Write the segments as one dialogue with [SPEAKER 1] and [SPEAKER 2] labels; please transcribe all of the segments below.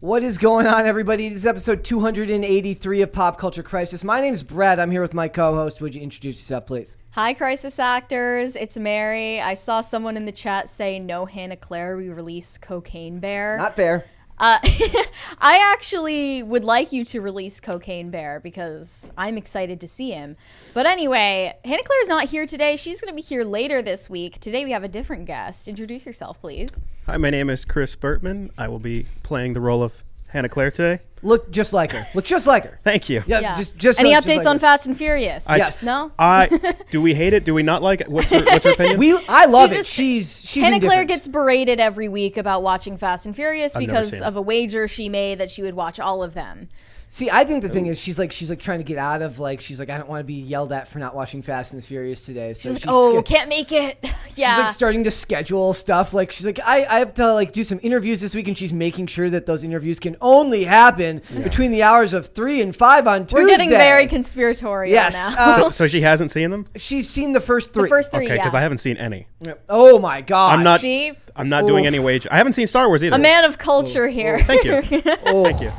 [SPEAKER 1] What is going on, everybody? This is episode 283 of Pop Culture Crisis. My name's Brett. I'm here with my co-host. Would you introduce yourself, please?
[SPEAKER 2] Hi, Crisis Actors. It's Mary. I saw someone in the chat say, no, Hannah Claire, we release Cocaine Bear.
[SPEAKER 1] Not fair.
[SPEAKER 2] I actually would like you to release Cocaine Bear because I'm excited to see him. But anyway, Hannah Claire's not here today. She's going to be here later this week. Today we have a different guest. Introduce yourself, please.
[SPEAKER 3] Hi, my name is Chris Bertman. I will be playing the role of Hannah Claire today.
[SPEAKER 1] Look just like her. Look just like her.
[SPEAKER 3] Thank you.
[SPEAKER 1] Yeah. Just
[SPEAKER 2] Any
[SPEAKER 1] look
[SPEAKER 2] updates
[SPEAKER 1] like
[SPEAKER 2] on
[SPEAKER 1] her.
[SPEAKER 2] Fast and Furious?
[SPEAKER 1] Yes.
[SPEAKER 2] No?
[SPEAKER 1] Do
[SPEAKER 3] we hate it? Do we not like it? What's her opinion?
[SPEAKER 1] I love it. She's
[SPEAKER 2] Hannah Claire
[SPEAKER 1] indifferent.
[SPEAKER 2] gets berated every week about watching Fast and Furious
[SPEAKER 3] I've never
[SPEAKER 2] because
[SPEAKER 3] seen
[SPEAKER 2] of a wager she made that she would watch all of them.
[SPEAKER 1] See, I think the thing is she's like trying to get out of I don't want to be yelled at for not watching Fast and the Furious today. So
[SPEAKER 2] She's like, can't make it. Yeah.
[SPEAKER 1] She's like starting to schedule stuff. Like she's like, I have to do some interviews this week, and she's making sure that those interviews can only happen between the hours of 3 and 5 on Tuesday.
[SPEAKER 2] We're getting very conspiratorial now.
[SPEAKER 3] So she hasn't seen them?
[SPEAKER 1] She's seen the first 3.
[SPEAKER 2] The first 3,
[SPEAKER 3] Okay, because I haven't seen any.
[SPEAKER 1] Oh my God.
[SPEAKER 3] I'm not doing any wager. I haven't seen Star Wars either.
[SPEAKER 2] A man of culture here.
[SPEAKER 3] Thank you. Thank you.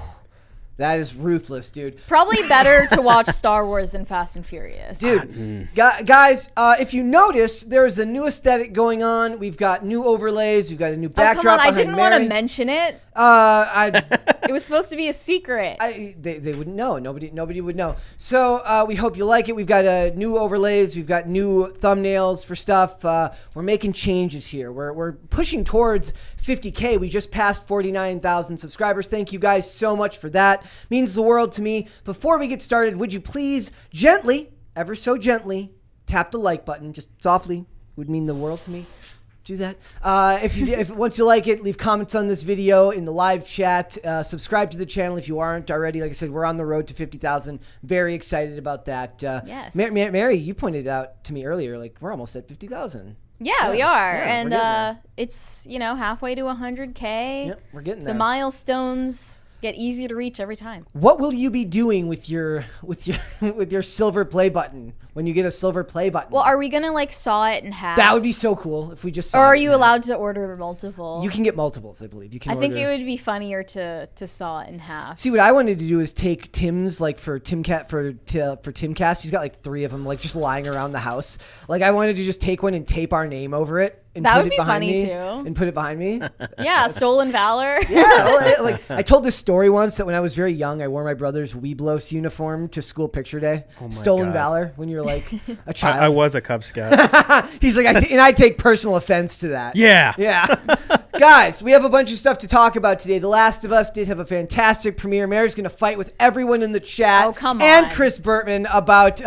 [SPEAKER 1] That is ruthless, dude.
[SPEAKER 2] Probably better to watch Star Wars than Fast and Furious.
[SPEAKER 1] Dude, guys, if you notice, there's a new aesthetic going on. We've got new overlays. We've got a new backdrop.
[SPEAKER 2] Come on, I
[SPEAKER 1] behind
[SPEAKER 2] didn't
[SPEAKER 1] Mary.
[SPEAKER 2] want to mention it. It was supposed to be a secret.
[SPEAKER 1] They wouldn't know. Nobody would know. So we hope you like it. We've got new overlays. We've got new thumbnails for stuff. We're making changes here. We're pushing towards 50K. We just passed 49,000 subscribers. Thank you guys so much for that. Means the world to me. Before we get started, would you please gently, ever so gently, tap the like button, just softly. Would mean the world to me. Do that. If once you like it, leave comments on this video in the live chat. Subscribe to the channel if you aren't already. Like I said, we're on the road to 50,000. Very excited about that.
[SPEAKER 2] Yes.
[SPEAKER 1] Mary, you pointed out to me earlier, we're almost at 50,000.
[SPEAKER 2] Yeah, we are.
[SPEAKER 1] Yeah,
[SPEAKER 2] and it's, halfway to 100K.
[SPEAKER 1] Yep, we're getting there.
[SPEAKER 2] The milestones get easier to reach every time.
[SPEAKER 1] What will you be doing with your silver play button when you get a silver play button?
[SPEAKER 2] Well, are we gonna saw it in half?
[SPEAKER 1] That would be so cool if we just saw
[SPEAKER 2] Or are
[SPEAKER 1] it
[SPEAKER 2] you allowed to order multiple?
[SPEAKER 1] You can get multiples, I believe. You can.
[SPEAKER 2] I think it would be funnier to saw it in half.
[SPEAKER 1] See, what I wanted to do is take Tim's for Timcast. He's got 3 of them just lying around the house. I wanted to just take one and tape our name over it. And
[SPEAKER 2] that
[SPEAKER 1] put
[SPEAKER 2] would
[SPEAKER 1] it
[SPEAKER 2] be
[SPEAKER 1] behind
[SPEAKER 2] funny
[SPEAKER 1] me,
[SPEAKER 2] too.
[SPEAKER 1] And put it behind me.
[SPEAKER 2] Yeah, Stolen Valor.
[SPEAKER 1] Yeah, I told this story once that when I was very young, I wore my brother's Weeblos uniform to school picture day.
[SPEAKER 3] Oh my
[SPEAKER 1] Stolen
[SPEAKER 3] God.
[SPEAKER 1] Valor when you're a child.
[SPEAKER 3] I was a Cub Scout.
[SPEAKER 1] He's and I take personal offense to that.
[SPEAKER 3] Yeah.
[SPEAKER 1] Yeah. Guys, we have a bunch of stuff to talk about today. The Last of Us did have a fantastic premiere. Mary's going to fight with everyone in the chat.
[SPEAKER 2] Oh, come
[SPEAKER 1] and
[SPEAKER 2] on.
[SPEAKER 1] Chris Bertman about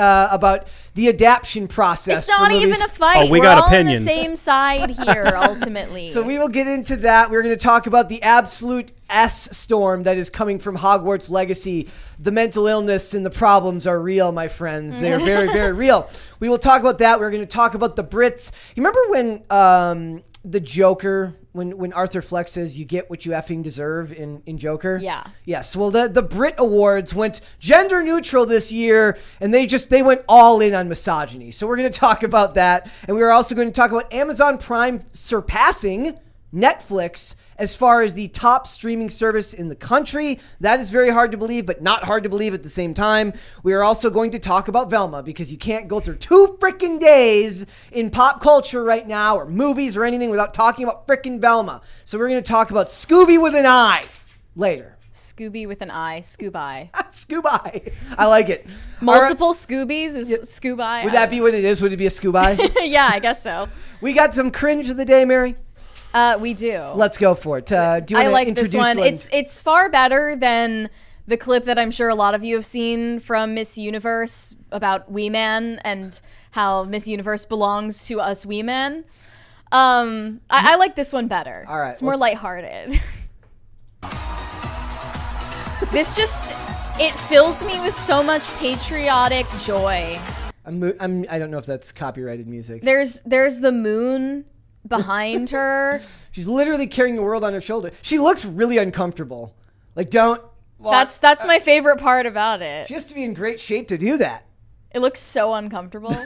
[SPEAKER 1] the adaptation process.
[SPEAKER 2] It's not even a fight.
[SPEAKER 3] Oh, we
[SPEAKER 2] We're
[SPEAKER 3] got
[SPEAKER 2] all
[SPEAKER 3] opinions.
[SPEAKER 2] on the same side here, ultimately.
[SPEAKER 1] So we will get into that. We're going to talk about the absolute S-storm that is coming from Hogwarts Legacy. The mental illness and the problems are real, my friends. They are very, very real. We will talk about that. We're going to talk about the Brits. You remember when the Joker, when Arthur Fleck says you get what you effing deserve in Joker?
[SPEAKER 2] Yeah.
[SPEAKER 1] Yes. Well, the Brit Awards went gender neutral this year, and they went all in on misogyny. So we're going to talk about that. And we are also going to talk about Amazon Prime surpassing Netflix as far as the top streaming service in the country. That is very hard to believe, but not hard to believe at the same time. We are also going to talk about Velma, because you can't go through 2 freaking days in pop culture right now, or movies or anything, without talking about freaking Velma. So we're going to talk about Scooby with an I later.
[SPEAKER 2] Scooby with an I, Scooby.
[SPEAKER 1] Scooby. I like it.
[SPEAKER 2] Multiple Scoobies is Scooby.
[SPEAKER 1] Would that be what it is? Would it be a Scooby?
[SPEAKER 2] Yeah, I guess so.
[SPEAKER 1] We got some cringe of the day, Mary.
[SPEAKER 2] We do.
[SPEAKER 1] Let's go for it. Do you want
[SPEAKER 2] I
[SPEAKER 1] to
[SPEAKER 2] like
[SPEAKER 1] introduce
[SPEAKER 2] this one.
[SPEAKER 1] one?
[SPEAKER 2] It's far better than the clip that I'm sure a lot of you have seen from Miss Universe about Wee Man and how Miss Universe belongs to us Wee Men. I like this one better.
[SPEAKER 1] All right,
[SPEAKER 2] it's more lighthearted. It fills me with so much patriotic joy.
[SPEAKER 1] I don't know if that's copyrighted music.
[SPEAKER 2] There's the moon behind her.
[SPEAKER 1] She's literally carrying the world on her shoulder. She looks really uncomfortable.
[SPEAKER 2] That's my favorite part about it.
[SPEAKER 1] She has to be in great shape to do that.
[SPEAKER 2] It looks so uncomfortable.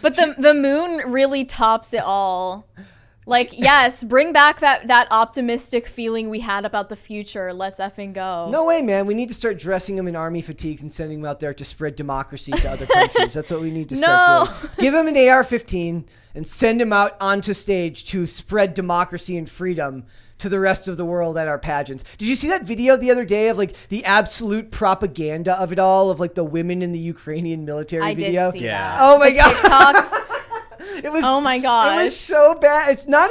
[SPEAKER 2] But the moon really tops it all. Like, yes, bring back that optimistic feeling we had about the future. Let's effing go.
[SPEAKER 1] No way, man. We need to start dressing them in army fatigues and sending them out there to spread democracy to other countries. That's what we need to start doing. Give them an AR-15 and send them out onto stage to spread democracy and freedom to the rest of the world at our pageants. Did you see that video the other day of like the absolute propaganda of it all, of like the women in the Ukrainian military video?
[SPEAKER 2] I did see that.
[SPEAKER 1] Oh my God.
[SPEAKER 2] TikToks.
[SPEAKER 1] It was.
[SPEAKER 2] Oh my gosh.
[SPEAKER 1] It was so bad. It's not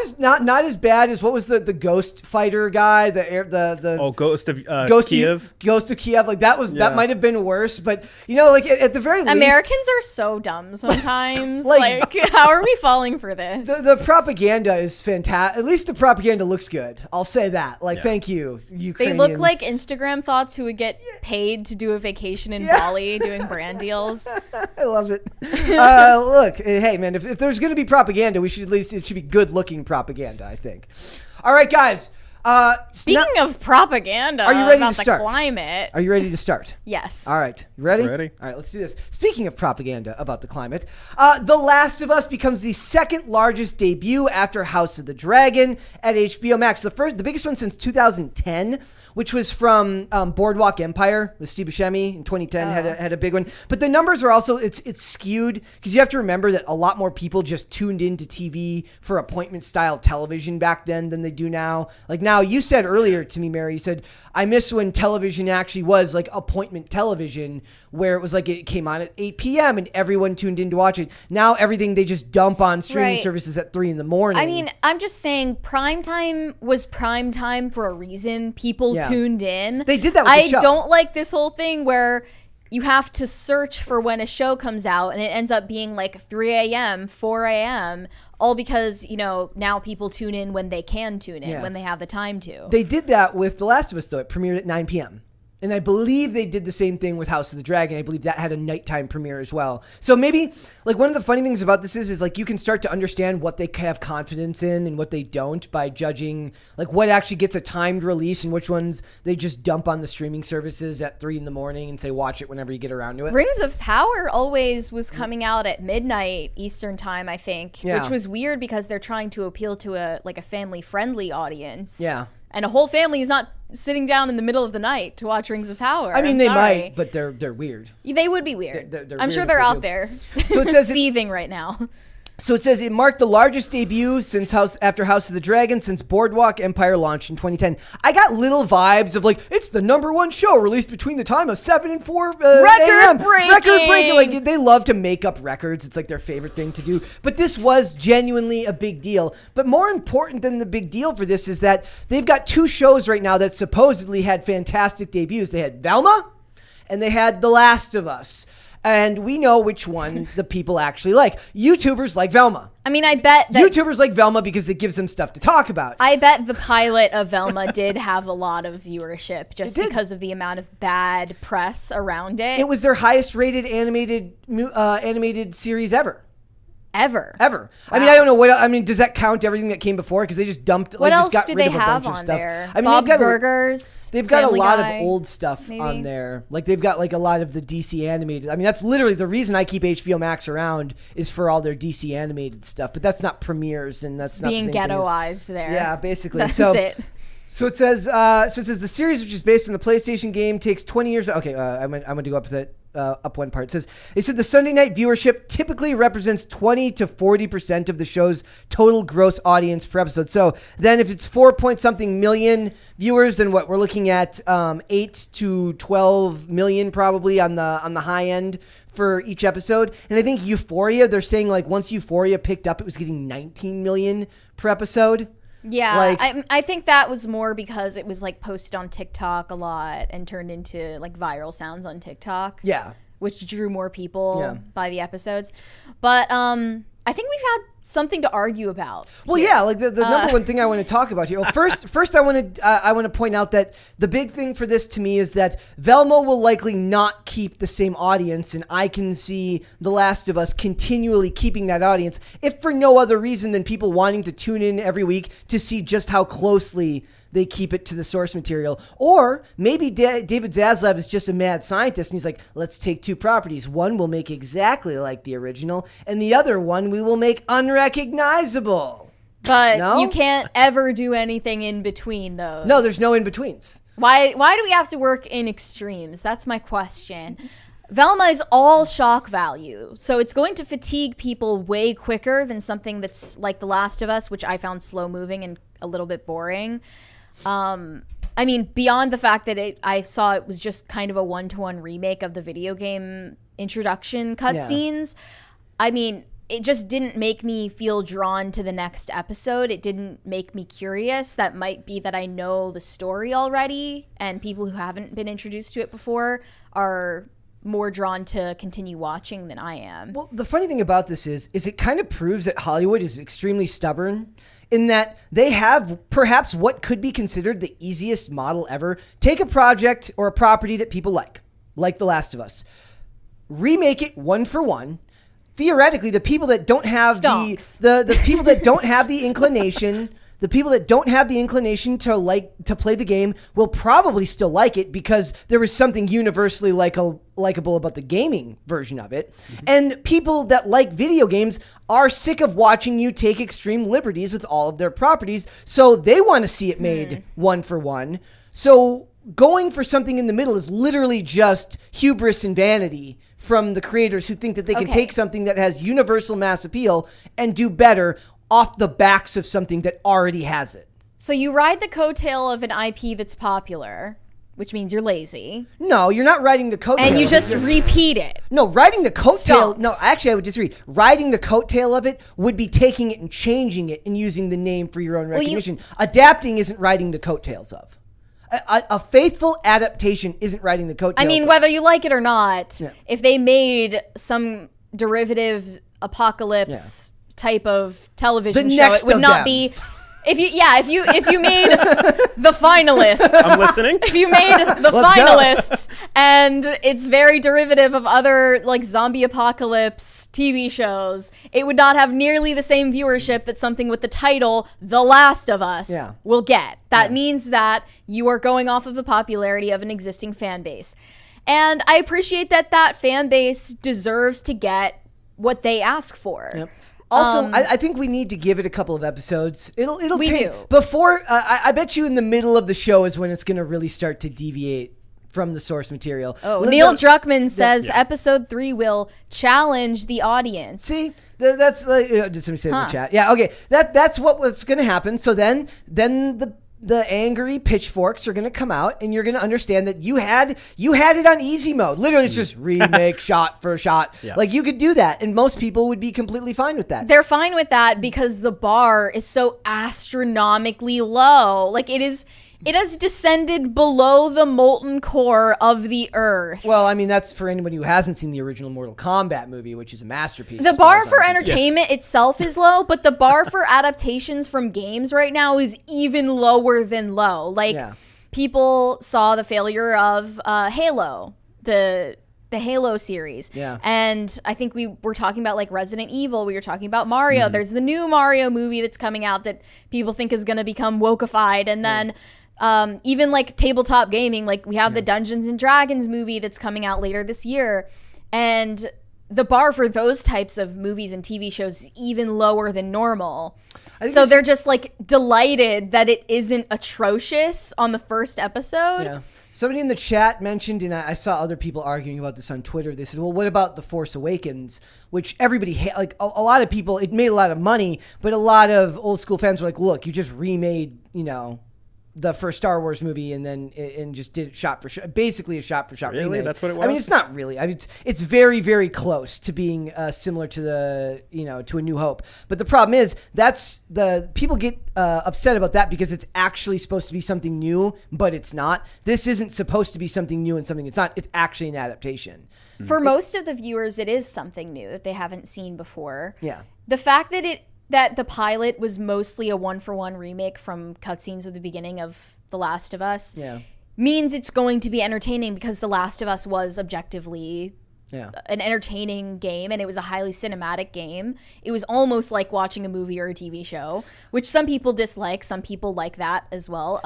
[SPEAKER 1] as bad as what was the ghost fighter guy,
[SPEAKER 3] Ghost of Kiev.
[SPEAKER 1] Ghost of Kiev. Like that might have been worse. But you know, like at the very least,
[SPEAKER 2] Americans are so dumb sometimes.
[SPEAKER 1] Like,
[SPEAKER 2] how are we falling for this?
[SPEAKER 1] The propaganda is fantastic. At least the propaganda looks good. I'll say that. Like, thank you, Ukrainian.
[SPEAKER 2] They look like Instagram thoughts who would get paid to do a vacation in Bali doing brand deals.
[SPEAKER 1] I love it. Look, hey man, if there's going to be propaganda, it should be good looking propaganda, I think. All right, guys.
[SPEAKER 2] Speaking of propaganda,
[SPEAKER 1] are you ready
[SPEAKER 2] about
[SPEAKER 1] to start?
[SPEAKER 2] The climate.
[SPEAKER 1] Are you ready to start?
[SPEAKER 2] Yes.
[SPEAKER 1] All right. You ready?
[SPEAKER 3] Ready.
[SPEAKER 1] All right, let's do this. Speaking of propaganda about the climate, The Last of Us becomes the second largest debut after House of the Dragon at HBO Max. The biggest one since 2010, which was from Boardwalk Empire with Steve Buscemi in 2010 had a big one. But the numbers are also it's skewed because you have to remember that a lot more people just tuned into TV for appointment style television back then than they do now. Like now, you said earlier to me, Mary, you said, I miss when television actually was like appointment television, where it was like it came on at 8 p.m. and everyone tuned in to watch it. Now everything they just dump on streaming services at 3 a.m.
[SPEAKER 2] I mean, I'm just saying primetime was primetime for a reason. People tuned in.
[SPEAKER 1] They did that with the show.
[SPEAKER 2] I don't like this whole thing where you have to search for when a show comes out and it ends up being like 3 a.m., 4 a.m., all because, you know, now people tune in when they can tune in, when they have the time to.
[SPEAKER 1] They did that with The Last of Us, though. It premiered at 9 p.m. And I believe they did the same thing with House of the Dragon. I believe that had a nighttime premiere as well. So maybe, like, one of the funny things about this is like you can start to understand what they have confidence in and what they don't by judging, like, what actually gets a timed release and which ones they just dump on the streaming services at 3 a.m. and say, watch it whenever you get around to it.
[SPEAKER 2] Rings of Power always was coming out at midnight Eastern time, I think, which was weird because they're trying to appeal to a family-friendly audience.
[SPEAKER 1] Yeah.
[SPEAKER 2] And a whole family is not sitting down in the middle of the night to watch Rings of Power.
[SPEAKER 1] I mean, they might, but they're weird.
[SPEAKER 2] They would be weird.
[SPEAKER 1] They're
[SPEAKER 2] I'm
[SPEAKER 1] weird
[SPEAKER 2] sure
[SPEAKER 1] if
[SPEAKER 2] they're
[SPEAKER 1] they
[SPEAKER 2] out
[SPEAKER 1] do.
[SPEAKER 2] there.
[SPEAKER 1] So it says
[SPEAKER 2] seething right now.
[SPEAKER 1] So it says it marked the largest debut after House of the Dragon since Boardwalk Empire launched in 2010. I got little vibes of like, it's the #1 show released between the time of 7 and 4 a.m. Record breaking. Like, they love to make up records. It's like their favorite thing to do. But this was genuinely a big deal. But more important than the big deal for this is that they've got 2 shows right now that supposedly had fantastic debuts. They had Velma and they had The Last of Us. And we know which one the people actually like. YouTubers like Velma.
[SPEAKER 2] I mean, I bet that
[SPEAKER 1] YouTubers like Velma because it gives them stuff to talk about.
[SPEAKER 2] I bet the pilot of Velma did have a lot of viewership just because of the amount of bad press around it.
[SPEAKER 1] It was their highest rated animated series ever.
[SPEAKER 2] Ever.
[SPEAKER 1] Wow. I mean, I don't know what. I mean, does that count everything that came before? Because they just dumped.
[SPEAKER 2] What else
[SPEAKER 1] just got
[SPEAKER 2] do
[SPEAKER 1] rid
[SPEAKER 2] they
[SPEAKER 1] of a
[SPEAKER 2] have
[SPEAKER 1] bunch of
[SPEAKER 2] on
[SPEAKER 1] stuff.
[SPEAKER 2] there?
[SPEAKER 1] I mean,
[SPEAKER 2] Bob's Burgers.
[SPEAKER 1] They've got
[SPEAKER 2] Family
[SPEAKER 1] a lot
[SPEAKER 2] Guy,
[SPEAKER 1] of old stuff
[SPEAKER 2] maybe?
[SPEAKER 1] on there. Like they've got like a lot of the DC animated. I mean, that's literally the reason I keep HBO Max around is for all their DC animated stuff. But that's not premieres, and that's not
[SPEAKER 2] being
[SPEAKER 1] the same thing as-
[SPEAKER 2] ghettoized there.
[SPEAKER 1] Yeah, basically.
[SPEAKER 2] That's
[SPEAKER 1] so,
[SPEAKER 2] it.
[SPEAKER 1] So it says the series, which is based on the PlayStation game, takes 20 years. Okay, I'm going to go up with it. Up one part. It said the Sunday night viewership typically represents 20 to 40% of the show's total gross audience per episode. So then if it's 4-point-something million viewers, then what we're looking at 8 to 12 million probably on the high end for each episode. And I think Euphoria, they're saying like once Euphoria picked up, it was getting 19 million per episode.
[SPEAKER 2] Yeah,
[SPEAKER 1] Like-
[SPEAKER 2] I think that was more because it was like posted on TikTok a lot and turned into like viral sounds on TikTok.
[SPEAKER 1] Yeah.
[SPEAKER 2] Which drew more people by the episodes. But I think we've had something to argue about.
[SPEAKER 1] Well,
[SPEAKER 2] here.
[SPEAKER 1] yeah, like the number one thing I want to talk about here. Well, first I want to point out that the big thing for this to me is that Velma will likely not keep the same audience, and I can see The Last of Us continually keeping that audience, if for no other reason than people wanting to tune in every week to see just how closely they keep it to the source material. Or maybe David Zaslav is just a mad scientist and he's like, let's take 2 properties. One we'll make exactly like the original, and the other one we will make unrecognizable.
[SPEAKER 2] But
[SPEAKER 1] No?
[SPEAKER 2] you can't ever do anything in between those.
[SPEAKER 1] No, there's no in-betweens.
[SPEAKER 2] Why do we have to work in extremes? That's my question. Velma is all shock value, so it's going to fatigue people way quicker than something that's like The Last of Us, which I found slow moving and a little bit boring. I mean, beyond the fact that I saw it was just kind of a one-to-one remake of the video game introduction cutscenes. I mean, it just didn't make me feel drawn to the next episode. It didn't make me curious. That might be that I know the story already, and people who haven't been introduced to it before are more drawn to continue watching than I am.
[SPEAKER 1] Well, the funny thing about this is it kind of proves that Hollywood is extremely stubborn in that they have perhaps what could be considered the easiest model ever. Take a project or a property that people like The Last of Us, remake it one for one. Theoretically, the people that don't have the people that don't have the inclination, the people that don't have the inclination to play the game will probably still like it because there was something universally likable about the gaming version of it. Mm-hmm. And people that like video games are sick of watching you take extreme liberties with all of their properties, so they want to see it made one for one. So going for something in the middle is literally just hubris and vanity from the creators who think that they can take something that has universal mass appeal and do better off the backs of something that already has it.
[SPEAKER 2] So you ride the coattail of an IP that's popular, which means you're lazy.
[SPEAKER 1] No, you're not riding the coattail.
[SPEAKER 2] And you just repeat it.
[SPEAKER 1] No, riding the coattail.
[SPEAKER 2] Stonks.
[SPEAKER 1] No, actually, I would disagree. Riding the coattail of it would be taking it and changing it and using the name for your own recognition. Adapting isn't riding the coattails of. A faithful adaptation isn't riding the coattails.
[SPEAKER 2] I mean, whether you like it or not, if they made some derivative apocalypse type of television show, it would not be. If you made the finalists,
[SPEAKER 3] I'm listening.
[SPEAKER 2] If you made the finalists, and it's very derivative of other like zombie apocalypse TV shows, it would not have nearly the same viewership that something with the title "The Last of Us" will get. That means that you are going off of the popularity of an existing fan base, and I appreciate that fan base deserves to get what they ask for.
[SPEAKER 1] Yep. Also, I think we need to give it a couple of episodes. It'll
[SPEAKER 2] we
[SPEAKER 1] take
[SPEAKER 2] do.
[SPEAKER 1] Before. I bet you in the middle of the show is when it's going to really start to deviate from the source material.
[SPEAKER 2] Oh, Neil Druckmann says episode 3 will challenge the audience.
[SPEAKER 1] See, that's like did somebody say in the chat? Yeah, okay. That's what's going to happen. So then the angry pitchforks are going to come out, and you're going to understand that you had it on easy mode. Literally, it's just remake shot for shot. Yeah. Like, you could do that, and most people would be completely fine with that.
[SPEAKER 2] They're fine with that because the bar is so astronomically low. Like, it has descended below the molten core of the earth.
[SPEAKER 1] Well, I mean, that's for anyone who hasn't seen the original Mortal Kombat movie, which is a masterpiece.
[SPEAKER 2] The bar for entertainment itself is low, but the bar for adaptations from games right now is even lower than low. Like, people saw the failure of Halo, the Halo series. Yeah. And I think we were talking about like Resident Evil. We were talking about Mario. There's the new Mario movie that's coming out that people think is going to become wokeified. And then even like tabletop gaming, like we have the Dungeons and Dragons movie that's coming out later this year. And the bar for those types of movies and TV shows is even lower than normal. So they're just like delighted that it isn't atrocious on the first episode.
[SPEAKER 1] Yeah. Somebody in the chat mentioned, and I saw other people arguing about this on Twitter. They said, well, what about The Force Awakens? Which everybody, like a lot of people, it made a lot of money, but a lot of old school fans were like, look, you just remade, the first Star Wars movie and just did it shot for shot, basically a shot for shot remake.
[SPEAKER 3] Really? That's what it was?
[SPEAKER 1] I mean, it's not really. I mean, it's very, very close to being similar to to A New Hope. But the problem is people get upset about that because it's actually supposed to be something new, but it's not. This isn't supposed to be something new and something it's not. It's actually an adaptation.
[SPEAKER 2] For most of the viewers, it is something new that they haven't seen before.
[SPEAKER 1] Yeah.
[SPEAKER 2] The fact that the pilot was mostly a one-for-one remake from cutscenes at the beginning of The Last of Us means it's going to be entertaining because The Last of Us was objectively an entertaining game, and it was a highly cinematic game. It was almost like watching a movie or a TV show, which some people dislike. Some people like that as well.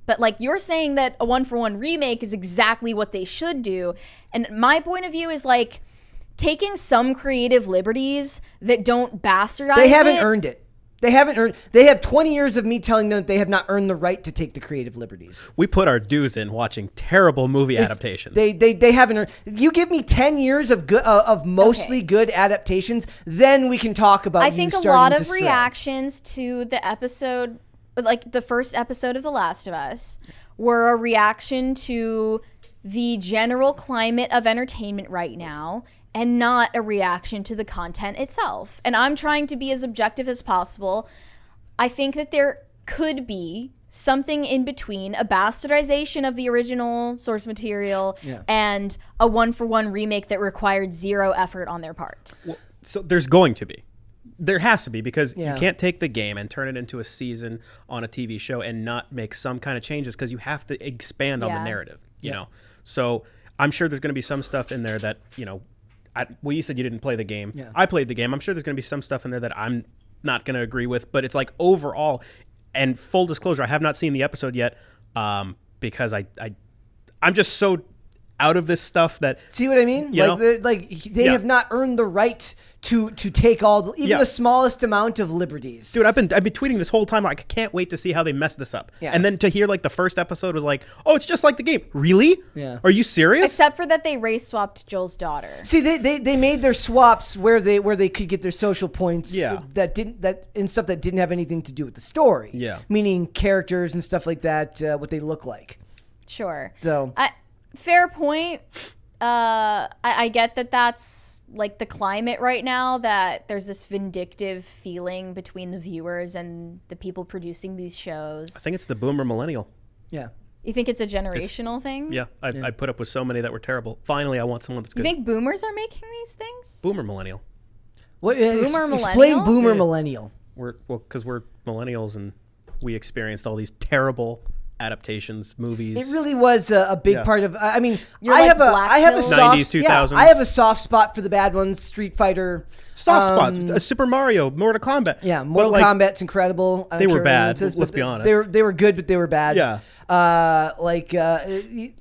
[SPEAKER 2] But like you're saying that a one-for-one remake is exactly what they should do. And my point of view is like, taking some creative liberties that don't bastardize
[SPEAKER 1] They haven't earned it. They haven't earned. They have 20 years of me telling them that they have not earned the right to take the creative liberties.
[SPEAKER 3] We put our dues in watching terrible movie adaptations.
[SPEAKER 1] They haven't earned. You give me 10 years of good of mostly good adaptations, then we can talk about.
[SPEAKER 2] I think a lot of reactions to the episode, like the first episode of The Last of Us, were a reaction to the general climate of entertainment right now, and not a reaction to the content itself. And I'm trying to be as objective as possible. I think that there could be something in between a bastardization of the original source material and a one-for-one remake that required zero effort on their part.
[SPEAKER 3] Well, so there's going to be. There has to be, because
[SPEAKER 1] Yeah.
[SPEAKER 3] you can't take the game and turn it into a season on a TV show and not make some kind of changes, because you have to expand on the narrative, you know? So I'm sure there's going to be some stuff in there that, you know, well, you said you didn't play the game.
[SPEAKER 1] Yeah.
[SPEAKER 3] I played the game. I'm sure there's going to be some stuff in there that I'm not going to agree with, but it's like overall, and full disclosure, I have not seen the episode yet, because I'm just so out of this stuff that.
[SPEAKER 1] See what I mean? They have not earned the right to take all even the smallest amount of liberties.
[SPEAKER 3] Dude, I've been tweeting this whole time. Like, I can't wait to see how they mess this up.
[SPEAKER 1] Yeah.
[SPEAKER 3] And then to hear like the first episode was like, oh, it's just like the game. Really?
[SPEAKER 1] Yeah.
[SPEAKER 3] Are you serious?
[SPEAKER 2] Except for that they race swapped Joel's daughter.
[SPEAKER 1] See, they made their swaps where they could get their social points and stuff that didn't have anything to do with the story.
[SPEAKER 3] Yeah.
[SPEAKER 1] Meaning characters and stuff like that, what they look like.
[SPEAKER 2] Sure.
[SPEAKER 1] So
[SPEAKER 2] fair point. I get that that's like the climate right now, that there's this vindictive feeling between the viewers and the people producing these shows.
[SPEAKER 3] I think it's the boomer millennial.
[SPEAKER 1] Yeah.
[SPEAKER 2] You think it's a generational thing?
[SPEAKER 3] Yeah, I put up with so many that were terrible. Finally, I want someone that's
[SPEAKER 2] You
[SPEAKER 3] good.
[SPEAKER 2] think boomers are making these things?
[SPEAKER 3] Boomer millennial.
[SPEAKER 1] What?
[SPEAKER 2] Boomer
[SPEAKER 1] Explain
[SPEAKER 2] millennial?
[SPEAKER 1] boomer millennial.
[SPEAKER 3] Because we're millennials and we experienced all these terrible adaptations, movies.
[SPEAKER 1] It really was a big part of. I mean,
[SPEAKER 2] You're
[SPEAKER 1] I
[SPEAKER 2] like
[SPEAKER 1] have a
[SPEAKER 2] Black
[SPEAKER 1] I have a
[SPEAKER 2] Pill?
[SPEAKER 1] soft
[SPEAKER 3] 90s, 2000s.
[SPEAKER 1] I have a soft spot for the bad ones. Street Fighter,
[SPEAKER 3] Soft spots. Super Mario, Mortal Kombat.
[SPEAKER 1] Yeah, Mortal Kombat's incredible. I don't
[SPEAKER 3] They were
[SPEAKER 1] care what anyone
[SPEAKER 3] bad,
[SPEAKER 1] says,
[SPEAKER 3] let's
[SPEAKER 1] but
[SPEAKER 3] be honest.
[SPEAKER 1] They were good, but they were bad.
[SPEAKER 3] Yeah.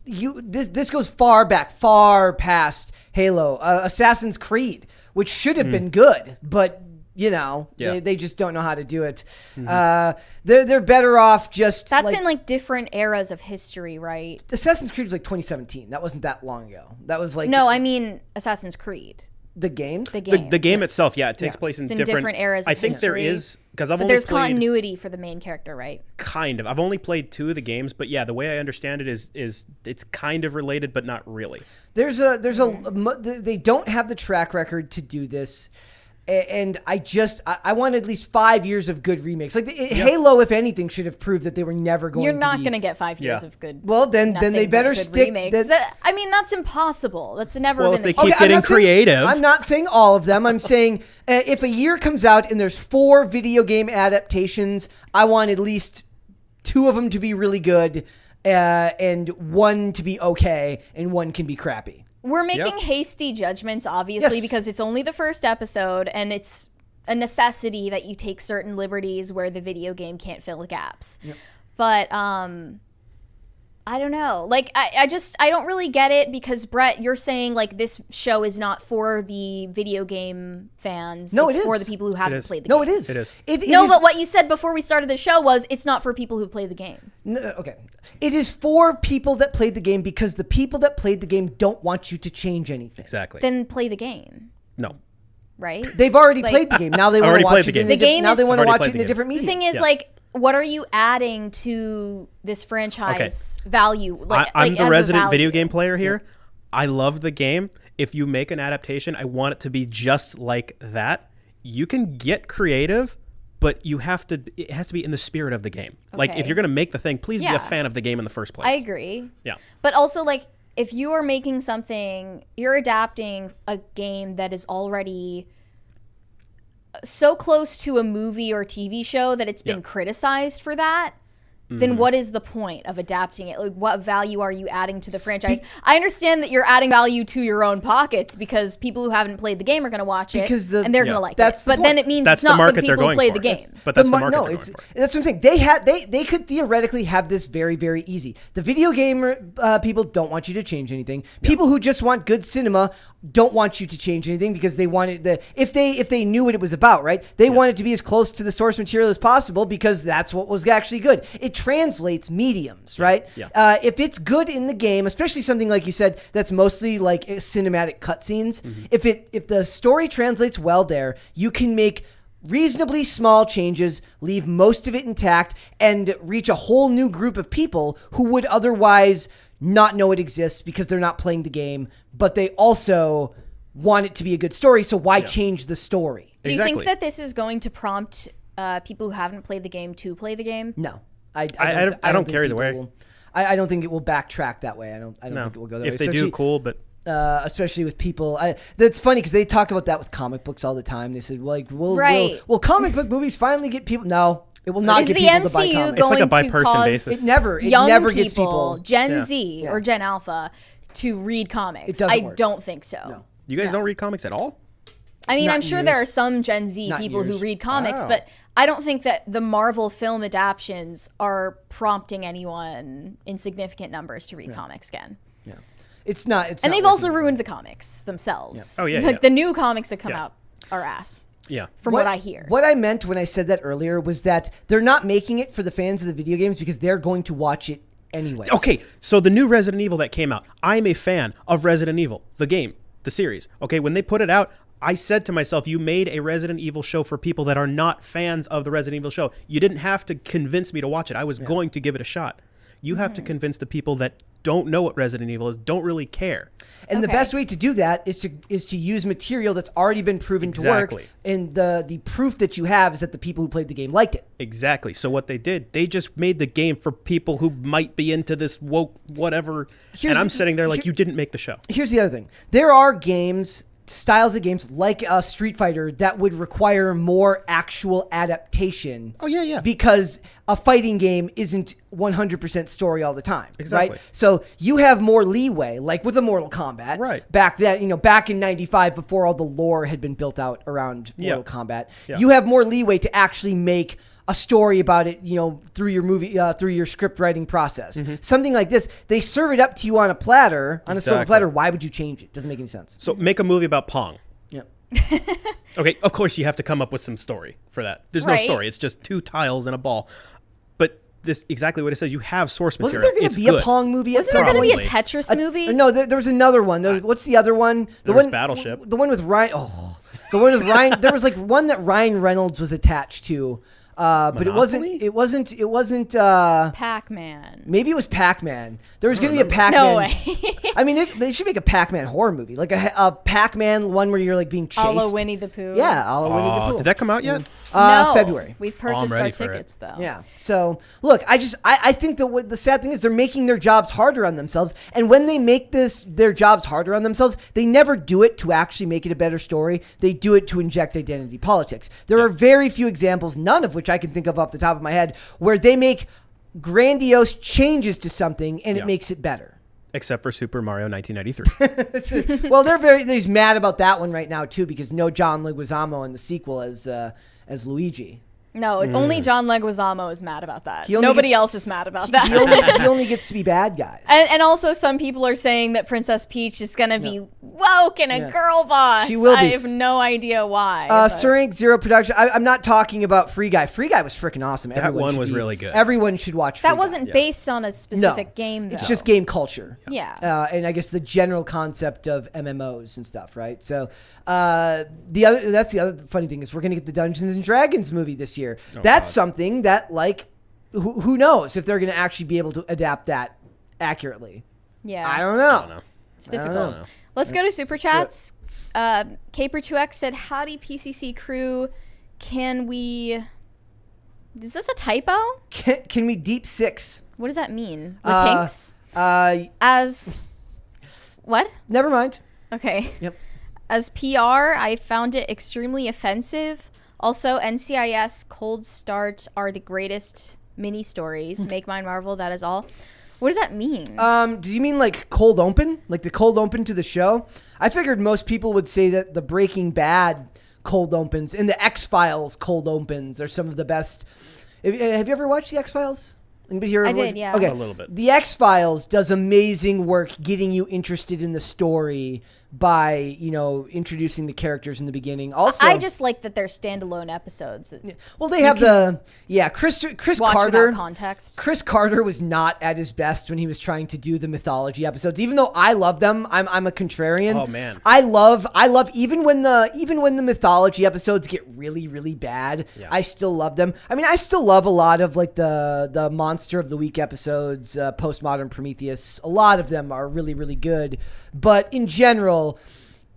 [SPEAKER 1] This goes far back, far past Halo, Assassin's Creed, which should have been good, but you know, they just don't know how to do it. They're better off just.
[SPEAKER 2] That's in like different eras of history, right?
[SPEAKER 1] Assassin's Creed was like 2017. That wasn't that long ago. That was like
[SPEAKER 2] No, I mean Assassin's Creed.
[SPEAKER 1] the games.
[SPEAKER 2] The game.
[SPEAKER 3] The game itself, it takes place in
[SPEAKER 2] It's in
[SPEAKER 3] different
[SPEAKER 2] eras of
[SPEAKER 3] I think there
[SPEAKER 2] history.
[SPEAKER 3] is, because I've
[SPEAKER 2] But
[SPEAKER 3] only
[SPEAKER 2] there's
[SPEAKER 3] played
[SPEAKER 2] continuity for the main character, right?
[SPEAKER 3] kind of. I've only played 2 of the games, but yeah, the way I understand it is it's kind of related, but not really.
[SPEAKER 1] They don't have the track record to do this. And I want at least 5 years of good remakes. Like Halo, if anything, should have proved that they were never going.
[SPEAKER 2] You're
[SPEAKER 1] to
[SPEAKER 2] not
[SPEAKER 1] be.
[SPEAKER 2] going to get 5 years of good.
[SPEAKER 1] Well, then
[SPEAKER 2] nothing
[SPEAKER 1] they
[SPEAKER 2] but
[SPEAKER 1] better
[SPEAKER 2] good
[SPEAKER 1] stick.
[SPEAKER 2] remakes. I mean, that's impossible. That's never
[SPEAKER 3] Well,
[SPEAKER 2] been
[SPEAKER 3] if they
[SPEAKER 2] the case.
[SPEAKER 3] keep getting
[SPEAKER 1] I'm not saying-
[SPEAKER 3] creative.
[SPEAKER 1] I'm not saying all of them. I'm saying if a year comes out and there's 4 video game adaptations, I want at least 2 of them to be really good, and 1 to be okay, and 1 can be crappy.
[SPEAKER 2] We're making hasty judgments, obviously,
[SPEAKER 1] Yes.
[SPEAKER 2] because it's only the first episode, and it's a necessity that you take certain liberties where the video game can't fill the gaps.
[SPEAKER 1] Yep.
[SPEAKER 2] But I don't know. Like, I don't really get it, because Brett, you're saying like this show is not for the video game fans.
[SPEAKER 1] No,
[SPEAKER 2] it's
[SPEAKER 1] it is.
[SPEAKER 2] for the people who haven't played the
[SPEAKER 1] No,
[SPEAKER 2] game.
[SPEAKER 1] it is.
[SPEAKER 3] It is.
[SPEAKER 1] It
[SPEAKER 2] No,
[SPEAKER 1] is-
[SPEAKER 2] but what you said before we started the show was it's not for people who play the game.
[SPEAKER 1] No, okay. It is for people that played the game, because the people that played the game don't want you to change anything.
[SPEAKER 3] Exactly.
[SPEAKER 2] Then play the game,
[SPEAKER 3] No.
[SPEAKER 2] right?
[SPEAKER 1] They've already
[SPEAKER 2] Like-
[SPEAKER 1] played the game. Now they want
[SPEAKER 3] Already
[SPEAKER 1] to
[SPEAKER 3] played
[SPEAKER 1] watch
[SPEAKER 3] the
[SPEAKER 1] it.
[SPEAKER 3] game.
[SPEAKER 1] In
[SPEAKER 2] The
[SPEAKER 1] a
[SPEAKER 2] game
[SPEAKER 1] now
[SPEAKER 2] is-
[SPEAKER 1] they want to
[SPEAKER 3] Already
[SPEAKER 1] watch
[SPEAKER 3] played
[SPEAKER 1] it
[SPEAKER 3] the
[SPEAKER 1] in a
[SPEAKER 3] game.
[SPEAKER 1] different
[SPEAKER 2] The
[SPEAKER 1] medium.
[SPEAKER 2] thing is, like, what are you adding to this franchise value? Like,
[SPEAKER 3] I'm
[SPEAKER 2] like,
[SPEAKER 3] the
[SPEAKER 2] as a
[SPEAKER 3] resident video
[SPEAKER 2] value?
[SPEAKER 3] game player here. I love the game. If you make an adaptation, I want it to be just like that. You can get creative, but it has to be in the spirit of the game. Like, if
[SPEAKER 2] Okay.
[SPEAKER 3] you're going to make the thing, please be
[SPEAKER 2] Yeah.
[SPEAKER 3] a fan of the game in the first place.
[SPEAKER 2] I agree.
[SPEAKER 3] Yeah.
[SPEAKER 2] But also, like, if you are making something, you're adapting a game that is already so close to a movie or TV show that it's been criticized for that. then what is the point of adapting it? Like, what value are you adding to the franchise? I understand that you're adding value to your own pockets because people who haven't played the game are going to watch it and they're going to like it. But then it means it's not for the people who play the game.
[SPEAKER 3] But that's the market they're going for.
[SPEAKER 1] That's what I'm saying. They could theoretically have this very, very easy. The video gamer people don't want you to change anything. People who just want good cinema don't want you to change anything because they wanted if they knew what it was about, right? They want it to be as close to the source material as possible because that's what was actually good. It translates mediums, right?
[SPEAKER 3] Yeah.
[SPEAKER 1] If it's good in the game, especially something like you said that's mostly like cinematic cutscenes, if the story translates well there, you can make reasonably small changes, leave most of it intact, and reach a whole new group of people who would otherwise not know it exists because they're not playing the game, but they also want it to be a good story, so why change the story?
[SPEAKER 2] Do you think that this is going to prompt people who haven't played the game to play the game?
[SPEAKER 1] No.
[SPEAKER 3] I don't care either way.
[SPEAKER 1] I don't think it will backtrack that way. I don't think it will go that way.
[SPEAKER 3] If they do, cool, but...
[SPEAKER 1] especially with people, that's funny because they talk about that with comic books all the time. They said, like, will comic book movies finally get people? No, it will not get people to buy comics.
[SPEAKER 3] It's like a by-person basis.
[SPEAKER 1] It never gets people,
[SPEAKER 2] Gen Z or Gen Alpha, to read comics.
[SPEAKER 1] It doesn't work.
[SPEAKER 2] Don't think so.
[SPEAKER 1] No.
[SPEAKER 3] You guys don't read comics at all?
[SPEAKER 2] I mean, I'm sure there are some Gen Z people who read comics, but I don't think that the Marvel film adaptions are prompting anyone in significant numbers to read comics again.
[SPEAKER 1] Yeah. It's not.
[SPEAKER 2] And they've also ruined the comics themselves.
[SPEAKER 3] Yeah. Oh, yeah.
[SPEAKER 2] Like the new comics that come out are ass.
[SPEAKER 3] Yeah.
[SPEAKER 2] From what I hear.
[SPEAKER 1] What I meant when I said that earlier was that they're not making it for the fans of the video games because they're going to watch it anyway.
[SPEAKER 3] Okay, so the new Resident Evil that came out, I'm a fan of Resident Evil, the game, the series. Okay, when they put it out, I said to myself, you made a Resident Evil show for people that are not fans of the Resident Evil show. You didn't have to convince me to watch it. I was going to give it a shot. You have to convince the people that don't know what Resident Evil is, don't really care.
[SPEAKER 1] And the best way to do that is to use material that's already been proven to work. And the proof that you have is that the people who played the game liked it.
[SPEAKER 3] Exactly. So what they did, they just made the game for people who might be into this woke whatever. And I'm sitting there like, you didn't make the show. Here's
[SPEAKER 1] the other thing. There are games, styles of games like Street Fighter that would require more actual adaptation.
[SPEAKER 3] Oh, yeah.
[SPEAKER 1] Because a fighting game isn't 100% story all the time.
[SPEAKER 3] Exactly.
[SPEAKER 1] Right? So you have more leeway, like with a Mortal Kombat.
[SPEAKER 3] Right.
[SPEAKER 1] Back then, back in 95, before all the lore had been built out around Mortal Kombat,
[SPEAKER 3] Yeah.
[SPEAKER 1] you have more leeway to actually make a story about it, through your movie, through your script writing process. Something like this, they serve it up to you on a platter, on a silver platter. Why would you change it? Doesn't make any sense.
[SPEAKER 3] So make a movie about Pong.
[SPEAKER 1] Yep.
[SPEAKER 3] Okay, of course you have to come up with some story for that. There's no story. It's just two tiles and a ball. But this exactly what it says. You have source material.
[SPEAKER 1] Wasn't there going to be a Pong movie?
[SPEAKER 2] Wasn't there going to be a Tetris movie?
[SPEAKER 1] No, there was another one. What's the other one?
[SPEAKER 3] There was Battleship.
[SPEAKER 1] The one with Ryan. Oh, the one with Ryan. There was like one that Ryan Reynolds was attached to. But it wasn't
[SPEAKER 2] Pac-Man.
[SPEAKER 1] Maybe it was Pac-Man. There was going to be a Pac-Man.
[SPEAKER 2] No way.
[SPEAKER 1] I mean, they should make a Pac-Man horror movie, like a Pac-Man one where you're like being chased.
[SPEAKER 2] A la Winnie the Pooh.
[SPEAKER 1] Yeah, a la Winnie the Pooh.
[SPEAKER 3] Did that come out yet?
[SPEAKER 2] No,
[SPEAKER 1] February.
[SPEAKER 2] We've purchased our tickets though.
[SPEAKER 1] Yeah. So look, I think that what the sad thing is they're making their jobs harder on themselves, and when they make their jobs harder on themselves, they never do it to actually make it a better story. They do it to inject identity politics. There are very few examples, none of which I can think of off the top of my head, where they make grandiose changes to something and it makes it better.
[SPEAKER 3] Except for Super Mario 1993.
[SPEAKER 1] Well, they're mad about that one right now too, because no John Leguizamo in the sequel as Luigi.
[SPEAKER 2] No, only John Leguizamo is mad about that. Nobody else is mad about that.
[SPEAKER 1] He only gets to be bad guys.
[SPEAKER 2] And also some people are saying that Princess Peach is going to be woke and a girl boss.
[SPEAKER 1] She will be.
[SPEAKER 2] I have no idea why.
[SPEAKER 1] Surank Zero Production. I'm not talking about Free Guy. Free Guy was freaking awesome.
[SPEAKER 3] That one was really good.
[SPEAKER 1] Everyone should watch Free Guy.
[SPEAKER 2] That wasn't based on a specific game, though.
[SPEAKER 1] It's just game culture.
[SPEAKER 2] Yeah.
[SPEAKER 1] And I guess the general concept of MMOs and stuff, right? So that's the other funny thing is we're going to get the Dungeons and Dragons movie this year. That's something that, like, who knows if they're going to actually be able to adapt that accurately.
[SPEAKER 2] Yeah.
[SPEAKER 1] I don't know.
[SPEAKER 2] It's difficult. Let's go to Super Chats. Caper2X said, howdy PCC crew. Can we... Is this a typo?
[SPEAKER 1] Can we deep six?
[SPEAKER 2] What does that mean? Latinx? As... What?
[SPEAKER 1] Never mind.
[SPEAKER 2] Okay.
[SPEAKER 1] Yep.
[SPEAKER 2] As PR, I found it extremely offensive. Also, NCIS Cold Start are the greatest mini stories. Make mine Marvel. That is all. What does that mean?
[SPEAKER 1] Do you mean like cold open? Like the cold open to the show? I figured most people would say that the Breaking Bad cold opens and the X-Files cold opens are some of the best. Have you ever watched the X-Files? Anybody here?
[SPEAKER 2] I did, yeah.
[SPEAKER 1] Okay.
[SPEAKER 3] A little bit.
[SPEAKER 1] The X-Files does amazing work getting you interested in the story by, introducing the characters in the beginning. Also,
[SPEAKER 2] I just like that they're standalone episodes.
[SPEAKER 1] well, they have Chris
[SPEAKER 2] Watch
[SPEAKER 1] Carter.
[SPEAKER 2] without context.
[SPEAKER 1] Chris Carter was not at his best when he was trying to do the mythology episodes. Even though I love them, I'm a contrarian.
[SPEAKER 3] Oh man,
[SPEAKER 1] I love even when the mythology episodes get really really bad.
[SPEAKER 3] Yeah.
[SPEAKER 1] I still love them. I mean, I still love a lot of like the Monster of the Week episodes, Postmodern Prometheus. A lot of them are really really good, but in general,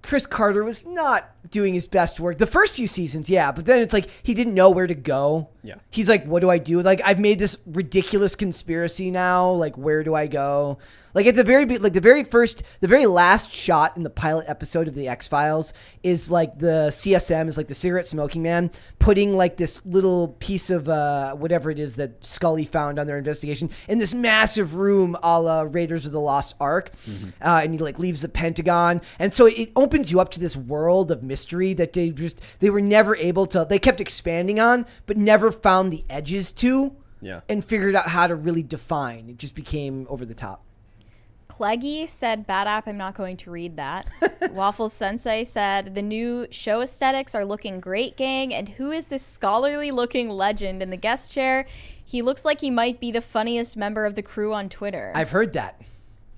[SPEAKER 1] Chris Carter was not doing his best work. The first few seasons, yeah, but then it's like he didn't know where to go.
[SPEAKER 3] Yeah.
[SPEAKER 1] He's like, what do I do? Like, I've made this ridiculous conspiracy now. Like, where do I go? Like, at the very last shot in the pilot episode of the X-Files is like the CSM is like the cigarette smoking man putting like this little piece of whatever it is that Scully found on their investigation in this massive room a la Raiders of the Lost Ark. And he like leaves the Pentagon. And so it opens you up to this world of mystery that they were never able to, they kept expanding on, but never found the edges to.
[SPEAKER 3] Yeah.
[SPEAKER 1] And figured out how to really define. It just became over the top.
[SPEAKER 2] Cleggy said, bad app, I'm not going to read that. Waffles Sensei said, the new show aesthetics are looking great, gang. And who is this scholarly looking legend in the guest chair? He looks like he might be the funniest member of the crew on Twitter.
[SPEAKER 1] I've heard that.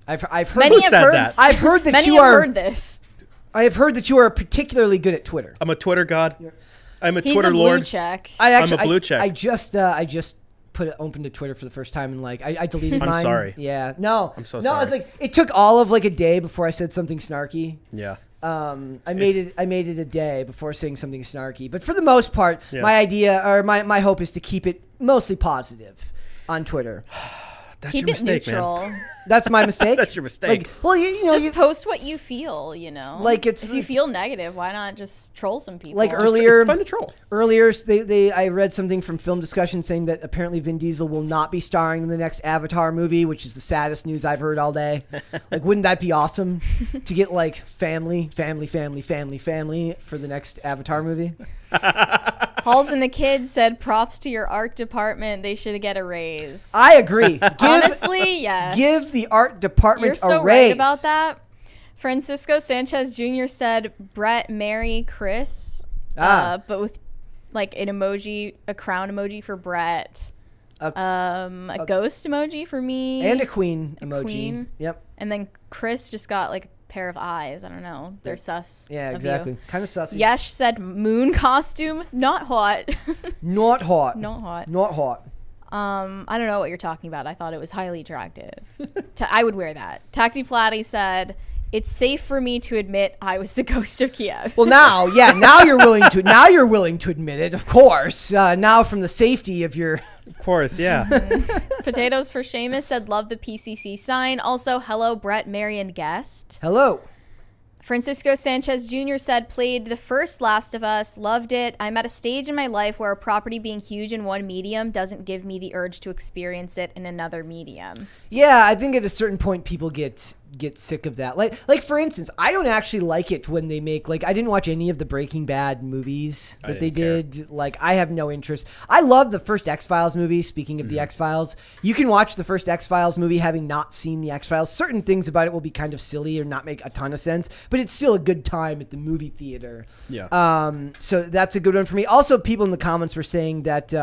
[SPEAKER 1] I've heard
[SPEAKER 2] Many have heard
[SPEAKER 3] that?
[SPEAKER 1] I've heard that
[SPEAKER 2] many
[SPEAKER 1] you
[SPEAKER 2] have
[SPEAKER 1] are
[SPEAKER 2] heard this.
[SPEAKER 1] I have heard that you are particularly good at Twitter.
[SPEAKER 3] I'm a Twitter god. I'm a
[SPEAKER 2] He's
[SPEAKER 3] Twitter
[SPEAKER 2] a blue
[SPEAKER 3] lord.
[SPEAKER 2] check.
[SPEAKER 3] I'm a blue check.
[SPEAKER 1] I just opened to Twitter for the first time and like I deleted
[SPEAKER 3] I'm
[SPEAKER 1] mine.
[SPEAKER 3] sorry.
[SPEAKER 1] Yeah. No.
[SPEAKER 3] I'm so
[SPEAKER 1] No,
[SPEAKER 3] sorry.
[SPEAKER 1] it's like it took all of like a day before I said something snarky.
[SPEAKER 3] Yeah.
[SPEAKER 1] I made it a day before saying something snarky. But for the most part,
[SPEAKER 3] Yeah.
[SPEAKER 1] my idea or my hope is to keep it mostly positive on Twitter.
[SPEAKER 3] That's
[SPEAKER 2] Keep
[SPEAKER 3] your
[SPEAKER 2] it
[SPEAKER 3] mistake,
[SPEAKER 2] neutral.
[SPEAKER 3] man.
[SPEAKER 1] That's my mistake.
[SPEAKER 3] That's your mistake.
[SPEAKER 1] Like, well,
[SPEAKER 2] Just post what you feel,
[SPEAKER 1] Like,
[SPEAKER 2] if you feel negative, why not just troll some people?
[SPEAKER 1] Like
[SPEAKER 3] Just-
[SPEAKER 1] earlier,
[SPEAKER 3] it's fun to troll.
[SPEAKER 1] Earlier, I read something from Film Discussion saying that apparently Vin Diesel will not be starring in the next Avatar movie, which is the saddest news I've heard all day. Like, wouldn't that be awesome to get like family for the next Avatar movie?
[SPEAKER 2] Halls and the Kids said, props to your art department. They should get a raise.
[SPEAKER 1] I agree.
[SPEAKER 2] Honestly, yes.
[SPEAKER 1] Give the art department
[SPEAKER 2] You're so
[SPEAKER 1] a raise.
[SPEAKER 2] right about that. Francisco Sanchez Jr. said, Brett, Mary, Chris. But with like an emoji, a crown emoji for Brett. A ghost emoji for me.
[SPEAKER 1] And a queen emoji.
[SPEAKER 2] Queen.
[SPEAKER 1] Yep.
[SPEAKER 2] And then Chris just got like a pair of eyes. I don't know. They're sus.
[SPEAKER 1] Yeah,
[SPEAKER 2] of
[SPEAKER 1] exactly.
[SPEAKER 2] you.
[SPEAKER 1] Kind of sussy.
[SPEAKER 2] Yesh said moon costume. Not hot.
[SPEAKER 1] Not hot.
[SPEAKER 2] Not hot.
[SPEAKER 1] Not hot.
[SPEAKER 2] I don't know what you're talking about. I thought it was highly attractive. I would wear that. Taxi Platty said, it's safe for me to admit I was the ghost of Kiev.
[SPEAKER 1] Well, now you're willing to admit it, of course. Now from the safety of your...
[SPEAKER 3] Of course, yeah.
[SPEAKER 2] Potatoes for Seamus said, love the PCC sign. Also, hello, Brett, Mary, and guest.
[SPEAKER 1] Hello.
[SPEAKER 2] Francisco Sanchez Jr. said, played the first Last of Us, loved it. I'm at a stage in my life where a property being huge in one medium doesn't give me the urge to experience it in another medium.
[SPEAKER 1] Yeah, I think at a certain point people get sick of that. Like for instance, I don't actually like it when they make I didn't watch any of the Breaking Bad movies that they did. Like I have no interest. I love the first X-Files movie. Speaking of the X-Files, you can watch the first X-Files movie having not seen the X-Files. Certain things about it will be kind of silly or not make a ton of sense, but it's still a good time at the movie theater.
[SPEAKER 3] Yeah.
[SPEAKER 1] So that's a good one for me. Also, people in the comments were saying that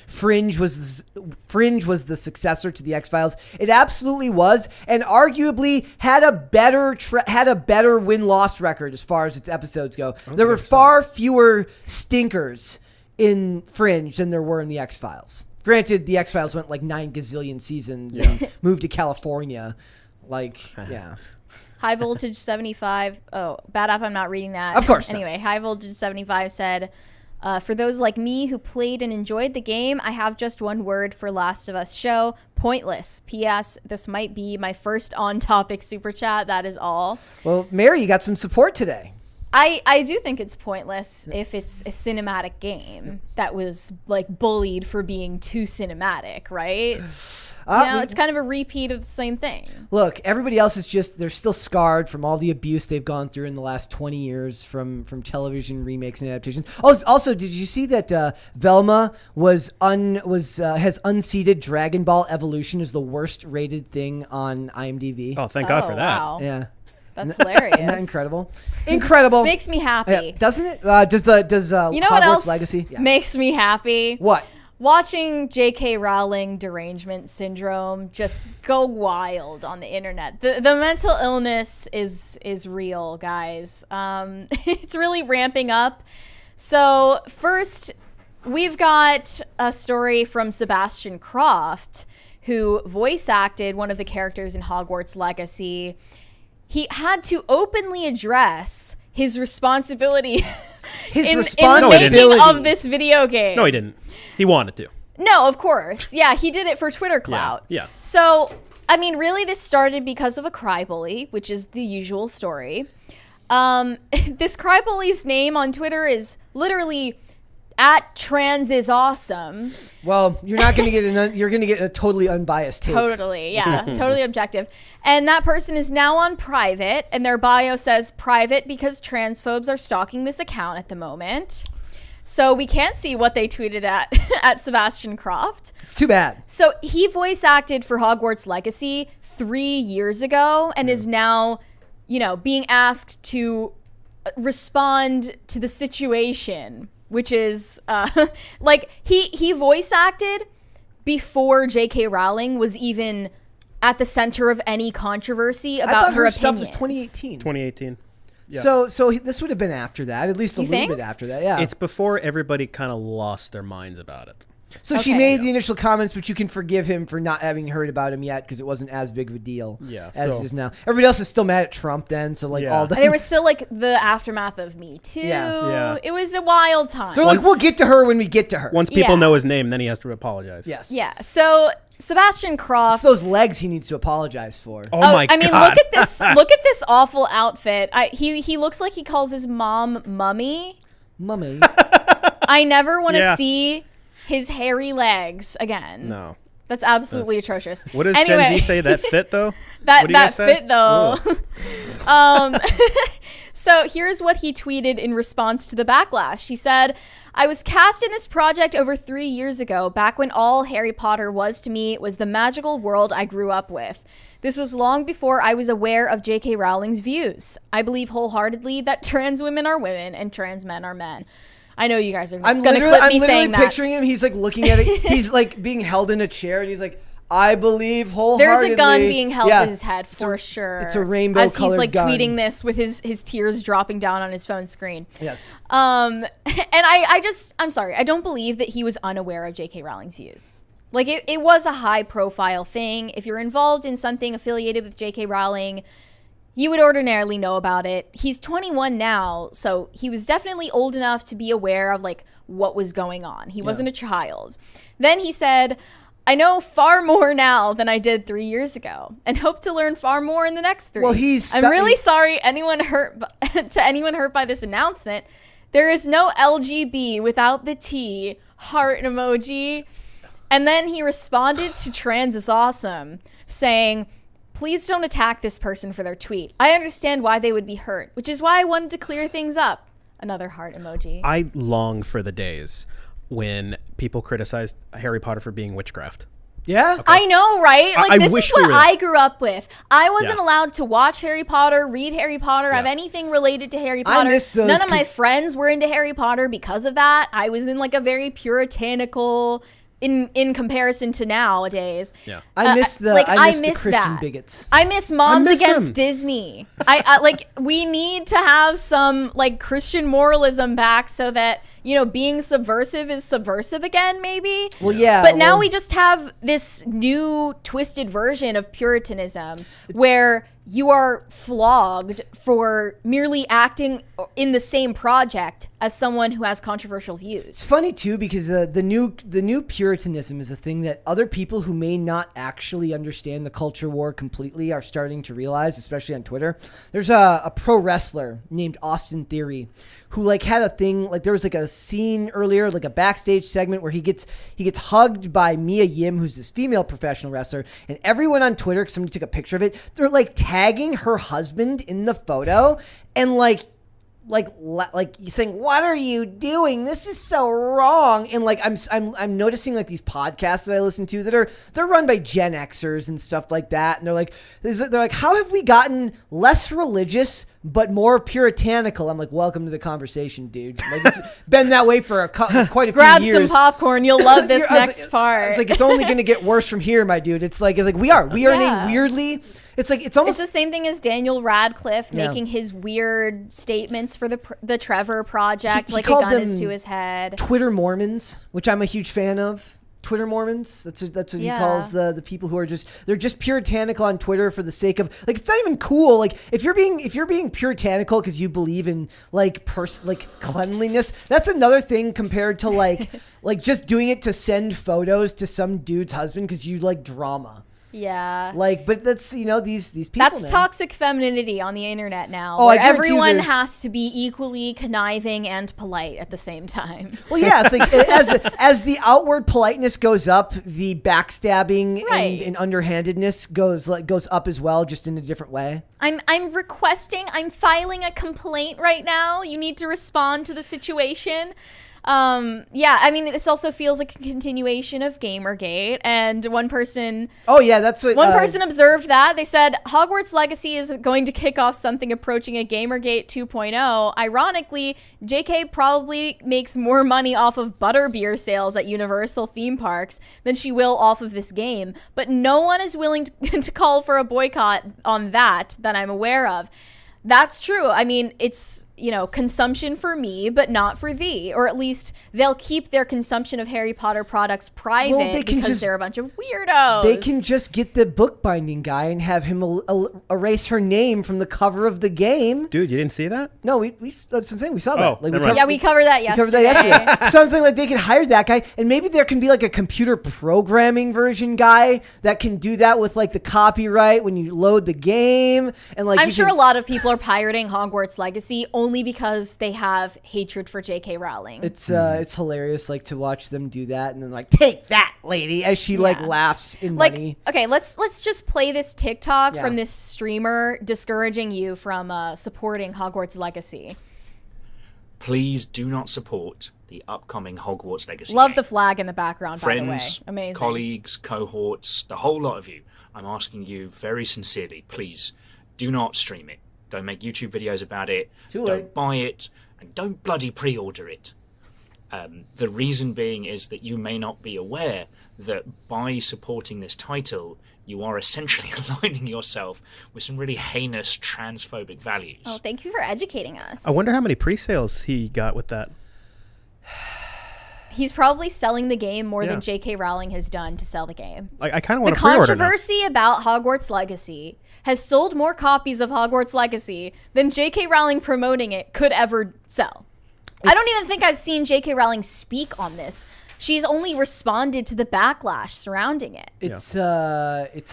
[SPEAKER 1] Fringe was the successor to the X-Files. It absolutely was, and arguably had a better win-loss record as far as its episodes go. There were far fewer stinkers in Fringe than there were in the X-Files. Granted, the X-Files went like 9 gazillion seasons and moved to California. Yeah.
[SPEAKER 2] High Voltage 75. Oh, bad up. I'm not reading that.
[SPEAKER 1] Of course not.
[SPEAKER 2] Anyway, High Voltage 75 said, for those like me who played and enjoyed the game, I have just one word for Last of Us show. Pointless. P.S. This might be my first on-topic super chat. That is all.
[SPEAKER 1] Well, Mary, you got some support today.
[SPEAKER 2] I do think it's pointless if it's a cinematic game that was like bullied for being too cinematic, right? It's kind of a repeat of the same thing.
[SPEAKER 1] Look, everybody else is they're still scarred from all the abuse they've gone through in the last 20 years from television remakes and adaptations. Oh, also, did you see that Velma has unseated Dragon Ball Evolution as the worst rated thing on IMDb?
[SPEAKER 3] Oh, thank God for that.
[SPEAKER 2] Wow.
[SPEAKER 1] Yeah.
[SPEAKER 2] That's hilarious.
[SPEAKER 1] Isn't that incredible? Incredible.
[SPEAKER 2] Makes me happy.
[SPEAKER 1] Yeah, doesn't it? Does
[SPEAKER 2] you know
[SPEAKER 1] Hogwarts
[SPEAKER 2] what else
[SPEAKER 1] Legacy
[SPEAKER 2] makes me happy?
[SPEAKER 1] What?
[SPEAKER 2] Watching J.K. Rowling derangement syndrome just go wild on the internet. The mental illness is real, guys. It's really ramping up. So first, we've got a story from Sebastian Croft, who voice acted one of the characters in Hogwarts Legacy. He had to openly address his responsibility in the making of this video game.
[SPEAKER 3] No, he didn't. He wanted to.
[SPEAKER 2] No, of course. Yeah, he did it for Twitter clout.
[SPEAKER 3] Yeah.
[SPEAKER 2] So, I mean, really, this started because of a crybaby, which is the usual story. This crybaby's name on Twitter is literally @transisawesome.
[SPEAKER 1] Well, you're not going to get you're going to get a totally unbiased take.
[SPEAKER 2] Totally, yeah, totally objective. And that person is now on private, and their bio says private because transphobes are stalking this account at the moment. So we can't see what they tweeted at Sebastian Croft.
[SPEAKER 1] It's too bad.
[SPEAKER 2] So he voice acted for Hogwarts Legacy 3 years ago and is now, being asked to respond to the situation, which is like he voice acted before J.K. Rowling was even at the center of any controversy about her opinions.
[SPEAKER 1] Stuff was 2018.
[SPEAKER 3] 2018. Yeah.
[SPEAKER 1] So this would have been after that, at least a little bit after that. Yeah.
[SPEAKER 3] It's before everybody kind of lost their minds about it.
[SPEAKER 1] So she made the initial comments, but you can forgive him for not having heard about him yet because it wasn't as big of a deal as it is now. Everybody else is still mad at Trump then. So all the
[SPEAKER 2] there was still like the aftermath of Me Too. Yeah. It was a wild time.
[SPEAKER 1] They're like, we'll get to her when we get to her.
[SPEAKER 3] Once people know his name, then he has to apologize.
[SPEAKER 1] Yes.
[SPEAKER 2] Yeah. So Sebastian Croft.
[SPEAKER 1] It's those legs he needs to apologize for.
[SPEAKER 3] Oh my God.
[SPEAKER 2] I mean, look at this. Look at this awful outfit. He looks like he calls his mom Mummy.
[SPEAKER 1] Mummy.
[SPEAKER 2] I never want to see his hairy legs again.
[SPEAKER 3] No.
[SPEAKER 2] That's absolutely atrocious.
[SPEAKER 3] What does Gen Z say? That fit though?
[SPEAKER 2] that fit though. So here's what he tweeted in response to the backlash. He said, "I was cast in this project over 3 years ago, back when all Harry Potter was to me was the magical world I grew up with. This was long before I was aware of J.K. Rowling's views. I believe wholeheartedly that trans women are women and trans men are men." I know you guys are going to clip me saying that.
[SPEAKER 1] I'm literally picturing him. He's like looking at it. He's like being held in a chair and he's like, I believe wholeheartedly.
[SPEAKER 2] There's a gun being held to his head for sure.
[SPEAKER 1] It's a rainbow colored gun.
[SPEAKER 2] As he's like tweeting this with his tears dropping down on his phone screen.
[SPEAKER 1] Yes.
[SPEAKER 2] And I'm sorry. I don't believe that he was unaware of J.K. Rowling's views. Like it was a high profile thing. If you're involved in something affiliated with J.K. Rowling, you would ordinarily know about it. He's 21 now, so he was definitely old enough to be aware of like what was going on. He wasn't a child. Then he said, "I know far more now than I did 3 years ago, and hope to learn far more in the next 3.
[SPEAKER 1] Well,
[SPEAKER 2] I'm really sorry anyone hurt by this announcement. There is no LGB without the T, heart emoji." And then he responded to Trans is Awesome, saying, "Please don't attack this person for their tweet. I understand why they would be hurt, which is why I wanted to clear things up." Another heart emoji.
[SPEAKER 3] I long for the days when people criticized Harry Potter for being witchcraft.
[SPEAKER 1] Yeah?
[SPEAKER 2] Okay. I know, right? Like, this is what I grew up with. I wasn't allowed to watch Harry Potter, read Harry Potter, have anything related to Harry Potter. None of my friends were into Harry Potter because of that. I was in like a very puritanical... In comparison to nowadays.
[SPEAKER 3] Yeah.
[SPEAKER 1] I miss the Christian bigots.
[SPEAKER 2] I miss Moms Against Disney. I like we need to have some like Christian moralism back so that, being subversive is subversive again, maybe.
[SPEAKER 1] Well, yeah.
[SPEAKER 2] But now we just have this new twisted version of Puritanism where you are flogged for merely acting in the same project as someone who has controversial views.
[SPEAKER 1] It's funny too because the new Puritanism is a thing that other people who may not actually understand the culture war completely are starting to realize, especially on Twitter. There's a pro wrestler named Austin Theory who like had a thing, like there was like a scene earlier, like a backstage segment where he gets hugged by Mia Yim, who's this female professional wrestler, and everyone on Twitter, because somebody took a picture of it, they're like tagging her husband in the photo and like saying, what are you doing? This is so wrong. And like I'm noticing like these podcasts that I listen to that they're run by Gen Xers and stuff like that, and they're like, how have we gotten less religious but more puritanical? I'm like, welcome to the conversation, dude. Like it's been that way for quite a few years.
[SPEAKER 2] Grab some popcorn. You'll love this next part.
[SPEAKER 1] It's like it's only going to get worse from here, my dude. It's like we are in a weirdly. It's like it's almost
[SPEAKER 2] the same thing as Daniel Radcliffe making his weird statements for the Trevor Project,
[SPEAKER 1] he
[SPEAKER 2] like a
[SPEAKER 1] called
[SPEAKER 2] gun
[SPEAKER 1] them
[SPEAKER 2] is to his head.
[SPEAKER 1] Twitter Mormons, which I'm a huge fan of. Twitter Mormons. That's what he calls the people who are they're just puritanical on Twitter for the sake of like it's not even cool. Like if you're being puritanical because you believe in like cleanliness, that's another thing compared to like just doing it to send photos to some dude's husband because you like drama.
[SPEAKER 2] Yeah.
[SPEAKER 1] Like, but that's, these people.
[SPEAKER 2] That's toxic femininity on the internet now.
[SPEAKER 1] Oh,
[SPEAKER 2] where everyone has to be equally conniving and polite at the same time.
[SPEAKER 1] Well, yeah, it's like as the outward politeness goes up, the backstabbing and underhandedness goes up as well, just in a different way.
[SPEAKER 2] I'm filing a complaint right now. You need to respond to the situation. I mean, this also feels like a continuation of Gamergate, and one person observed that. They said Hogwarts Legacy is going to kick off something approaching a Gamergate 2.0. Ironically, JK probably makes more money off of butterbeer sales at Universal theme parks than she will off of this game, but no one is willing to call for a boycott on that I'm aware of. That's true. I mean, it's, consumption for me, but not for thee. Or at least they'll keep their consumption of Harry Potter products private because they're a bunch of weirdos.
[SPEAKER 1] They can just get the bookbinding guy and have him erase her name from the cover of the game.
[SPEAKER 3] Dude, you didn't see that?
[SPEAKER 1] No, that's what I'm saying. We saw that.
[SPEAKER 2] We covered that yesterday.
[SPEAKER 1] So I'm saying like they can hire that guy, and maybe there can be like a computer programming version guy that can do that with like the copyright when you load the game. And like
[SPEAKER 2] I'm sure a lot of people are pirating Hogwarts Legacy only because they have hatred for J.K. Rowling.
[SPEAKER 1] It's hilarious, like to watch them do that, and then like take that, lady, as she like laughs in money.
[SPEAKER 2] Okay, let's just play this TikTok from this streamer discouraging you from supporting Hogwarts Legacy.
[SPEAKER 4] Please do not support the upcoming Hogwarts Legacy
[SPEAKER 2] Love
[SPEAKER 4] game.
[SPEAKER 2] the flag in the background,
[SPEAKER 4] Friends,
[SPEAKER 2] by the way. Amazing.
[SPEAKER 4] Colleagues, cohorts, the whole lot of you, I'm asking you very sincerely, please do not stream it. Don't make YouTube videos about it. Don't buy it. And don't bloody pre-order it. The reason being is that you may not be aware that by supporting this title, you are essentially aligning yourself with some really heinous transphobic values.
[SPEAKER 2] Oh, thank you for educating us.
[SPEAKER 3] I wonder how many pre-sales he got with that.
[SPEAKER 2] He's probably selling the game more than J.K. Rowling has done to sell the game.
[SPEAKER 3] I kind of want
[SPEAKER 2] to
[SPEAKER 3] pre-order now.
[SPEAKER 2] The controversy about Hogwarts Legacy has sold more copies of Hogwarts Legacy than J.K. Rowling promoting it could ever sell. I don't even think I've seen J.K. Rowling speak on this. She's only responded to the backlash surrounding it.
[SPEAKER 1] It's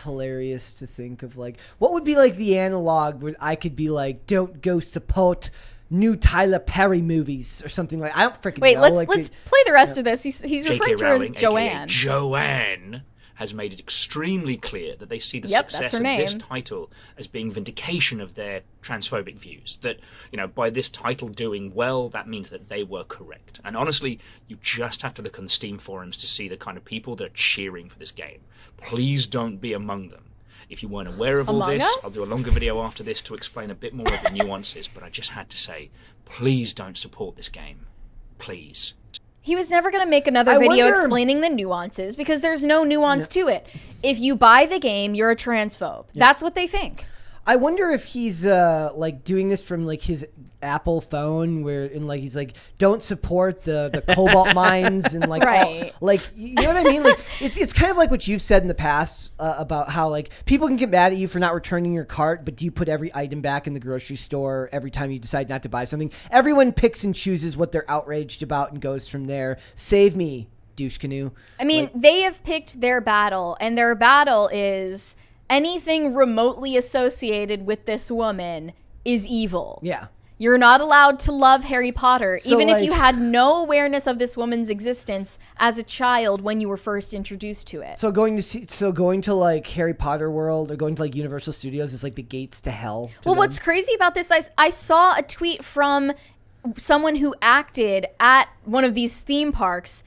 [SPEAKER 1] hilarious to think of like what would be like the analog where I could be like, don't go support new Tyler Perry movies or something like. I don't freaking know.
[SPEAKER 2] Wait, let's play the rest of this. He's referring to her as Joanne.
[SPEAKER 4] Joanne has made it extremely clear that they see the success of this title as being vindication of their transphobic views. That, by this title doing well, that means that they were correct. And honestly, you just have to look on the Steam forums to see the kind of people that are cheering for this game. Please don't be among them. If you weren't aware of all this, I'll do a longer video after this to explain a bit more of the nuances, but I just had to say, please don't support this game. Please.
[SPEAKER 2] He was never going to make another video explaining the nuances because there's no nuance to it. If you buy the game, you're a transphobe. That's what they think.
[SPEAKER 1] I wonder if he's like doing this from like his Apple phone, where he's like, don't support the cobalt mines and like
[SPEAKER 2] right.
[SPEAKER 1] you know what I mean? Like it's kind of like what you've said in the past about how like people can get mad at you for not returning your cart, but do you put every item back in the grocery store every time you decide not to buy something? Everyone picks and chooses what they're outraged about and goes from there. Save me, douche canoe.
[SPEAKER 2] I mean, they have picked their battle, and their battle is anything remotely associated with this woman is evil.
[SPEAKER 1] Yeah.
[SPEAKER 2] You're not allowed to love Harry Potter,
[SPEAKER 1] So,
[SPEAKER 2] even if
[SPEAKER 1] like-
[SPEAKER 2] you had no awareness of this woman's existence as a child when you were first introduced to it.
[SPEAKER 1] So going to like Harry Potter World or going to like Universal Studios is like the gates to hell.
[SPEAKER 2] Well, what's crazy about this, I saw a tweet from someone who acted at one of these theme parks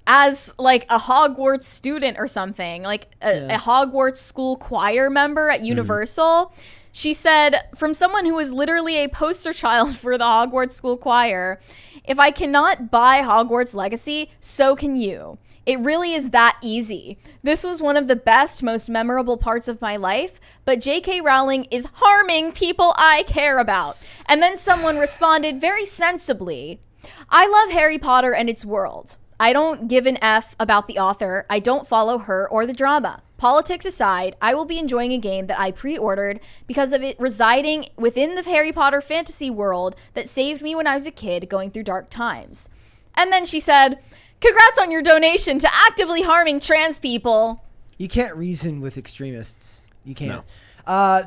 [SPEAKER 2] as like a Hogwarts student or something, like a Hogwarts school choir member at Universal. She said, from someone who is literally a poster child for the Hogwarts school choir, if I cannot buy Hogwarts Legacy, so can you. It really is that easy. This was one of the best, most memorable parts of my life, but J.K. Rowling is harming people I care about. And then someone responded very sensibly, I love Harry Potter and its world. I don't give an F about the author. I don't follow her or the drama. Politics aside, I will be enjoying a game that I pre-ordered because of it residing within the Harry Potter fantasy world that saved me when I was a kid going through dark times. And then she said, congrats on your donation to actively harming trans people.
[SPEAKER 1] You can't reason with extremists. You can't.
[SPEAKER 3] No.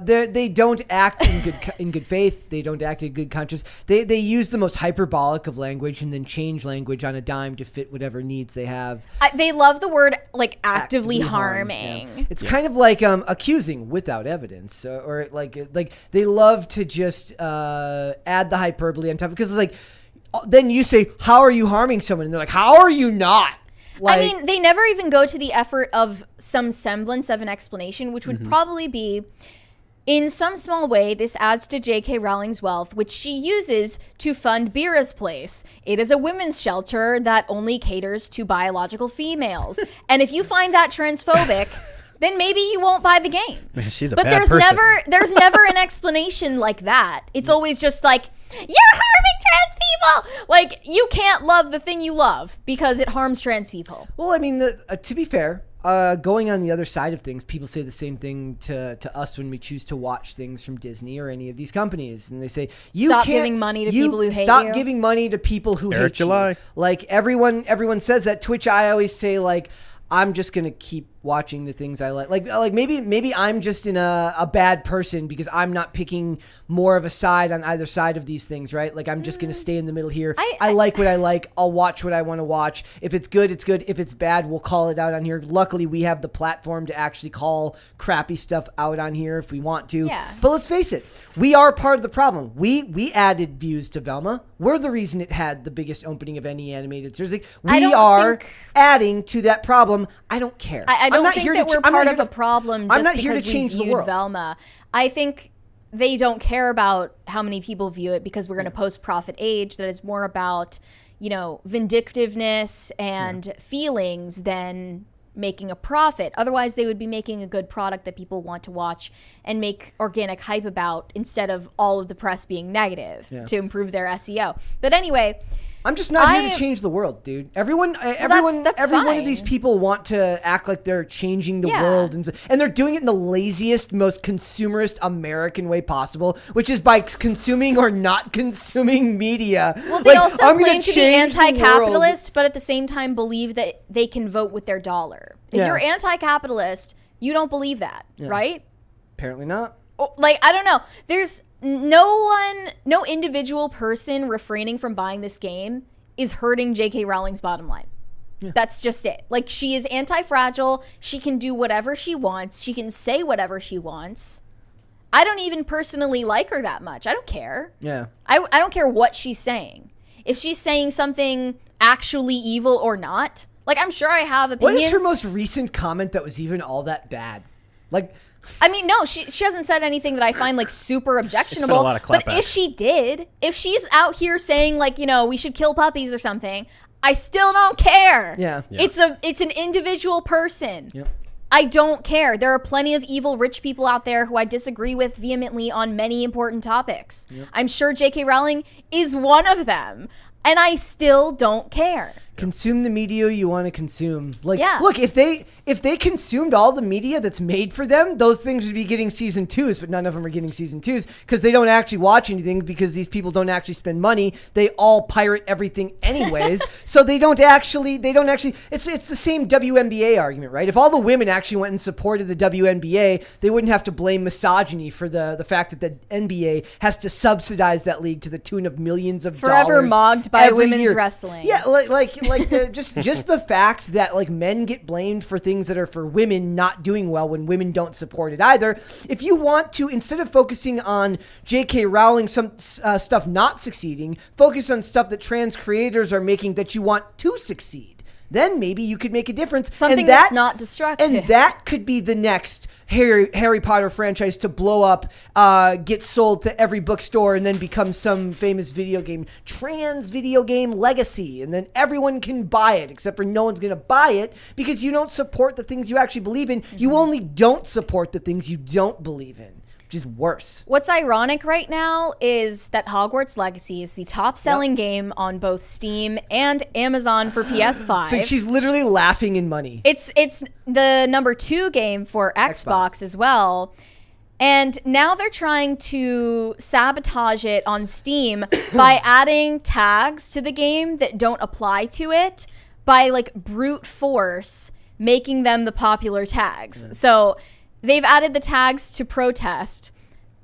[SPEAKER 1] They don't act in good faith. They don't act in good conscience. They use the most hyperbolic of language and then change language on a dime to fit whatever needs they have.
[SPEAKER 2] They love the word like actively harming.
[SPEAKER 1] Yeah. It's kind of like accusing without evidence, or like they love to just add the hyperbole on top, because it's like then you say, how are you harming someone? And they're like, how are you not?
[SPEAKER 2] I mean, they never even go to the effort of some semblance of an explanation, which would probably be, in some small way, this adds to J.K. Rowling's wealth, which she uses to fund Bira's Place. It is a women's shelter that only caters to biological females. And if you find that transphobic, then maybe you won't buy the game.
[SPEAKER 3] Man, she's a
[SPEAKER 2] but
[SPEAKER 3] bad
[SPEAKER 2] there's
[SPEAKER 3] person.
[SPEAKER 2] there's never an explanation like that. It's always just like, you're harming trans people. Like, you can't love the thing you love because it harms trans people.
[SPEAKER 1] Well, I mean, to be fair, going on the other side of things, people say the same thing to us when we choose to watch things from Disney or any of these companies, and they say,
[SPEAKER 2] Stop giving money to people who hate you.
[SPEAKER 1] Stop giving money to people who
[SPEAKER 3] Eric
[SPEAKER 1] hate
[SPEAKER 3] July.
[SPEAKER 1] you. Like everyone says that. Twitch, I always say like, I'm just gonna keep watching the things I like. Like maybe I'm just in a bad person because I'm not picking more of a side on either side of these things, right? Like I'm just gonna stay in the middle here. I like what I like. I'll watch what I want to watch. If it's good, it's good. If it's bad, we'll call it out on here. Luckily, we have the platform to actually call crappy stuff out on here if we want to.
[SPEAKER 2] Yeah.
[SPEAKER 1] But let's face it, we are part of the problem. We added views to Velma. We're the reason it had the biggest opening of any animated series. We are adding to that problem. I don't care.
[SPEAKER 2] I don't think that we're part of a problem just
[SPEAKER 1] I'm not here to
[SPEAKER 2] because
[SPEAKER 1] change
[SPEAKER 2] we
[SPEAKER 1] the
[SPEAKER 2] viewed
[SPEAKER 1] world.
[SPEAKER 2] Velma. I think they don't care about how many people view it because we're in a post-profit age that is more about, vindictiveness and feelings than making a profit. Otherwise, they would be making a good product that people want to watch and make organic hype about instead of all of the press being negative to improve their SEO. But anyway,
[SPEAKER 1] I'm just not here to change the world, dude. Everyone, every one of these people want to act like they're changing the world, and they're doing it in the laziest, most consumerist American way possible, which is by consuming or not consuming media.
[SPEAKER 2] Well, they also claim to be anti-capitalist, but at the same time believe that they can vote with their dollar. If you're anti-capitalist, you don't believe that, right?
[SPEAKER 1] Apparently not.
[SPEAKER 2] Like, I don't know. There's no individual person refraining from buying this game is hurting J.K. Rowling's bottom line. Yeah. That's just it. Like, she is anti-fragile. She can do whatever she wants. She can say whatever she wants. I don't even personally like her that much. I don't care.
[SPEAKER 1] Yeah.
[SPEAKER 2] I don't care what she's saying. If she's saying something actually evil or not, like, I'm sure I have opinions.
[SPEAKER 1] What is her most recent comment that was even all that bad? Like,
[SPEAKER 2] I mean, no, she hasn't said anything that I find like super objectionable.
[SPEAKER 3] It's been a lot of
[SPEAKER 2] but if she did, if she's out here saying like, we should kill puppies or something, I still don't care.
[SPEAKER 1] Yeah.
[SPEAKER 2] It's an individual person.
[SPEAKER 1] Yep.
[SPEAKER 2] I don't care. There are plenty of evil rich people out there who I disagree with vehemently on many important topics. Yep. I'm sure J.K. Rowling is one of them, and I still don't care.
[SPEAKER 1] Consume the media you want to consume. Like, look, if they consumed all the media that's made for them, those things would be getting season 2s, but none of them are getting season 2s because they don't actually watch anything because these people don't actually spend money. They all pirate everything anyways. So they don't actually, it's the same WNBA argument, right? If all the women actually went and supported the WNBA, they wouldn't have to blame misogyny for the fact that the NBA has to subsidize that league to the tune of millions of dollars.
[SPEAKER 2] Forever mocked by women's wrestling.
[SPEAKER 1] Yeah, just the fact that like men get blamed for things that are for women not doing well when women don't support it either. If you want to, instead of focusing on J.K. Rowling, some stuff not succeeding, focus on stuff that trans creators are making that you want to succeed. Then maybe you could make a difference.
[SPEAKER 2] Something that's not destructive.
[SPEAKER 1] And that could be the next Harry Potter franchise to blow up, get sold to every bookstore, and then become some famous trans video game legacy. And then everyone can buy it, except for no one's going to buy it because you don't support the things you actually believe in. Mm-hmm. You only don't support the things you don't believe in. Which is worse.
[SPEAKER 2] What's ironic right now is that Hogwarts Legacy is the top-selling game on both Steam and Amazon for PS5.
[SPEAKER 1] So she's literally laughing in money.
[SPEAKER 2] It's the number 2 game for Xbox as well. And now they're trying to sabotage it on Steam by adding tags to the game that don't apply to it by like brute force making them the popular tags. So they've added the tags to protest,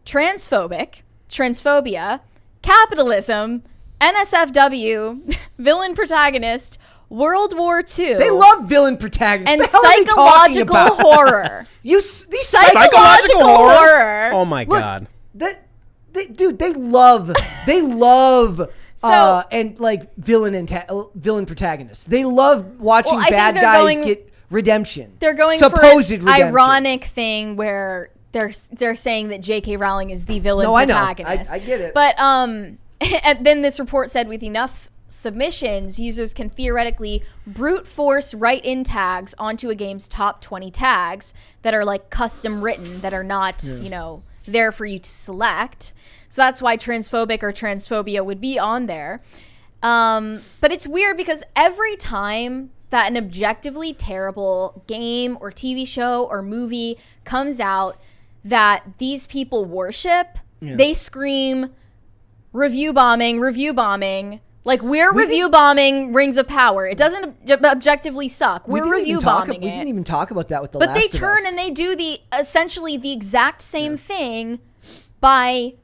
[SPEAKER 2] transphobic, transphobia, capitalism, NSFW, villain protagonist, World War II.
[SPEAKER 1] They love villain protagonists.
[SPEAKER 2] And psychological horror.
[SPEAKER 3] Psychological horror? Oh my God.
[SPEAKER 1] They love and like villain protagonists. They love watching bad guys get redemption.
[SPEAKER 2] They're going
[SPEAKER 1] supposed
[SPEAKER 2] for an
[SPEAKER 1] redemption.
[SPEAKER 2] ironic thing where they're saying that J.K. Rowling is the villain protagonist.
[SPEAKER 1] I get it.
[SPEAKER 2] But and then this report said with enough submissions, users can theoretically brute force write-in tags onto a game's top 20 tags that are like custom written, that are not, there for you to select. So that's why transphobic or transphobia would be on there. But it's weird because every time that an objectively terrible game or TV show or movie comes out that these people worship, they scream review bombing. Like, we're review bombing Rings of Power. It doesn't objectively suck. We're review bombing it.
[SPEAKER 1] We didn't even talk about that with The Last of Us.
[SPEAKER 2] But they turn and they do essentially the exact same thing by,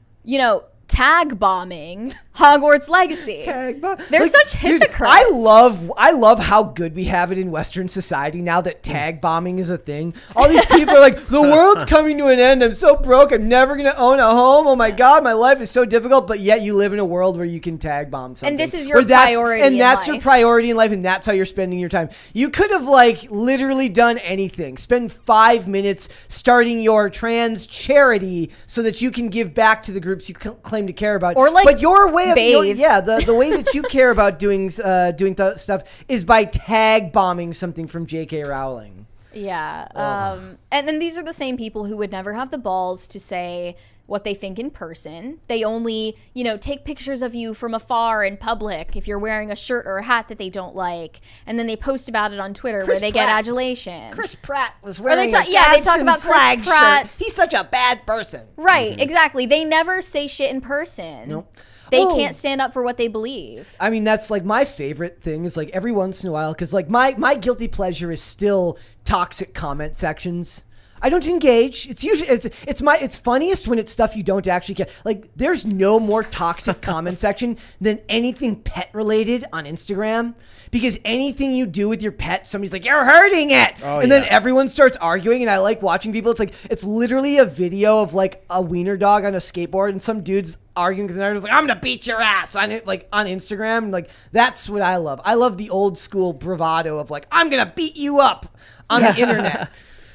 [SPEAKER 2] tag bombing Hogwarts Legacy. They're such hypocrites.
[SPEAKER 1] Dude, I love how good we have it in Western society now that tag bombing is a thing. All these people are like, the world's coming to an end. I'm so broke. I'm never going to own a home. Oh my God, my life is so difficult. But yet you live in a world where you can tag bomb something.
[SPEAKER 2] And this is your priority in life.
[SPEAKER 1] And that's your priority in life. And that's how you're spending your time. You could have literally done anything. Spend 5 minutes starting your trans charity so that you can give back to the groups you claim to care about.
[SPEAKER 2] Or
[SPEAKER 1] but your way of
[SPEAKER 2] bathe.
[SPEAKER 1] the way that you care about doing stuff is by tag bombing something from J.K. Rowling.
[SPEAKER 2] Yeah. And then these are the same people who would never have the balls to say what they think in person. They only, take pictures of you from afar in public if you're wearing a shirt or a hat that they don't like, and then they post about it on Twitter where they get adulation.
[SPEAKER 1] Chris Pratt was wearing a
[SPEAKER 2] they talk about
[SPEAKER 1] flag
[SPEAKER 2] Chris Pratt.
[SPEAKER 1] He's such a bad person.
[SPEAKER 2] Right, exactly. They never say shit in person.
[SPEAKER 1] Nope.
[SPEAKER 2] They can't stand up for what they believe.
[SPEAKER 1] I mean, that's like my favorite thing is like every once in a while, because like my guilty pleasure is still toxic comment sections. I don't engage. It's usually it's funniest when it's stuff you don't actually get. Like, there's no more toxic comment section than anything pet related on Instagram, because anything you do with your pet, somebody's like, you're hurting it, then everyone starts arguing. And I like watching people. It's literally a video of like a wiener dog on a skateboard, and some dude's arguing because they're just like, I'm gonna beat your ass on it, like on Instagram. And like, that's what I love. I love the old school bravado of like, I'm gonna beat you up on the internet.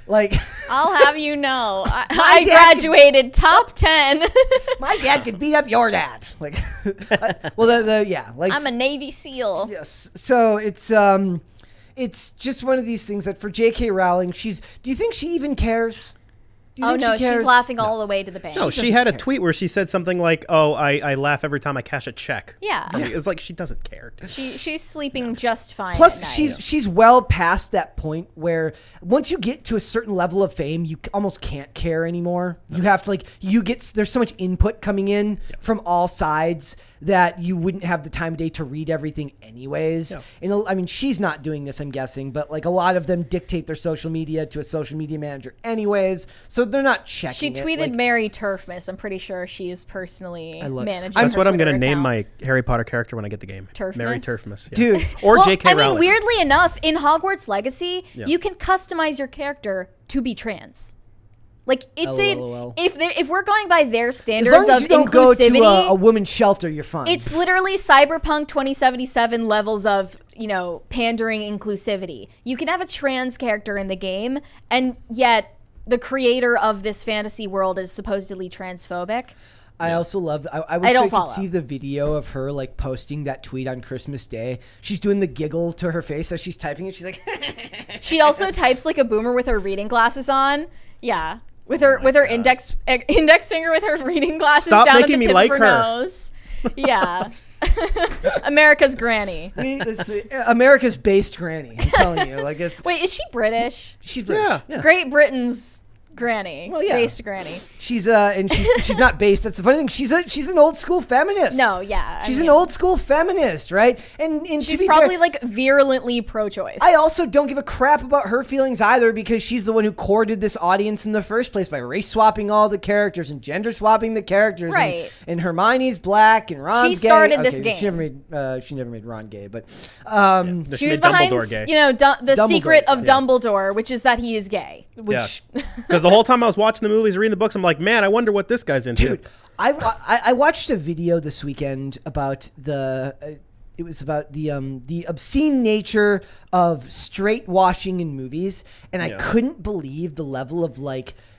[SPEAKER 1] Like,
[SPEAKER 2] I'll have you know, I graduated top 10.
[SPEAKER 1] My dad could beat up your dad. Like, well, like,
[SPEAKER 2] I'm a Navy SEAL.
[SPEAKER 1] Yes. So it's it's just one of these things that for J.K. Rowling, do you think she even cares?
[SPEAKER 2] Oh, no, she's laughing all the way to the bank.
[SPEAKER 3] No, she had a tweet where she said something like, oh, I laugh every time I cash a check.
[SPEAKER 2] Yeah.
[SPEAKER 3] It's like she doesn't care.
[SPEAKER 2] She's sleeping just fine.
[SPEAKER 1] Plus,
[SPEAKER 2] at night.
[SPEAKER 1] she's well past that point where once you get to a certain level of fame, you almost can't care anymore. You have to there's so much input coming in from all sides that you wouldn't have the time of day to read everything anyways. Yeah. And I mean, she's not doing this, I'm guessing, but like a lot of them dictate their social media to a social media manager anyways. So they're not checking.
[SPEAKER 2] She tweeted Mary Turfmas. I'm pretty sure she is personally managing.
[SPEAKER 3] That's what I'm going to
[SPEAKER 2] account.
[SPEAKER 3] name my Harry Potter character when I get the game.
[SPEAKER 2] Turfmas?
[SPEAKER 3] Mary Turfmas. Yeah.
[SPEAKER 1] Dude.
[SPEAKER 3] Or J.K. Rowling.
[SPEAKER 2] I mean, weirdly enough, in Hogwarts Legacy, you can customize your character to be trans. Like it's if we're going by their standards
[SPEAKER 1] as long as
[SPEAKER 2] of
[SPEAKER 1] you don't
[SPEAKER 2] inclusivity,
[SPEAKER 1] go to a women's shelter, you're fine.
[SPEAKER 2] It's literally Cyberpunk 2077 levels of, pandering inclusivity. You can have a trans character in the game, and yet the creator of this fantasy world is supposedly transphobic.
[SPEAKER 1] I also love. I wish I could see the video of her like posting that tweet on Christmas Day. She's doing the giggle to her face as she's typing it. She's like.
[SPEAKER 2] She also types like a boomer with her reading glasses on. Yeah. With her index finger with her reading glasses down at the tip of her nose. Yeah. America's granny.
[SPEAKER 1] America's based granny. I'm telling you. Wait,
[SPEAKER 2] is she British?
[SPEAKER 1] She's British. Yeah.
[SPEAKER 2] Great Britain's granny.
[SPEAKER 1] Well, yeah.
[SPEAKER 2] Based granny.
[SPEAKER 1] She's she's not based. That's the funny thing. She's an old school feminist.
[SPEAKER 2] No, yeah.
[SPEAKER 1] She's an old school feminist, right? And
[SPEAKER 2] she's probably like virulently pro-choice.
[SPEAKER 1] I also don't give a crap about her feelings either because she's the one who courted this audience in the first place by race swapping all the characters and gender swapping the characters.
[SPEAKER 2] Right.
[SPEAKER 1] And Hermione's black and Ron's gay.
[SPEAKER 2] She started this game.
[SPEAKER 1] She never made Ron gay, but
[SPEAKER 2] she was behind the secret of Dumbledore, which is that he is gay.
[SPEAKER 1] Which
[SPEAKER 3] because the whole time I was watching the movies, reading the books, I'm like, man, I wonder what this guy's into.
[SPEAKER 1] Dude, I watched a video this weekend about the obscene nature of straight washing in movies, and I couldn't believe the level of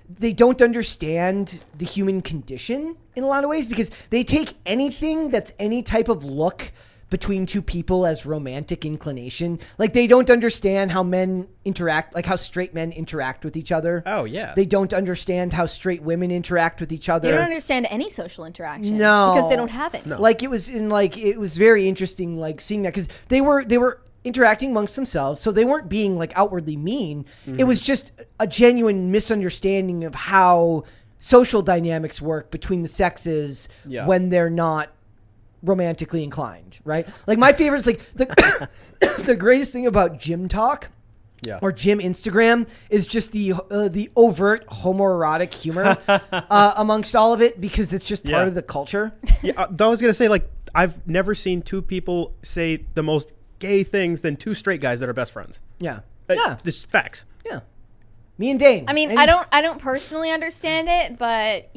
[SPEAKER 1] they don't understand the human condition in a lot of ways because they take anything that's any type of look between two people as romantic inclination. Like they don't understand how men interact, like how straight men interact with each other.
[SPEAKER 3] Oh yeah.
[SPEAKER 1] They don't understand how straight women interact with each other.
[SPEAKER 2] They don't understand any social interaction.
[SPEAKER 1] No.
[SPEAKER 2] Because they don't have it.
[SPEAKER 1] No. It was very interesting seeing that because they were interacting amongst themselves, so they weren't being outwardly mean. Mm-hmm. It was just a genuine misunderstanding of how social dynamics work between the sexes when they're not romantically inclined, right? My favorite is the greatest thing about gym talk or gym Instagram is just the overt homoerotic humor amongst all of it because it's just part of the culture.
[SPEAKER 3] Yeah, I was gonna say I've never seen two people say the most gay things than two straight guys that are best friends.
[SPEAKER 1] Yeah,
[SPEAKER 3] this is facts.
[SPEAKER 1] Yeah. Me and Dane.
[SPEAKER 2] I mean, I don't personally understand it, but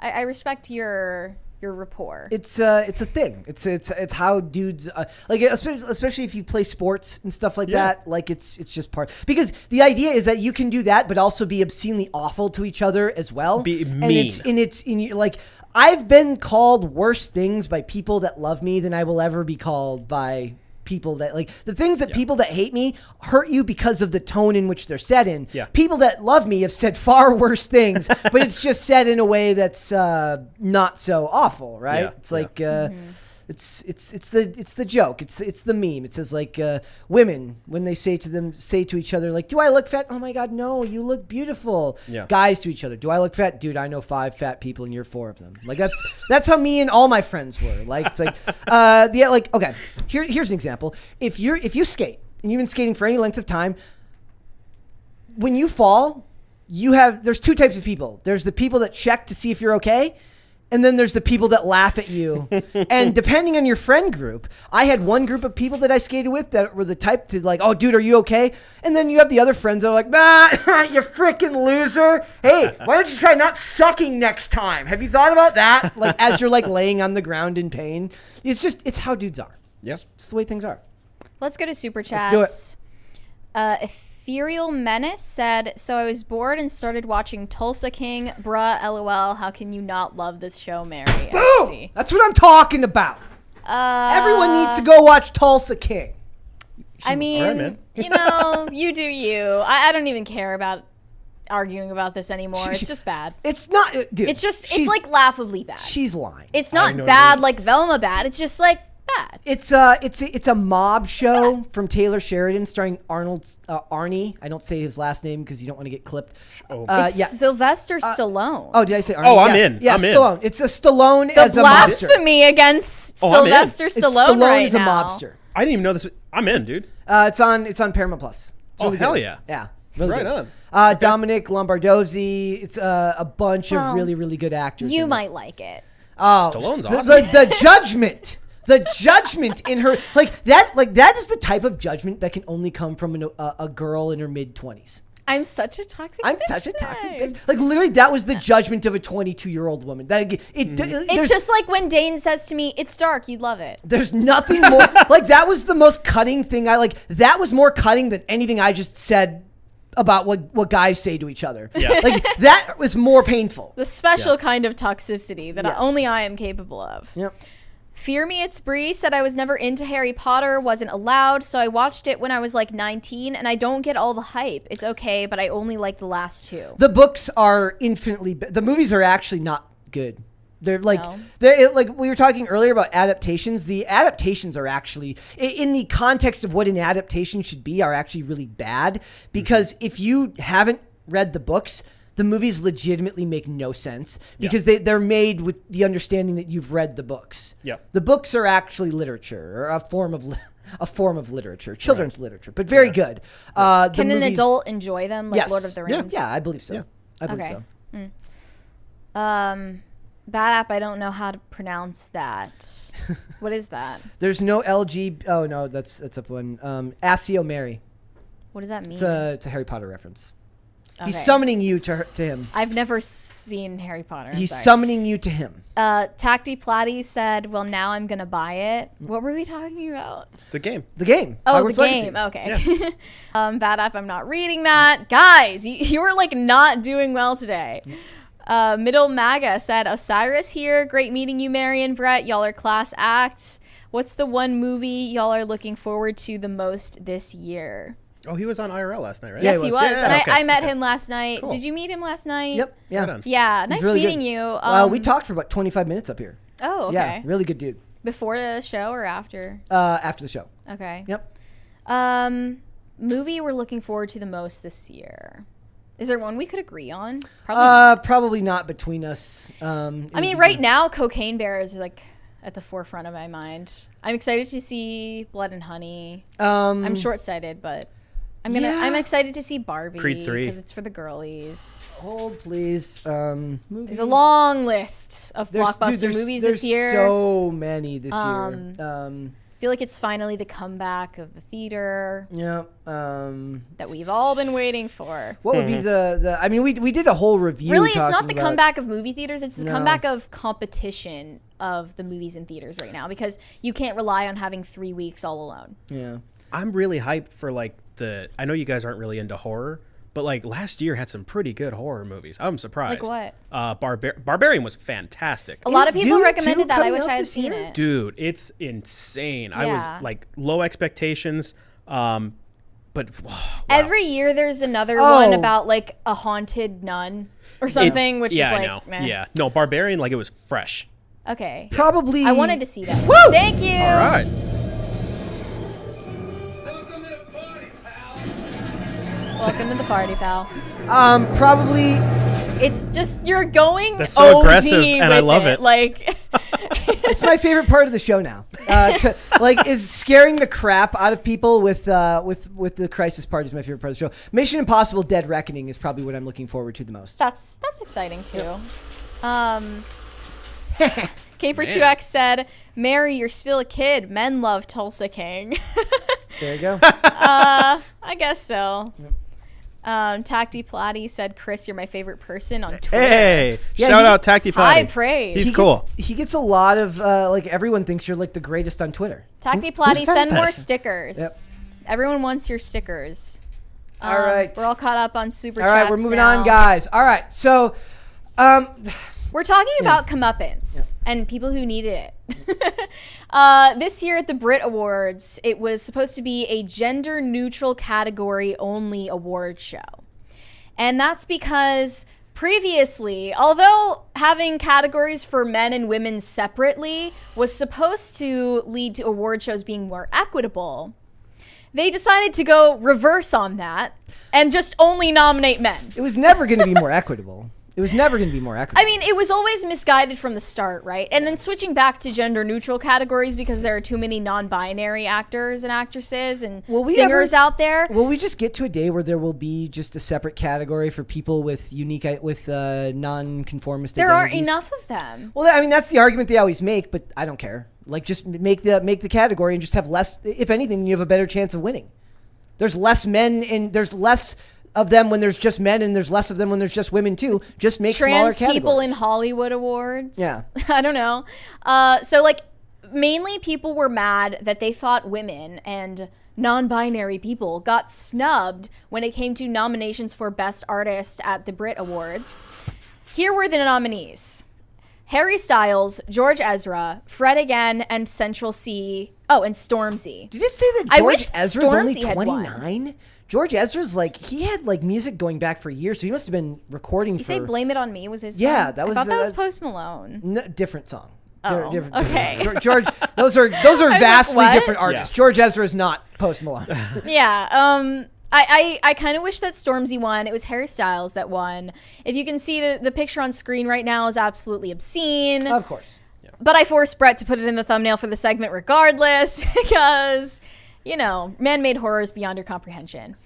[SPEAKER 2] I respect your rapport.
[SPEAKER 1] It's a thing. It's how dudes especially if you play sports and stuff like that. It's just part because the idea is that you can do that, but also be obscenely awful to each other as well.
[SPEAKER 3] Be mean.
[SPEAKER 1] I've been called worse things by people that love me than I will ever be called by people that the things that people that hate me hurt you because of the tone in which they're said in.
[SPEAKER 3] Yeah.
[SPEAKER 1] People that love me have said far worse things, but it's just said in a way that's not so awful, right?
[SPEAKER 3] Yeah.
[SPEAKER 1] It's it's the joke. It's the meme. It says women when they say to each other do I look fat? Oh my God, no, you look beautiful.
[SPEAKER 3] Yeah.
[SPEAKER 1] Guys to each other, do I look fat? Dude, I know 5 fat people and you're 4 of them. That's how me and all my friends were. Okay, here's an example. If you skate and you've been skating for any length of time, when you fall, there's 2 types of people. There's the people that check to see if you're okay. And then there's the people that laugh at you. And depending on your friend group, I had one group of people that I skated with that were the type to oh, dude, are you okay? And then you have the other friends that are you freaking loser. Hey, why don't you try not sucking next time? Have you thought about that? As you're laying on the ground in pain. It's how dudes are.
[SPEAKER 3] Yeah.
[SPEAKER 1] It's the way things are.
[SPEAKER 2] Let's go to Superchats.
[SPEAKER 1] Let's
[SPEAKER 2] do it. Ethereal Menace said, so I was bored and started watching Tulsa King. Bruh, LOL. How can you not love this show, Mary?
[SPEAKER 1] Boom!
[SPEAKER 2] XD.
[SPEAKER 1] That's what I'm talking about. Everyone needs to go watch Tulsa King.
[SPEAKER 2] I mean,
[SPEAKER 3] All right, man.
[SPEAKER 2] you know, you do you. I don't even care about arguing about this anymore. It's just bad.
[SPEAKER 1] It's not, dude.
[SPEAKER 2] It's like laughably bad.
[SPEAKER 1] She's lying.
[SPEAKER 2] It's not bad like Velma bad. It's just like bad.
[SPEAKER 1] It's a mob show from Taylor Sheridan starring Arnie. I don't say his last name because you don't want to get clipped.
[SPEAKER 2] It's Sylvester Stallone.
[SPEAKER 1] Oh, did I say Arnie?
[SPEAKER 3] Oh, I'm in.
[SPEAKER 1] Yeah,
[SPEAKER 3] I'm
[SPEAKER 1] Stallone. It's a Stallone
[SPEAKER 2] the
[SPEAKER 1] as a mobster.
[SPEAKER 2] blasphemy against Sylvester Stallone
[SPEAKER 1] Stallone
[SPEAKER 2] right
[SPEAKER 1] is a
[SPEAKER 2] now.
[SPEAKER 1] mobster.
[SPEAKER 3] I didn't even know this. I'm in, dude.
[SPEAKER 1] It's on Paramount Plus. It's
[SPEAKER 3] Oh,
[SPEAKER 1] really
[SPEAKER 3] hell
[SPEAKER 1] good.
[SPEAKER 3] yeah.
[SPEAKER 1] Yeah. Really
[SPEAKER 3] Right
[SPEAKER 1] good.
[SPEAKER 3] on.
[SPEAKER 1] Dominic Lombardozzi. It's a bunch of really good actors.
[SPEAKER 2] You
[SPEAKER 1] in
[SPEAKER 2] might like it.
[SPEAKER 1] Oh,
[SPEAKER 3] Stallone's
[SPEAKER 1] the,
[SPEAKER 3] awesome.
[SPEAKER 1] the judgment. The judgment in her that is the type of judgment that can only come from a girl in her mid-20s.
[SPEAKER 2] I'm such a toxic
[SPEAKER 1] I'm
[SPEAKER 2] bitch
[SPEAKER 1] such a toxic
[SPEAKER 2] today.
[SPEAKER 1] bitch. Like literally, that was the judgment of a 22-year-old woman.
[SPEAKER 2] It's just like when Dane says to me, "It's dark, you'd love it."
[SPEAKER 1] There's nothing more like that was the most cutting thing. I like that was more cutting than anything I just said about what guys say to each other.
[SPEAKER 3] Yeah.
[SPEAKER 1] Like that was more painful.
[SPEAKER 2] The special kind of toxicity that
[SPEAKER 1] Yes.
[SPEAKER 2] only I am capable of.
[SPEAKER 1] Yep.
[SPEAKER 2] Fear Me It's Bree said I was never into Harry Potter, wasn't allowed, so I watched it when I was like 19, and I don't get all the hype. It's okay, but I only like the last two.
[SPEAKER 1] The books are infinitely the movies are actually not good. They're like
[SPEAKER 2] No.
[SPEAKER 1] they're like we were talking earlier about adaptations. The adaptations are actually in the context of what an adaptation should be are actually really bad because if you haven't read the books, the movies legitimately make no sense because they're made with the understanding that you've read the books.
[SPEAKER 3] Yeah.
[SPEAKER 1] The books are actually literature or a form of literature, children's literature, but very good. The
[SPEAKER 2] Can an
[SPEAKER 1] movies-
[SPEAKER 2] adult enjoy them, like
[SPEAKER 1] Yes.
[SPEAKER 2] Lord of the Rings?
[SPEAKER 1] Yeah, I believe so.
[SPEAKER 3] Yeah.
[SPEAKER 1] I believe
[SPEAKER 2] Okay.
[SPEAKER 1] so.
[SPEAKER 2] Bad app, I don't know how to pronounce that. What is that?
[SPEAKER 1] There's no LG. Oh no, that's up one. Assio Mary.
[SPEAKER 2] What does that mean?
[SPEAKER 1] It's a Harry Potter reference. He's
[SPEAKER 2] Okay.
[SPEAKER 1] summoning you to him.
[SPEAKER 2] I've never seen Harry Potter. I'm
[SPEAKER 1] He's
[SPEAKER 2] sorry.
[SPEAKER 1] summoning you to him.
[SPEAKER 2] Tacti Platy said, well, now I'm going to buy it. What were we talking about?
[SPEAKER 3] The game.
[SPEAKER 1] The game.
[SPEAKER 2] Oh,
[SPEAKER 1] Hogwarts
[SPEAKER 2] the
[SPEAKER 1] Legacy.
[SPEAKER 2] game. Okay. Bad app, I'm not reading that. Guys, you were like not doing well today. Middle MAGA said, Osiris here. Great meeting you, Mary and Brett. Y'all are class acts. What's the one movie y'all are looking forward to the most this year?
[SPEAKER 3] Oh, he was on IRL last night, right?
[SPEAKER 2] Yes,
[SPEAKER 1] he
[SPEAKER 2] he
[SPEAKER 1] was.
[SPEAKER 2] was.
[SPEAKER 3] Yeah,
[SPEAKER 2] and
[SPEAKER 3] okay,
[SPEAKER 2] I met
[SPEAKER 3] okay.
[SPEAKER 2] him last night.
[SPEAKER 3] Cool.
[SPEAKER 2] Did you meet him last night?
[SPEAKER 1] Yep. Yeah.
[SPEAKER 3] Right on.
[SPEAKER 2] Yeah, nice
[SPEAKER 1] really
[SPEAKER 2] meeting
[SPEAKER 1] good.
[SPEAKER 2] you.
[SPEAKER 1] We talked for about 25 minutes up here.
[SPEAKER 2] Oh, okay.
[SPEAKER 1] Yeah, really good dude.
[SPEAKER 2] Before the show or after?
[SPEAKER 1] After the show.
[SPEAKER 2] Okay.
[SPEAKER 1] Yep.
[SPEAKER 2] Movie we're looking forward to the most this year. Is there one we could agree on? Probably not.
[SPEAKER 1] Probably not between us.
[SPEAKER 2] I mean, right now, Cocaine Bear is like at the forefront of my mind. I'm excited to see Blood and Honey. I'm short-sighted, but I'm excited to see Barbie.
[SPEAKER 3] Creed 3.
[SPEAKER 2] Because it's for the girlies.
[SPEAKER 1] Hold, please.
[SPEAKER 2] There's
[SPEAKER 1] Movies.
[SPEAKER 2] a long list of blockbuster
[SPEAKER 1] Dude,
[SPEAKER 2] movies
[SPEAKER 1] there's
[SPEAKER 2] this year.
[SPEAKER 1] so many this year.
[SPEAKER 2] I feel like it's finally the comeback of the theater
[SPEAKER 1] Yeah.
[SPEAKER 2] that we've all been waiting for.
[SPEAKER 1] What would be the? I mean, we did a whole review.
[SPEAKER 2] Really, it's not
[SPEAKER 1] talking
[SPEAKER 2] the
[SPEAKER 1] about-
[SPEAKER 2] comeback of movie theaters. It's the
[SPEAKER 1] No.
[SPEAKER 2] comeback of competition of the movies in theaters right now because you can't rely on having 3 weeks all alone.
[SPEAKER 1] Yeah.
[SPEAKER 3] I'm really hyped for like I know you guys aren't really into horror, but like last year had some pretty good horror movies. I'm surprised.
[SPEAKER 2] Like what?
[SPEAKER 3] Barbarian was fantastic.
[SPEAKER 2] A lot
[SPEAKER 1] Is
[SPEAKER 2] of people
[SPEAKER 1] Dune
[SPEAKER 2] recommended
[SPEAKER 1] 2
[SPEAKER 2] that. I
[SPEAKER 1] coming
[SPEAKER 2] wish
[SPEAKER 1] out
[SPEAKER 2] I had
[SPEAKER 1] this
[SPEAKER 2] seen
[SPEAKER 1] year?
[SPEAKER 2] it.
[SPEAKER 3] Dude, it's insane. I
[SPEAKER 2] Yeah.
[SPEAKER 3] was like low expectations, but wow.
[SPEAKER 2] Every year there's another
[SPEAKER 1] Oh.
[SPEAKER 2] one about like a haunted nun or something, which
[SPEAKER 3] yeah,
[SPEAKER 2] is like,
[SPEAKER 3] I know.
[SPEAKER 2] meh.
[SPEAKER 3] Yeah, no, Barbarian, like it was fresh.
[SPEAKER 2] Okay.
[SPEAKER 1] Probably.
[SPEAKER 2] I wanted to see that.
[SPEAKER 1] Woo!
[SPEAKER 2] Thank you.
[SPEAKER 3] All right.
[SPEAKER 2] Welcome to the party, pal.
[SPEAKER 1] Probably.
[SPEAKER 2] It's just you're going
[SPEAKER 3] That's so
[SPEAKER 2] OD
[SPEAKER 3] aggressive, and I
[SPEAKER 2] with
[SPEAKER 3] love it.
[SPEAKER 2] Like
[SPEAKER 1] It's my favorite part of the show now. Is scaring the crap out of people with the crisis part is my favorite part of the show. Mission Impossible: Dead Reckoning is probably what I'm looking forward to the most.
[SPEAKER 2] that's exciting too. Caper2X said, Mary, you're still a kid. Men love Tulsa King.
[SPEAKER 1] There you go.
[SPEAKER 2] I guess so. Tacti Platy said, Chris, you're my favorite person on Twitter.
[SPEAKER 3] Hey,
[SPEAKER 1] Yeah,
[SPEAKER 3] shout
[SPEAKER 1] he-
[SPEAKER 3] out Tacti
[SPEAKER 2] High
[SPEAKER 3] Potty.
[SPEAKER 2] praise.
[SPEAKER 3] He's cool.
[SPEAKER 1] He gets a lot of like everyone thinks you're like the greatest on Twitter.
[SPEAKER 2] Tacti Platy,
[SPEAKER 3] says
[SPEAKER 2] send
[SPEAKER 3] that?
[SPEAKER 2] more stickers.
[SPEAKER 1] Yep.
[SPEAKER 2] Everyone wants your stickers.
[SPEAKER 1] All right.
[SPEAKER 2] We're all caught up on Superchats.
[SPEAKER 1] All right, we're moving
[SPEAKER 2] now.
[SPEAKER 1] on, guys. All right, so
[SPEAKER 2] We're talking about comeuppance. and people who needed it. This year at the Brit Awards, it was supposed to be a gender-neutral category-only award show. And that's because previously, although having categories for men and women separately was supposed to lead to award shows being more equitable, they decided to go reverse on that and just only nominate men.
[SPEAKER 1] It was never going to be more equitable. It was never going to be more equitable.
[SPEAKER 2] I mean, it was always misguided from the start, right? And then switching back to gender-neutral categories because there are too many non-binary actors and actresses and singers out there.
[SPEAKER 1] Will we just get to a day where there will be just a separate category for people with non-conformist identities?
[SPEAKER 2] There aren't enough of them.
[SPEAKER 1] Well, I mean, that's the argument they always make, but I don't care. Like, just make the category and just have less. If anything, you have a better chance of winning. There's less men and there's less of them when there's just men, and there's less of them when there's just women too. Just make smaller categories.
[SPEAKER 2] Trans people in Hollywood awards.
[SPEAKER 1] Yeah.
[SPEAKER 2] I don't know. So like mainly people were mad that they thought women and non-binary people got snubbed when it came to nominations for Best Artist at the Brit Awards. Here were the nominees: Harry Styles, George Ezra, Fred Again, and Central C. Oh, and Stormzy.
[SPEAKER 1] Did you say that George Ezra's only 29? George Ezra's he had music going back for years, so he must have been recording.
[SPEAKER 2] You say "Blame It on Me" was his song?
[SPEAKER 1] Yeah,
[SPEAKER 2] I thought that was Post Malone.
[SPEAKER 1] No, different song.
[SPEAKER 2] Oh,
[SPEAKER 1] different.
[SPEAKER 2] Okay.
[SPEAKER 1] George, those are vastly different artists.
[SPEAKER 3] Yeah.
[SPEAKER 1] George Ezra is not Post Malone.
[SPEAKER 2] Yeah. I kind of wish that Stormzy won. It was Harry Styles that won. If you can see the picture on screen right now is absolutely obscene.
[SPEAKER 1] Of course.
[SPEAKER 3] Yeah.
[SPEAKER 2] But I forced Brett to put it in the thumbnail for the segment regardless because, man-made horrors beyond your comprehension.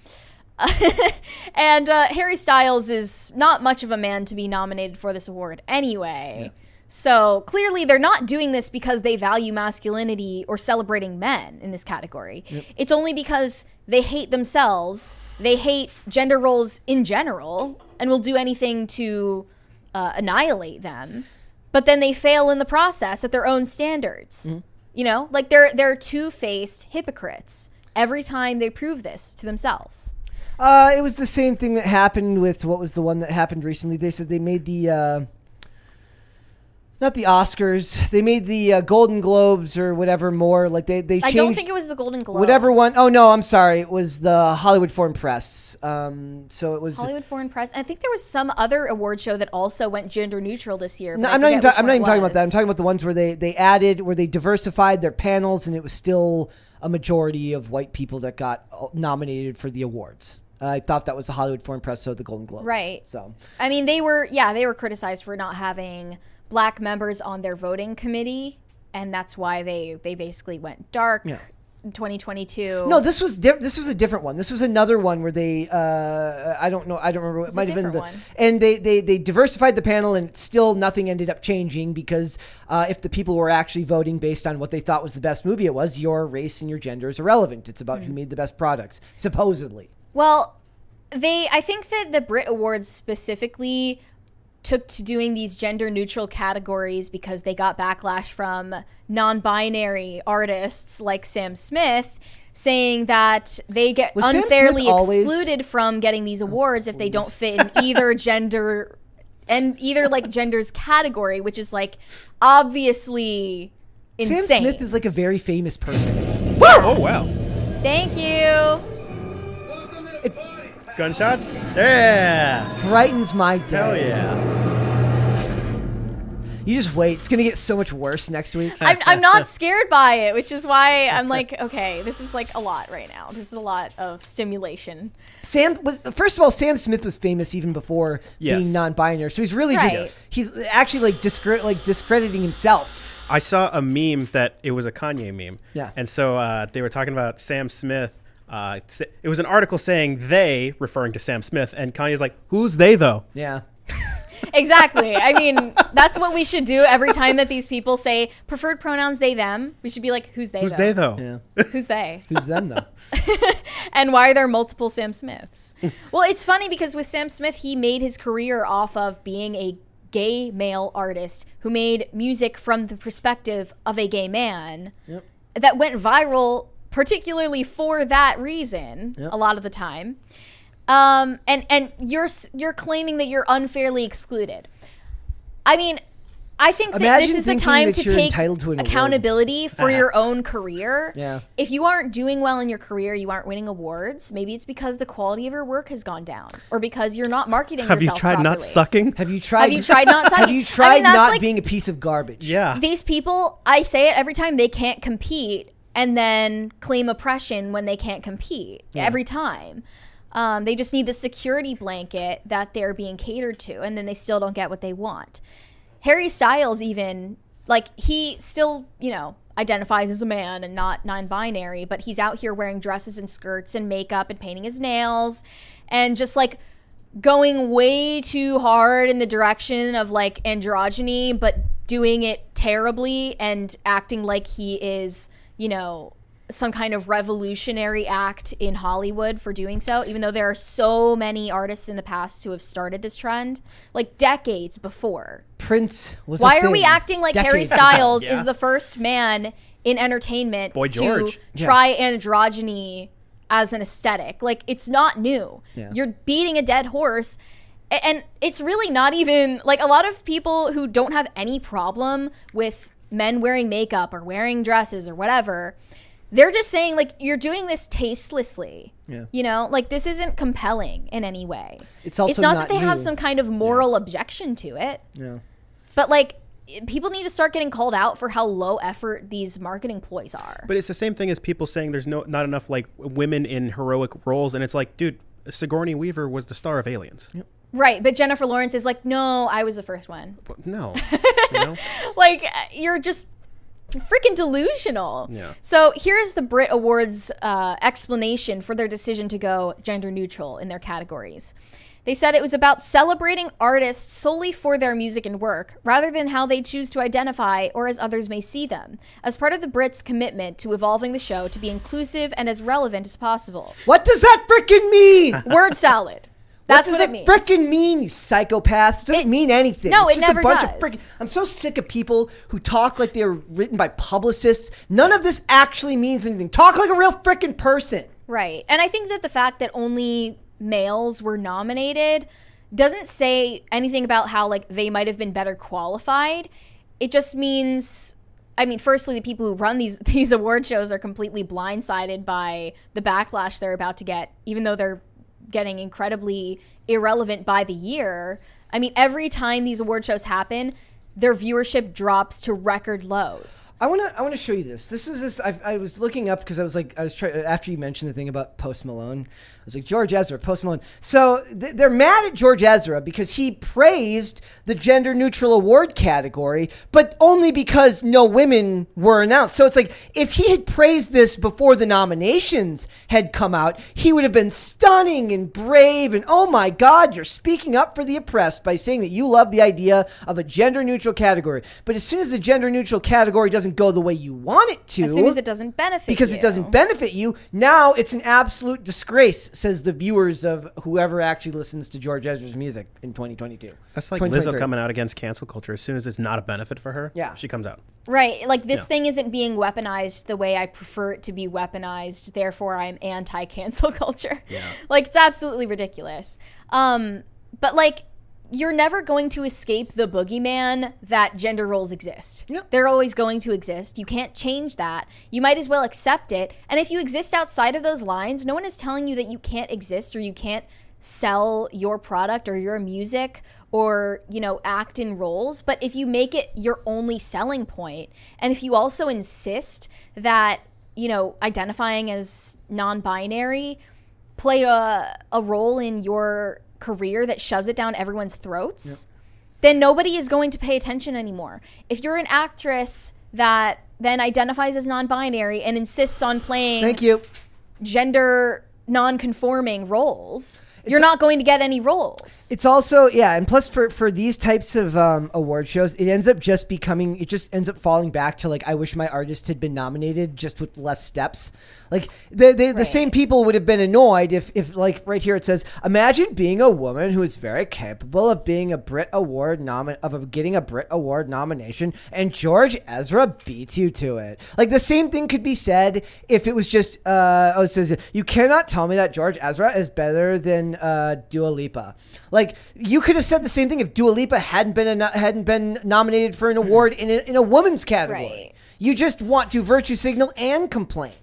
[SPEAKER 2] And Harry Styles is not much of a man to be nominated for this award anyway. Yeah. So clearly they're not doing this because they value masculinity or celebrating men in this category. Yep. It's only because they hate themselves. They hate gender roles in general and will do anything to annihilate them. But then they fail in the process at their own standards. Mm-hmm. They're two-faced hypocrites every time they prove this to themselves.
[SPEAKER 1] It was the same thing that happened with, what was the one that happened recently? They said they made the, not the Oscars, they made the Golden Globes or whatever more. They changed.
[SPEAKER 2] I don't think it was the Golden Globes.
[SPEAKER 1] Whatever one. Oh, no, I'm sorry. It was the Hollywood Foreign Press. So it was
[SPEAKER 2] Hollywood Foreign Press. I think there was some other award show that also went gender neutral this year.
[SPEAKER 1] No, I'm not even talking about that. I'm talking about the ones where they diversified their panels, and it was still a majority of white people that got nominated for the awards. I thought that was the Hollywood Foreign Press, so the Golden Globes.
[SPEAKER 2] Right.
[SPEAKER 1] So,
[SPEAKER 2] I mean, they were criticized for not having black members on their voting committee, and that's why they basically went dark in 2022.
[SPEAKER 1] No, this was a different one. This was another one where they I don't remember. It might have been one. And they diversified the panel, and still nothing ended up changing because if the people were actually voting based on what they thought was the best movie, it was your race and your gender is irrelevant. It's about who made the best products, supposedly.
[SPEAKER 2] Well, I think that the Brit Awards specifically took to doing these gender-neutral categories because they got backlash from non-binary artists like Sam Smith saying that they get unfairly excluded from getting these awards if they don't fit in either gender and gender's category, which is obviously insane.
[SPEAKER 1] Sam Smith is a very famous person.
[SPEAKER 2] Yeah.
[SPEAKER 3] Oh, wow.
[SPEAKER 2] Thank you.
[SPEAKER 3] Gunshots? Yeah.
[SPEAKER 1] Brightens my day.
[SPEAKER 3] Hell yeah.
[SPEAKER 1] You just wait. It's going to get so much worse next week.
[SPEAKER 2] I'm not scared by it, which is why I'm okay, this is a lot right now. This is a lot of stimulation.
[SPEAKER 1] First of all, Sam Smith was famous even before being non-binary. So he's really he's actually discrediting himself.
[SPEAKER 3] I saw a meme that it was a Kanye meme.
[SPEAKER 1] Yeah.
[SPEAKER 3] And so they were talking about Sam Smith. It was an article saying they, referring to Sam Smith, and Kanye's like, who's they though?
[SPEAKER 1] Yeah.
[SPEAKER 2] Exactly. I mean, that's what we should do every time that these people say preferred pronouns they, them. We should be like, who's they
[SPEAKER 3] Who's
[SPEAKER 2] though?
[SPEAKER 3] they though?
[SPEAKER 1] Yeah.
[SPEAKER 2] Who's they?
[SPEAKER 1] Who's them though?
[SPEAKER 2] And why are there multiple Sam Smiths? Well, it's funny because with Sam Smith, he made his career off of being a gay male artist who made music from the perspective of a gay man that went viral particularly for that reason a lot of the time. And you're claiming that you're unfairly excluded. I mean, I think that this is the time to take accountability for your own career.
[SPEAKER 1] Yeah.
[SPEAKER 2] If you aren't doing well in your career, you aren't winning awards. Maybe it's because the quality of your work has gone down, or because you're not marketing yourself
[SPEAKER 3] yourself properly.
[SPEAKER 2] Not
[SPEAKER 3] sucking?
[SPEAKER 1] Have you tried
[SPEAKER 2] not sucking?
[SPEAKER 1] Have you tried not being a piece of garbage?
[SPEAKER 3] Yeah.
[SPEAKER 2] These people, I say it every time, they can't compete and then claim oppression when they can't compete. Yeah. Every time. They just need the security blanket that they're being catered to, and then they still don't get what they want. Harry Styles even, like, he still, identifies as a man and not non-binary, but he's out here wearing dresses and skirts and makeup and painting his nails and just, like, going way too hard in the direction of, like, androgyny, but doing it terribly and acting like he is, some kind of revolutionary act in Hollywood for doing so, even though there are so many artists in the past who have started this trend, like decades before.
[SPEAKER 1] Prince was
[SPEAKER 2] Why are we acting like Harry Styles is the first man in entertainment to try androgyny as an aesthetic? Like, it's not new. Yeah. You're beating a dead horse. And it's really not even, like, a lot of people who don't have any problem with men wearing makeup or wearing dresses or whatever, they're just saying, like, you're doing this tastelessly. Yeah. Like, this isn't compelling in any way. It's not that they have some kind of moral objection to it.
[SPEAKER 1] Yeah.
[SPEAKER 2] But, like, people need to start getting called out for how low effort these marketing ploys are.
[SPEAKER 3] But it's the same thing as people saying there's not enough, like, women in heroic roles. And it's like, dude, Sigourney Weaver was the star of Aliens.
[SPEAKER 1] Yep.
[SPEAKER 2] Right, but Jennifer Lawrence is like, no, I was the first one.
[SPEAKER 3] No.
[SPEAKER 2] Like, you're just freaking delusional.
[SPEAKER 3] Yeah.
[SPEAKER 2] So here's the Brit Awards explanation for their decision to go gender neutral in their categories. They said it was about celebrating artists solely for their music and work, rather than how they choose to identify or as others may see them, as part of the Brits' commitment to evolving the show to be inclusive and as relevant as possible.
[SPEAKER 1] What does that frickin' mean?
[SPEAKER 2] Word salad. That's what it means.
[SPEAKER 1] What does it frickin' mean, you psychopaths? It doesn't mean anything.
[SPEAKER 2] No,
[SPEAKER 1] it's
[SPEAKER 2] it
[SPEAKER 1] just
[SPEAKER 2] never
[SPEAKER 1] a bunch
[SPEAKER 2] does.
[SPEAKER 1] Of I'm so sick of people who talk like they're written by publicists. None of this actually means anything. Talk like a real frickin' person.
[SPEAKER 2] Right. And I think that the fact that only males were nominated doesn't say anything about how, like, they might have been better qualified. It just means, I mean, firstly, the people who run these award shows are completely blindsided by the backlash they're about to get, even though they're getting incredibly irrelevant by the year. I mean, every time these award shows happen, their viewership drops to record lows.
[SPEAKER 1] I want to show you this. I was looking up because I was trying, after you mentioned the thing about Post Malone, I was like, George Ezra, Post Malone. So they're mad at George Ezra because he praised the gender neutral award category, but only because no women were announced. So it's like, if he had praised this before the nominations had come out, he would have been stunning and brave and, oh my God, you're speaking up for the oppressed by saying that you love the idea of a gender neutral category. But as soon as the gender neutral category doesn't go the way you want it to,
[SPEAKER 2] as soon as it doesn't benefit
[SPEAKER 1] because
[SPEAKER 2] you.
[SPEAKER 1] It doesn't benefit you, now it's an absolute disgrace, says the viewers of whoever actually listens to George Ezra's music in 2022.
[SPEAKER 3] That's like Lizzo coming out against cancel culture. As soon as it's not a benefit for her, she comes out.
[SPEAKER 2] Right. Like, this thing isn't being weaponized the way I prefer it to be weaponized. Therefore, I'm anti-cancel culture.
[SPEAKER 3] Yeah.
[SPEAKER 2] Like, it's absolutely ridiculous. But, like, you're never going to escape the boogeyman that gender roles exist.
[SPEAKER 1] Yep.
[SPEAKER 2] They're always going to exist. You can't change that. You might as well accept it. And if you exist outside of those lines, no one is telling you that you can't exist or you can't sell your product or your music or, act in roles. But if you make it your only selling point, and if you also insist that, identifying as non-binary play a role in your career that shoves it down everyone's throats, then nobody is going to pay attention anymore. If you're an actress that then identifies as non-binary and insists on playing gender non-conforming roles, you're not going to get any roles.
[SPEAKER 1] It's also, and plus for these types of award shows, it ends up falling back to, like, I wish my artist had been nominated, just with less steps. Like, the same people would have been annoyed if like, right here it says, imagine being a woman who is very capable of being a Brit Award getting a Brit Award nomination, and George Ezra beats you to it. Like, the same thing could be said if it was just, it says, you cannot tell me that George Ezra is better than Dua Lipa. Like, you could have said the same thing if Dua Lipa hadn't been nominated for an award in a woman's category.
[SPEAKER 2] Right.
[SPEAKER 1] You just want to virtue signal and complain.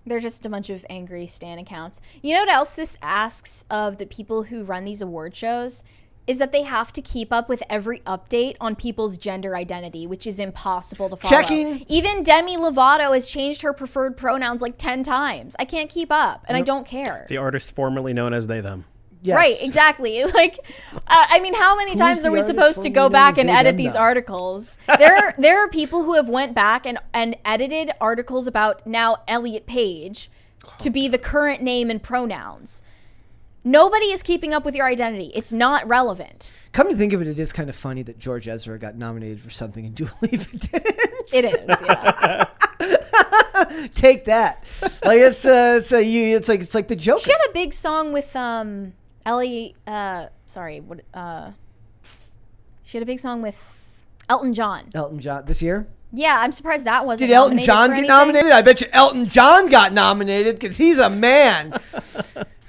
[SPEAKER 2] They're just a bunch of angry stan accounts. You know what else this asks of the people who run these award shows? Is that they have to keep up with every update on people's gender identity, which is impossible to follow.
[SPEAKER 1] Checking.
[SPEAKER 2] Even Demi Lovato has changed her preferred pronouns like 10 times. I can't keep up, and I don't care.
[SPEAKER 3] The artist formerly known as they, them.
[SPEAKER 1] Yes.
[SPEAKER 2] Right, exactly. Like, I mean, how many times are we supposed to go back and edit these articles? There are people who have went back and edited articles about now Elliot Page to be the current name and pronouns. Nobody is keeping up with your identity. It's not relevant.
[SPEAKER 1] Come to think of it, it is kind of funny that George Ezra got nominated for something and Dua Lipa didn't.
[SPEAKER 2] It is, yeah.
[SPEAKER 1] Take that. Like it's like the Joker.
[SPEAKER 2] She had a big song with she had a big song with Elton John.
[SPEAKER 1] Elton John this year?
[SPEAKER 2] Yeah, I'm surprised that wasn't
[SPEAKER 1] Did Elton
[SPEAKER 2] nominated
[SPEAKER 1] John
[SPEAKER 2] for
[SPEAKER 1] get
[SPEAKER 2] anything.
[SPEAKER 1] nominated? I bet you Elton John got nominated because he's a man.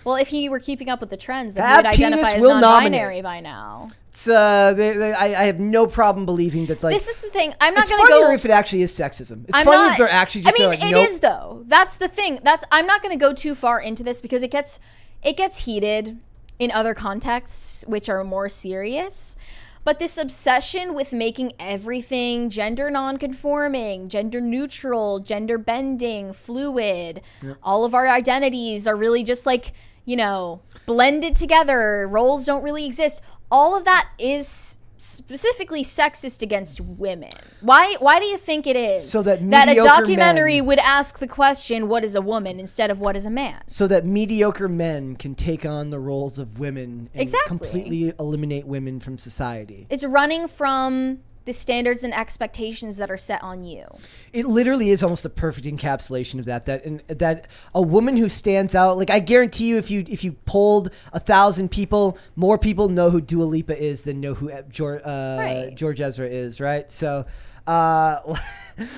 [SPEAKER 2] Well, if he were keeping up with the trends, then
[SPEAKER 1] That
[SPEAKER 2] he would identify
[SPEAKER 1] penis
[SPEAKER 2] as
[SPEAKER 1] will
[SPEAKER 2] non-binary by now.
[SPEAKER 1] It's, I have no problem believing that. Like,
[SPEAKER 2] This is the thing. I'm not
[SPEAKER 1] it's
[SPEAKER 2] going to go.
[SPEAKER 1] funnier if it actually is sexism. It's
[SPEAKER 2] I'm
[SPEAKER 1] funnier
[SPEAKER 2] not,
[SPEAKER 1] if they're actually just.
[SPEAKER 2] I mean,
[SPEAKER 1] like,
[SPEAKER 2] it
[SPEAKER 1] nope.
[SPEAKER 2] is though. That's the thing. I'm not going to go too far into this because it gets heated in other contexts, which are more serious. But this obsession with making everything gender non-conforming, gender neutral, gender bending, fluid, all of our identities are really just like, you know, blended together. Roles don't really exist. All of that is specifically sexist against women. Why do you think it is
[SPEAKER 1] So that
[SPEAKER 2] a
[SPEAKER 1] mediocre
[SPEAKER 2] documentary
[SPEAKER 1] men-
[SPEAKER 2] would ask the question, what is a woman, instead of what is a man?
[SPEAKER 1] So that mediocre men can take on the roles of women and
[SPEAKER 2] Exactly.
[SPEAKER 1] completely eliminate women from society.
[SPEAKER 2] It's running from the standards and expectations that are set on you.
[SPEAKER 1] It literally is almost a perfect encapsulation of that. That a woman who stands out, like I guarantee you, if you polled 1,000 people, more people know who Dua Lipa is than know who George Ezra is, right? So,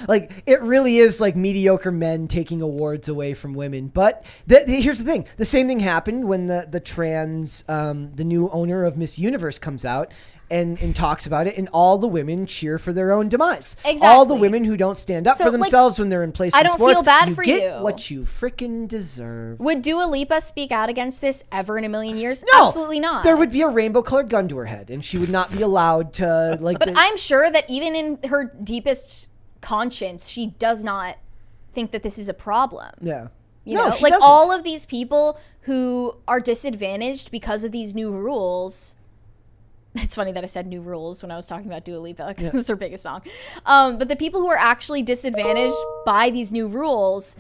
[SPEAKER 1] like it really is like mediocre men taking awards away from women. But here's the thing: the same thing happened when the new owner of Miss Universe comes out. And talks about it, and all the women cheer for their own demise.
[SPEAKER 2] Exactly.
[SPEAKER 1] All the women who don't stand up
[SPEAKER 2] So,
[SPEAKER 1] for
[SPEAKER 2] like,
[SPEAKER 1] themselves when they're in place
[SPEAKER 2] I
[SPEAKER 1] in
[SPEAKER 2] don't
[SPEAKER 1] sports,
[SPEAKER 2] feel bad
[SPEAKER 1] you
[SPEAKER 2] for
[SPEAKER 1] get
[SPEAKER 2] you.
[SPEAKER 1] what you freaking deserve.
[SPEAKER 2] Would Dua Lipa speak out against this ever in a million years?
[SPEAKER 1] No,
[SPEAKER 2] Absolutely not.
[SPEAKER 1] There would be a rainbow-colored gun to her head, and she would not be allowed to like.
[SPEAKER 2] But I'm sure that even in her deepest conscience, she does not think that this is a problem.
[SPEAKER 1] Yeah.
[SPEAKER 2] You
[SPEAKER 1] No,
[SPEAKER 2] know,
[SPEAKER 1] she
[SPEAKER 2] like
[SPEAKER 1] doesn't.
[SPEAKER 2] all of these people who are disadvantaged because of these new rules. It's funny that I said new rules when I was talking about Dua Lipa because it's her biggest song. But the people who are actually disadvantaged by these new rules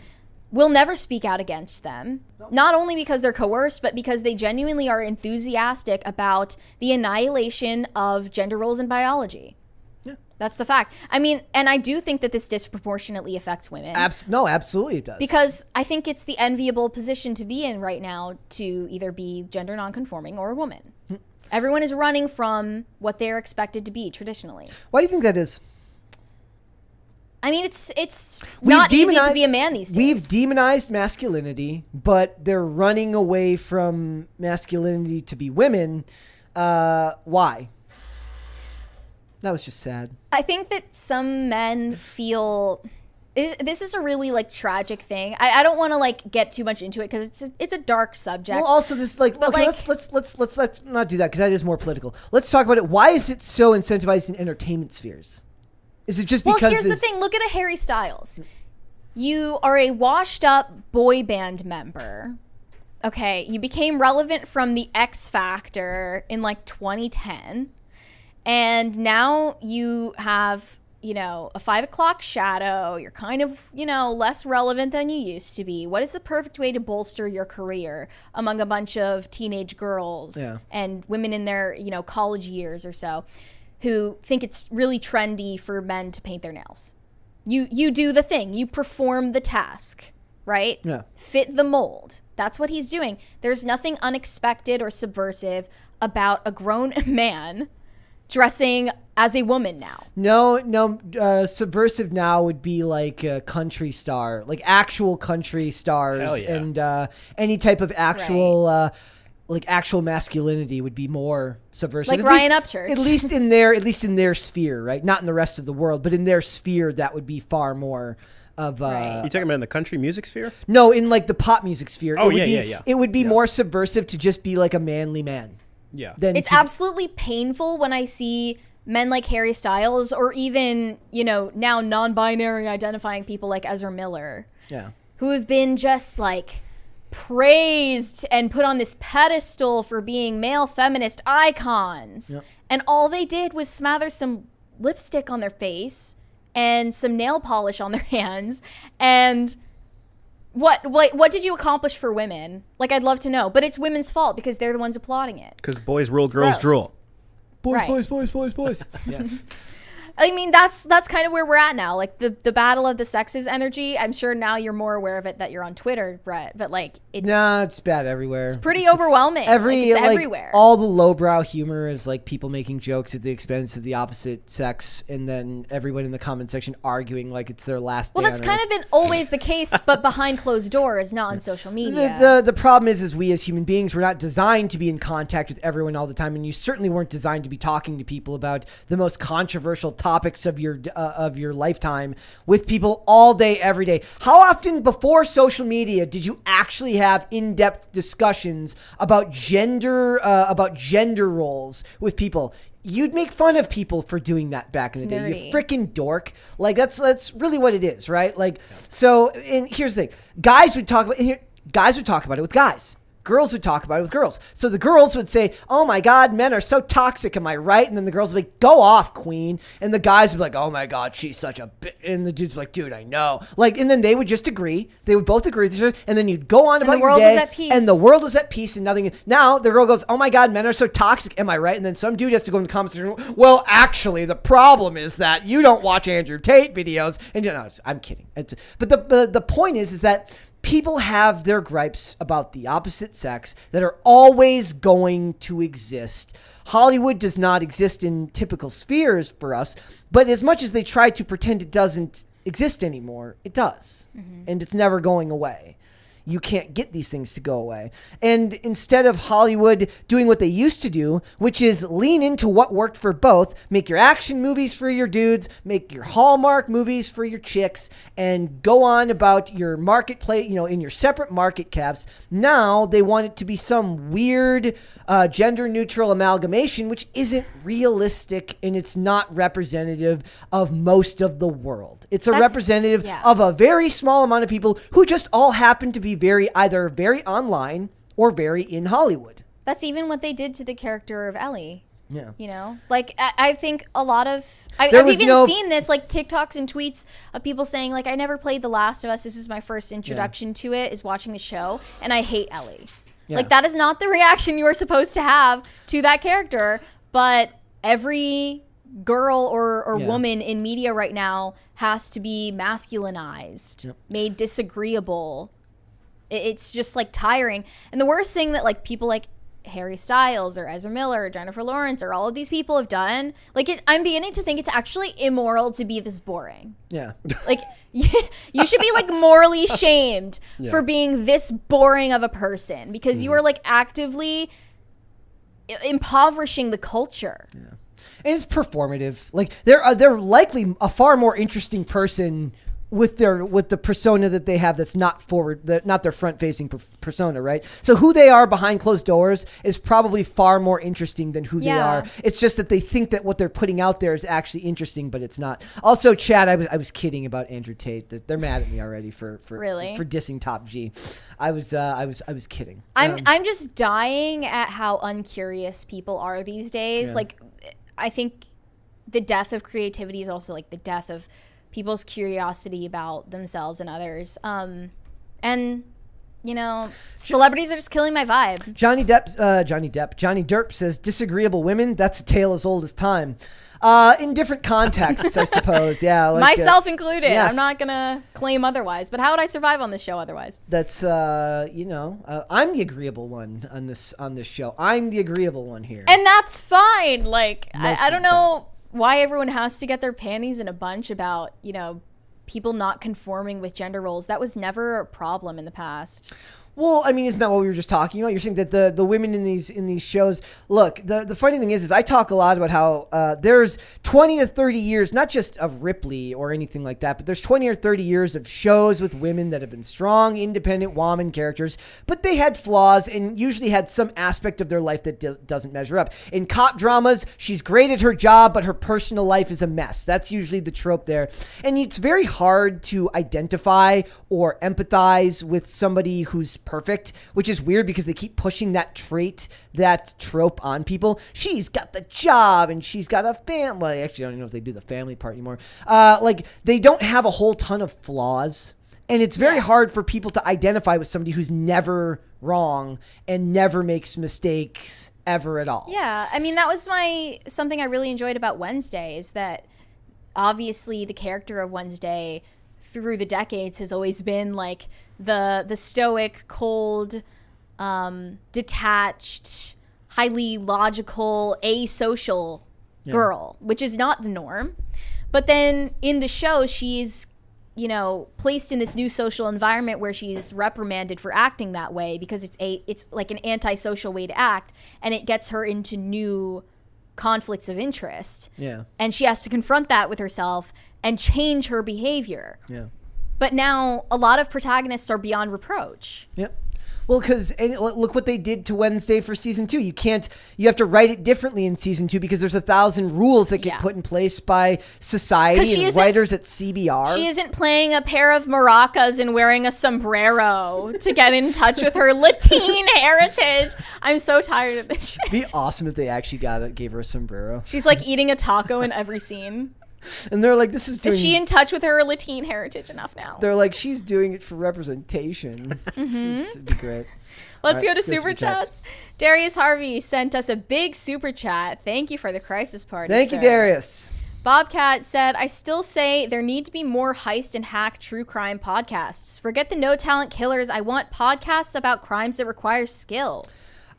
[SPEAKER 2] will never speak out against them. Not only because they're coerced, but because they genuinely are enthusiastic about the annihilation of gender roles in biology.
[SPEAKER 1] Yeah.
[SPEAKER 2] That's the fact. I mean, and I do think that this disproportionately affects women.
[SPEAKER 1] No, absolutely it does.
[SPEAKER 2] Because I think it's the enviable position to be in right now to either be gender nonconforming or a woman. Everyone is running from what they're expected to be traditionally.
[SPEAKER 1] Why do you think that is?
[SPEAKER 2] I mean, it's not easy to be a man these days.
[SPEAKER 1] We've demonized masculinity, but they're running away from masculinity to be women. Why? That was just sad.
[SPEAKER 2] I think that some men feel... This is a really like tragic thing. I don't want to like get too much into it because it's a dark subject.
[SPEAKER 1] Well, also this like okay, let's not do that because that is more political. Let's talk about it. Why is it so incentivized in entertainment spheres? Is it just because?
[SPEAKER 2] Well, here's the thing. Look at a Harry Styles. You are a washed up boy band member. Okay, you became relevant from the X Factor in like 2010, and now you have, you know, a 5 o'clock shadow. You're kind of, you know, less relevant than you used to be. What is the perfect way to bolster your career among a bunch of teenage girls and women in their, you know, college years or so who think it's really trendy for men to paint their nails? You do the thing. You perform the task, right?
[SPEAKER 1] Yeah.
[SPEAKER 2] Fit the mold. That's what he's doing. There's nothing unexpected or subversive about a grown man dressing as a woman now.
[SPEAKER 1] No. Subversive now would be like a country star, like actual country stars, and any type of actual, like actual masculinity would be more subversive.
[SPEAKER 2] Like Ryan Upchurch.
[SPEAKER 1] At least in their sphere, right? Not in the rest of the world, but in their sphere, that would be far more of.
[SPEAKER 3] You talking about in the country music sphere?
[SPEAKER 1] No, in like the pop music sphere.
[SPEAKER 3] Oh,
[SPEAKER 1] yeah. It would be more subversive to just be like a manly man.
[SPEAKER 3] Yeah.
[SPEAKER 2] It's absolutely painful when I see men like Harry Styles, or even, now non-binary identifying people like Ezra Miller.
[SPEAKER 1] Yeah.
[SPEAKER 2] Who have been just like praised and put on this pedestal for being male feminist icons.
[SPEAKER 1] Yep.
[SPEAKER 2] And all they did was smother some lipstick on their face and some nail polish on their hands. And what did you accomplish for women? Like, I'd love to know. But it's women's fault because they're the ones applauding it.
[SPEAKER 3] Because boys rule, girls drool.
[SPEAKER 1] Boys.
[SPEAKER 3] Yeah.
[SPEAKER 2] I mean, that's kind of where we're at now. Like the battle of the sexes energy. I'm sure now you're more aware of it that you're on Twitter, Brett. But like,
[SPEAKER 1] it's bad everywhere.
[SPEAKER 2] It's pretty overwhelming. It's everywhere.
[SPEAKER 1] All the lowbrow humor is like people making jokes at the expense of the opposite sex, and then everyone in the comment section arguing like it's their last.
[SPEAKER 2] Well, that's kind of been always the case, but behind closed doors, not on social media.
[SPEAKER 1] The problem is we as human beings, we're not designed to be in contact with everyone all the time, and you certainly weren't designed to be talking to people about the most controversial topics of your lifetime with people all day, every day. How often before social media did you actually have in-depth discussions about gender roles with people? You'd make fun of people for doing that back in the day. You freaking dork. Like that's really what it is, right? Like, so, and here's the thing. Guys would talk about it with guys. Girls would talk about it with girls. So the girls would say, oh my God, men are so toxic. Am I right? And then the girls would be like, go off, queen. And the guys would be like, oh my God, she's such a bitch. And the dudes would be like, dude, I know. Like, and then they would just agree. They would both agree with each other. And then you'd go on about your day. And the world was at peace. And the world was at peace and nothing. Now the girl goes, oh my God, men are so toxic. Am I right? And then some dude has to go in the comments and go, well, actually, the problem is that you don't watch Andrew Tate videos. And I'm kidding. But the point is that people have their gripes about the opposite sex that are always going to exist. Hollywood does not exist in typical spheres for us, but as much as they try to pretend it doesn't exist anymore, it does. Mm-hmm. And it's never going away. You can't get these things to go away. And instead of Hollywood doing what they used to do, which is lean into what worked for both, make your action movies for your dudes, make your Hallmark movies for your chicks, and go on about your marketplace, in your separate market caps. Now they want it to be some weird gender neutral amalgamation, which isn't realistic, and it's not representative of most of the world. It's representative of a very small amount of people who just all happen to be either very online or very in Hollywood.
[SPEAKER 2] That's even what they did to the character of Ellie.
[SPEAKER 1] Yeah.
[SPEAKER 2] Like I think a lot of I've even seen this, like TikToks and tweets of people saying like, I never played The Last of Us. This is my first introduction to it, is watching the show, and I hate Ellie. Yeah. Like, that is not the reaction you are supposed to have to that character, but every girl or woman in media right now has to be masculinized, made disagreeable. It's just like tiring. And the worst thing that like people like Harry Styles or Ezra Miller or Jennifer Lawrence or all of these people have done, like I'm beginning to think it's actually immoral to be this boring.
[SPEAKER 1] Yeah.
[SPEAKER 2] Like you should be like morally shamed for being this boring of a person, because you are like actively impoverishing the culture.
[SPEAKER 1] Yeah. And it's performative. Like they're likely a far more interesting person with the persona that they have that's not not their front-facing persona, right? So who they are behind closed doors is probably far more interesting than who they are. It's just that they think that what they're putting out there is actually interesting, but it's not. Also, Chad, I was kidding about Andrew Tate. They're mad at me already for dissing Top G. I was kidding.
[SPEAKER 2] I'm just dying at how uncurious people are these days. Yeah. Like, I think the death of creativity is also like the death of people's curiosity about themselves and others. And celebrities are just killing my vibe.
[SPEAKER 1] Johnny Derp says disagreeable women. That's a tale as old as time. In different contexts, I suppose. Yeah,
[SPEAKER 2] myself included. Yes. I'm not gonna claim otherwise. But how would I survive on this show otherwise?
[SPEAKER 1] That's I'm the agreeable one on this show. I'm the agreeable one here,
[SPEAKER 2] and that's fine. Like I don't know why everyone has to get their panties in a bunch about people not conforming with gender roles. That was never a problem in the past.
[SPEAKER 1] Well, I mean, isn't that what we were just talking about? You're saying that the women in these shows. Look, the funny thing is I talk a lot about how there's 20 to 30 years, not just of Ripley or anything like that, but there's 20 or 30 years of shows with women that have been strong, independent woman characters, but they had flaws and usually had some aspect of their life that doesn't measure up. In cop dramas, she's great at her job, but her personal life is a mess. That's usually the trope there. And it's very hard to identify or empathize with somebody who's perfect, which is weird because they keep pushing that trope on people. She's got the job and she's got a family. Actually, I don't even know if they do the family part anymore. They don't have a whole ton of flaws. And it's very hard for people to identify with somebody who's never wrong and never makes mistakes ever at all.
[SPEAKER 2] Yeah. I mean, that was something I really enjoyed about Wednesday is that obviously the character of Wednesday through the decades has always been like the stoic, cold, detached, highly logical, asocial girl, which is not the norm. But then in the show, she's, placed in this new social environment where she's reprimanded for acting that way because it's like an antisocial way to act, and it gets her into new conflicts of interest. Yeah. And she has to confront that with herself and change her behavior. Yeah. But now a lot of protagonists are beyond reproach.
[SPEAKER 1] Yep. Well, because look what they did to Wednesday for season 2. You have to write it differently in season 2 because there's 1,000 rules that get put in place by society and writers at CBR.
[SPEAKER 2] She isn't playing a pair of maracas and wearing a sombrero to get in touch with her Latin heritage. I'm so tired of this shit.
[SPEAKER 1] It'd be awesome if they actually gave her a sombrero.
[SPEAKER 2] She's like eating a taco in every scene.
[SPEAKER 1] And they're like, is
[SPEAKER 2] she in touch with her Latin heritage enough now?
[SPEAKER 1] They're like, she's doing it for representation. It'd be great.
[SPEAKER 2] Let's go to Super Chats. Darius Harvey sent us a big Super Chat. Thank you for the crisis party,
[SPEAKER 1] Thank you, Darius.
[SPEAKER 2] Bobcat said, I still say there need to be more heist and hack true crime podcasts. Forget the no talent killers. I want podcasts about crimes that require skill.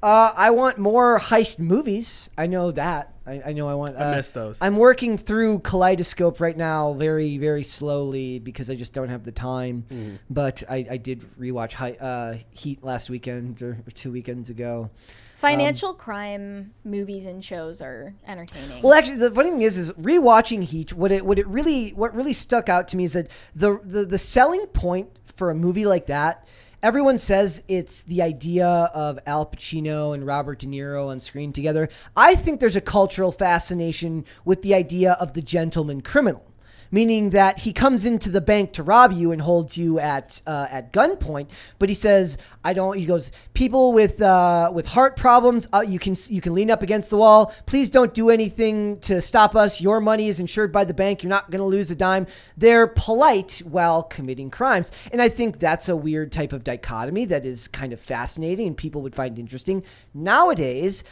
[SPEAKER 1] I want more heist movies. I know that. I know I want.
[SPEAKER 3] I miss those.
[SPEAKER 1] I'm working through Kaleidoscope right now, very, very slowly because I just don't have the time. Mm. But I did rewatch Heat last weekend or 2 weekends ago.
[SPEAKER 2] Financial crime movies and shows are entertaining.
[SPEAKER 1] Well, actually, the funny thing is rewatching Heat. What really stuck out to me is that the selling point for a movie like that. Everyone says it's the idea of Al Pacino and Robert De Niro on screen together. I think there's a cultural fascination with the idea of the gentleman criminal, meaning that he comes into the bank to rob you and holds you at gunpoint. But he says, He goes, people with heart problems, you can lean up against the wall. Please don't do anything to stop us. Your money is insured by the bank. You're not going to lose a dime. They're polite while committing crimes. And I think that's a weird type of dichotomy that is kind of fascinating and people would find interesting. Nowadays,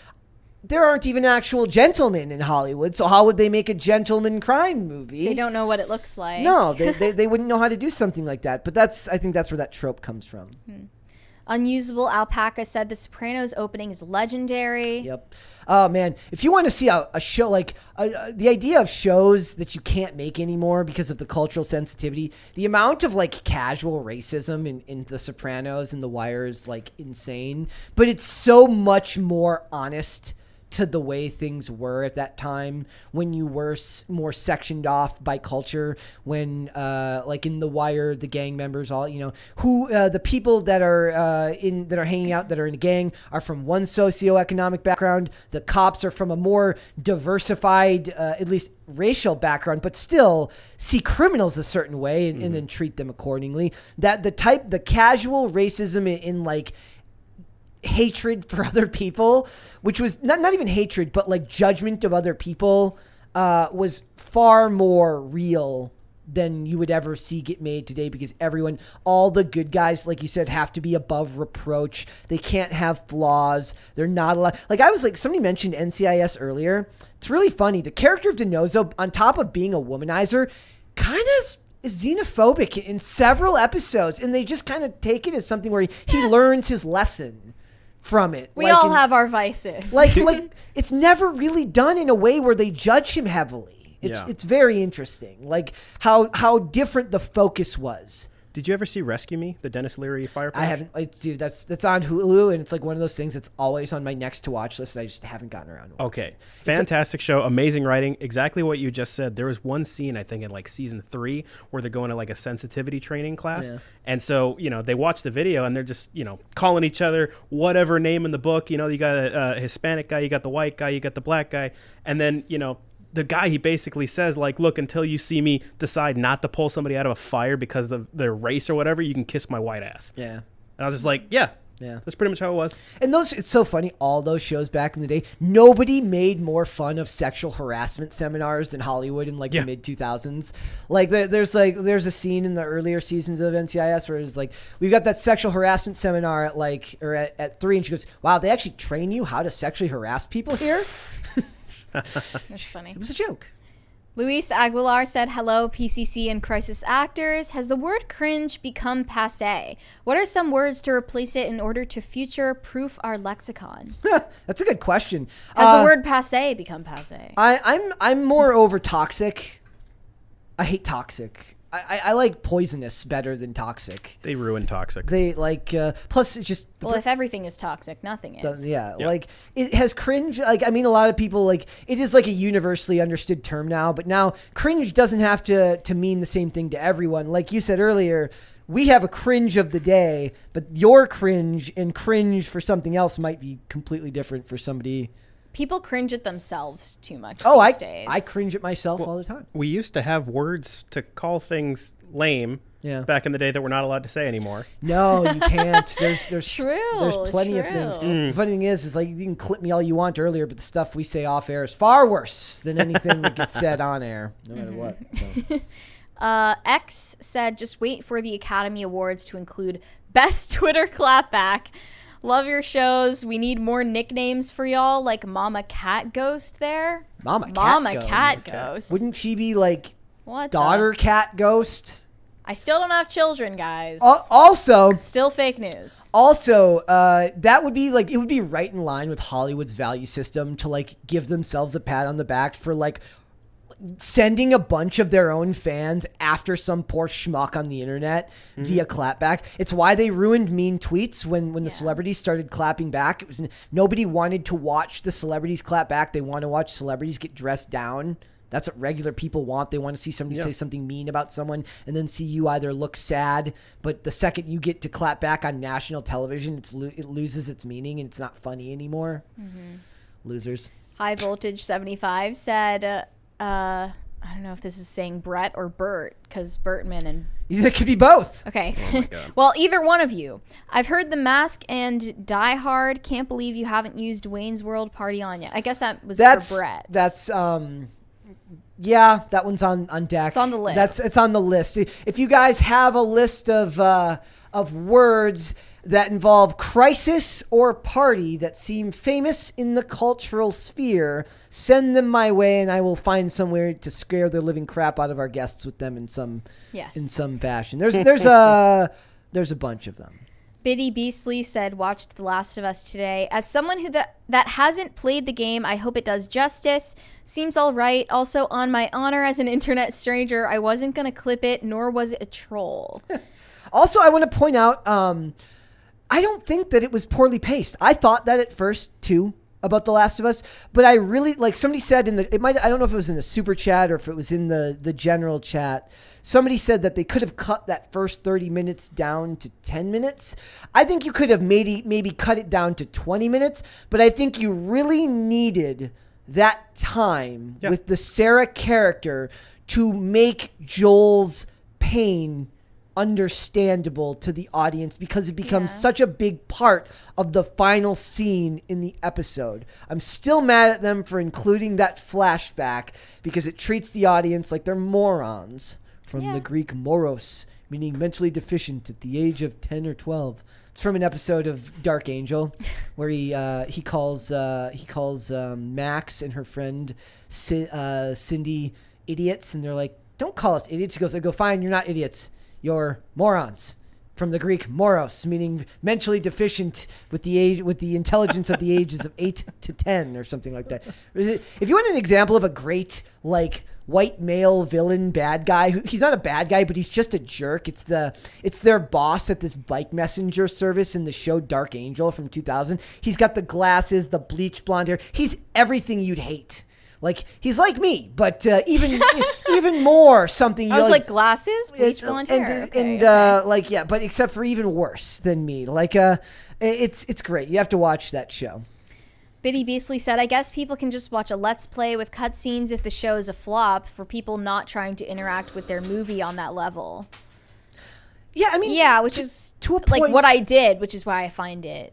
[SPEAKER 1] there aren't even actual gentlemen in Hollywood, so how would they make a gentleman crime movie?
[SPEAKER 2] They don't know what it looks like.
[SPEAKER 1] No, they wouldn't know how to do something like that. But I think that's where that trope comes from.
[SPEAKER 2] Unusable Alpaca said The Sopranos opening is legendary.
[SPEAKER 1] Yep. Oh, man. If you want to see a show, like the idea of shows that you can't make anymore because of the cultural sensitivity, the amount of like casual racism in The Sopranos and The Wire is like insane. But it's so much more honest to the way things were at that time when you were more sectioned off by culture, when like in The Wire, the gang members, all, the people that are hanging out that are in a gang are from one socioeconomic background. The cops are from a more diversified, at least racial background, but still see criminals a certain way and then treat them accordingly. That the casual racism in like hatred for other people, which was not even hatred, but like judgment of other people, was far more real than you would ever see get made today, because all the good guys, like you said, have to be above reproach. They can't have flaws. They're not allowed. Somebody mentioned NCIS earlier. It's really funny. The character of DiNozzo, on top of being a womanizer, kind of is xenophobic in several episodes, and they just kind of take it as something where he learns his lesson from it.
[SPEAKER 2] We all have our vices.
[SPEAKER 1] Like it's never really done in a way where they judge him heavily. It's very interesting, like how different the focus was.
[SPEAKER 3] Did you ever see Rescue Me, the Dennis Leary Fire Flash?
[SPEAKER 1] I haven't. Dude, that's on Hulu, and it's like one of those things that's always on my next to watch list, and I just haven't gotten around to it.
[SPEAKER 3] Okay. Fantastic show, amazing writing, exactly what you just said. There was one scene, I think, in like season 3 where they're going to like a sensitivity training class. Yeah. And so, they watch the video and they're just, calling each other whatever name in the book. You got a Hispanic guy, you got the white guy, you got the black guy. And then, the guy, he basically says, like, look, until you see me decide not to pull somebody out of a fire because of their race or whatever, you can kiss my white ass.
[SPEAKER 1] Yeah.
[SPEAKER 3] And I was just like, yeah, that's pretty much how it was.
[SPEAKER 1] And it's so funny, all those shows back in the day, nobody made more fun of sexual harassment seminars than Hollywood in the mid 2000s. Like there's a scene in the earlier seasons of NCIS where it's like, we've got that sexual harassment seminar at 3, and she goes, wow, they actually train you how to sexually harass people here?
[SPEAKER 2] That's funny.
[SPEAKER 1] It was a joke.
[SPEAKER 2] Luis Aguilar said, hello, PCC and Crisis actors. Has the word cringe become passé? What are some words to replace it in order to future-proof our lexicon?
[SPEAKER 1] That's a good question.
[SPEAKER 2] Has the word passé become passé?
[SPEAKER 1] I'm more over toxic. I hate toxic. I like poisonous better than toxic.
[SPEAKER 3] They ruin toxic.
[SPEAKER 1] They plus it's just...
[SPEAKER 2] Well, if everything is toxic, nothing is.
[SPEAKER 1] Like it has cringe. Like, I mean, a lot of people, it is like a universally understood term now, but now cringe doesn't have to mean the same thing to everyone. Like you said earlier, we have a cringe of the day, but your cringe and cringe for something else might be completely different for somebody.
[SPEAKER 2] People cringe at themselves too much these days.
[SPEAKER 1] I cringe at myself all the time.
[SPEAKER 3] We used to have words to call things lame back in the day that we're not allowed to say anymore.
[SPEAKER 1] No, you can't. There's
[SPEAKER 2] true.
[SPEAKER 1] There's plenty of things. The funny thing is like, you can clip me all you want earlier, but the stuff we say off air is far worse than anything that gets said on air, no matter what. So.
[SPEAKER 2] X said, just wait for the Academy Awards to include Best Twitter Clapback. Love your shows. We need more nicknames for y'all, like Mama Cat Ghost there.
[SPEAKER 1] Mama
[SPEAKER 2] Cat Ghost.
[SPEAKER 1] Wouldn't she be like
[SPEAKER 2] what
[SPEAKER 1] Daughter Cat Ghost?
[SPEAKER 2] I still don't have children, guys.
[SPEAKER 1] Also,
[SPEAKER 2] still fake news.
[SPEAKER 1] Also, that would be it would be right in line with Hollywood's value system to give themselves a pat on the back for sending a bunch of their own fans after some poor schmuck on the internet via clapback. It's why they ruined mean tweets when the celebrities started clapping back. It was nobody wanted to watch the celebrities clap back. They want to watch celebrities get dressed down. That's what regular people want. They want to see somebody say something mean about someone and then see you either look sad, but the second you get to clap back on national television, it loses its meaning and it's not funny anymore. Losers.
[SPEAKER 2] High Voltage 75 said, I don't know if this is saying Brett or Bert, because Bertman and...
[SPEAKER 1] It could be both.
[SPEAKER 2] Okay. Oh my God. Well, either one of you. I've heard The Mask and Die Hard. Can't believe you haven't used Wayne's World Party On yet. I guess that was for Brett.
[SPEAKER 1] That's... Yeah, that one's on deck.
[SPEAKER 2] It's on the list.
[SPEAKER 1] It's on the list. If you guys have a list of words that involve crisis or party that seem famous in the cultural sphere, send them my way, and I will find somewhere to scare the living crap out of our guests with them in some fashion. There's a bunch of them.
[SPEAKER 2] Biddy Beastly said, watched The Last of Us today. As someone who that hasn't played the game, I hope it does justice. Seems all right. Also, on my honor as an internet stranger, I wasn't going to clip it, nor was it a troll.
[SPEAKER 1] Also, I want to point out, I don't think that it was poorly paced. I thought that at first, too, about The Last of Us, but I really, somebody said I don't know if it was in the super chat or if it was in the general chat, somebody said that they could have cut that first 30 minutes down to 10 minutes. I think you could have maybe cut it down to 20 minutes, but I think you really needed that time with the Sarah character to make Joel's pain understandable to the audience, because it becomes such a big part of the final scene in the episode. I'm still mad at them for including that flashback because it treats the audience like they're morons from the Greek moros, meaning mentally deficient at the age of 10 or 12. It's from an episode of Dark Angel where he calls Max and her friend Cindy idiots, and they're like, "Don't call us idiots." He goes, "I go, fine, you're not idiots. You're morons." From the Greek moros, meaning mentally deficient with the intelligence of the ages of 8 to 10 or something like that. If you want an example of a great white male villain bad guy, he's not a bad guy, but he's just a jerk. It's their boss at this bike messenger service in the show Dark Angel from 2000. He's got the glasses, the bleached blonde hair. He's everything you'd hate. He's like me, but even more something.
[SPEAKER 2] I was like glasses, bleach blonde hair,
[SPEAKER 1] but except for even worse than me. It's great. You have to watch that show.
[SPEAKER 2] Biddy Beasley said, "I guess people can just watch a Let's Play with cutscenes if the show is a flop for people not trying to interact with their movie on that level."
[SPEAKER 1] Yeah, I mean,
[SPEAKER 2] which is
[SPEAKER 1] to a point,
[SPEAKER 2] what I did, which is why I find it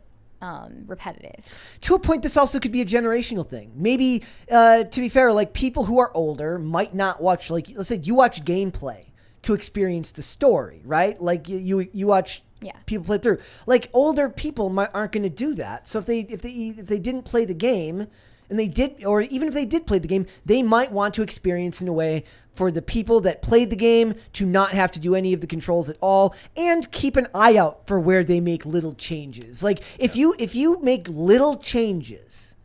[SPEAKER 2] repetitive.
[SPEAKER 1] To a point, this also could be a generational thing. Maybe, to be fair, people who are older might not watch, let's say you watch gameplay to experience the story, right? You watch people play through. Older people aren't going to do that. So if they didn't play the game, and they did, or even if they did play the game, they might want to experience in a way for the people that played the game to not have to do any of the controls at all, and keep an eye out for where they make little changes. If you make little changes,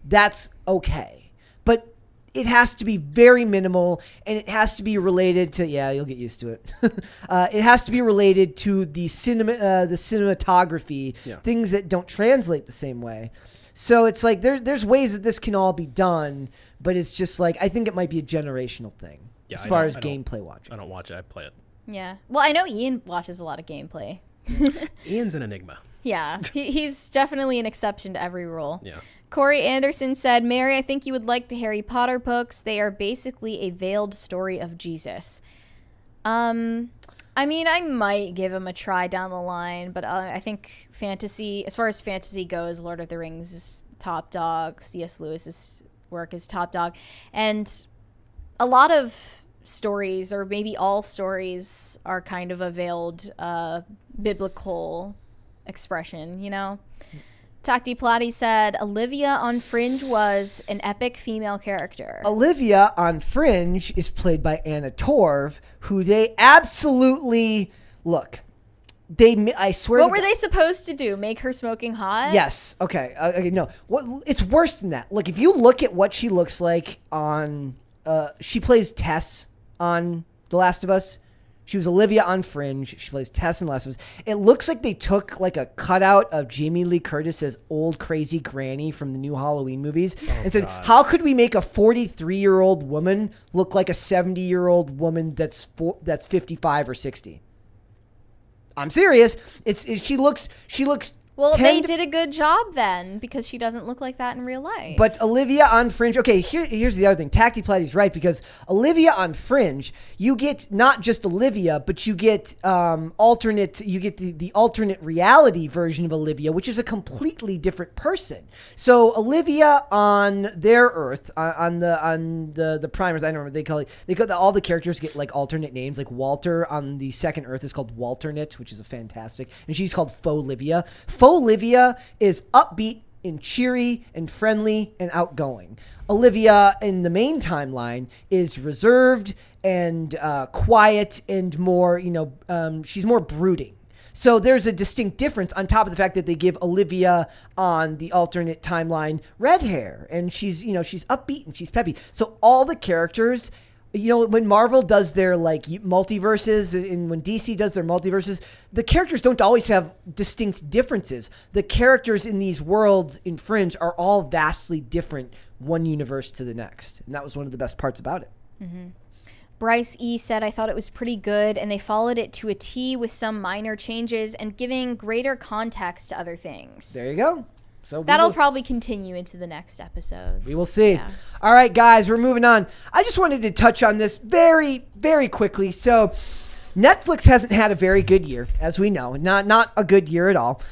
[SPEAKER 1] that's okay, but it has to be very minimal, and it has to be related to you'll get used to it. It has to be related to the cinematography, things that don't translate the same way. So it's there's ways that this can all be done, but it's just I think it might be a generational thing as far as gameplay watching.
[SPEAKER 3] I don't watch it. I play it.
[SPEAKER 2] Yeah. Well, I know Ian watches a lot of gameplay.
[SPEAKER 3] Ian's an enigma.
[SPEAKER 2] Yeah. He's definitely an exception to every rule.
[SPEAKER 3] Yeah.
[SPEAKER 2] Corey Anderson said, "Mary, I think you would like the Harry Potter books. They are basically a veiled story of Jesus." I mean, I might give them a try down the line, but I think fantasy, as far as fantasy goes, Lord of the Rings is top dog. C.S. Lewis's work is top dog. And a lot of stories, or maybe all stories, are kind of a veiled biblical expression, Tacti Plati said, "Olivia on Fringe was an epic female character."
[SPEAKER 1] Olivia on Fringe is played by Anna Torv, who they absolutely look. I swear.
[SPEAKER 2] What were they supposed to do? Make her smoking hot?
[SPEAKER 1] Yes. Okay. No. It's worse than that. Look, if you look at what she looks like on, she plays Tess on The Last of Us. She was Olivia on Fringe. She plays Tess in Last of Us. It looks like they took a cutout of Jamie Lee Curtis's old crazy granny from the new Halloween movies and said, how could we make a 43-year-old woman look like a 70-year-old woman that's 55 or 60? I'm serious. She looks.
[SPEAKER 2] Well, they did a good job then, because she doesn't look like that in real life.
[SPEAKER 1] But Olivia on Fringe, okay, here's the other thing. Tacti Plati's right, because Olivia on Fringe, you get not just Olivia, but you get the alternate reality version of Olivia, which is a completely different person. So Olivia on their Earth, on the primers, I don't remember, they call all the characters get alternate names. Walter on the second Earth is called Walternate, which is a fantastic, and she's called Faux Livia. Olivia is upbeat and cheery and friendly and outgoing. Olivia in the main timeline is reserved and quiet and more, she's more brooding. So there's a distinct difference on top of the fact that they give Olivia on the alternate timeline red hair, and she's upbeat and she's peppy. So all the characters, when Marvel does their multiverses and when DC does their multiverses, the characters don't always have distinct differences. The characters in these worlds in Fringe are all vastly different, one universe to the next. And that was one of the best parts about it.
[SPEAKER 2] Mm-hmm. Bryce E. said, "I thought it was pretty good, and they followed it to a T with some minor changes and giving greater context to other things."
[SPEAKER 1] There you go. So
[SPEAKER 2] that'll probably continue into the next episodes.
[SPEAKER 1] We will see.
[SPEAKER 2] Yeah.
[SPEAKER 1] All right, guys, we're moving on. I just wanted to touch on this very, very quickly. So Netflix hasn't had a very good year, as we know. Not a good year at all.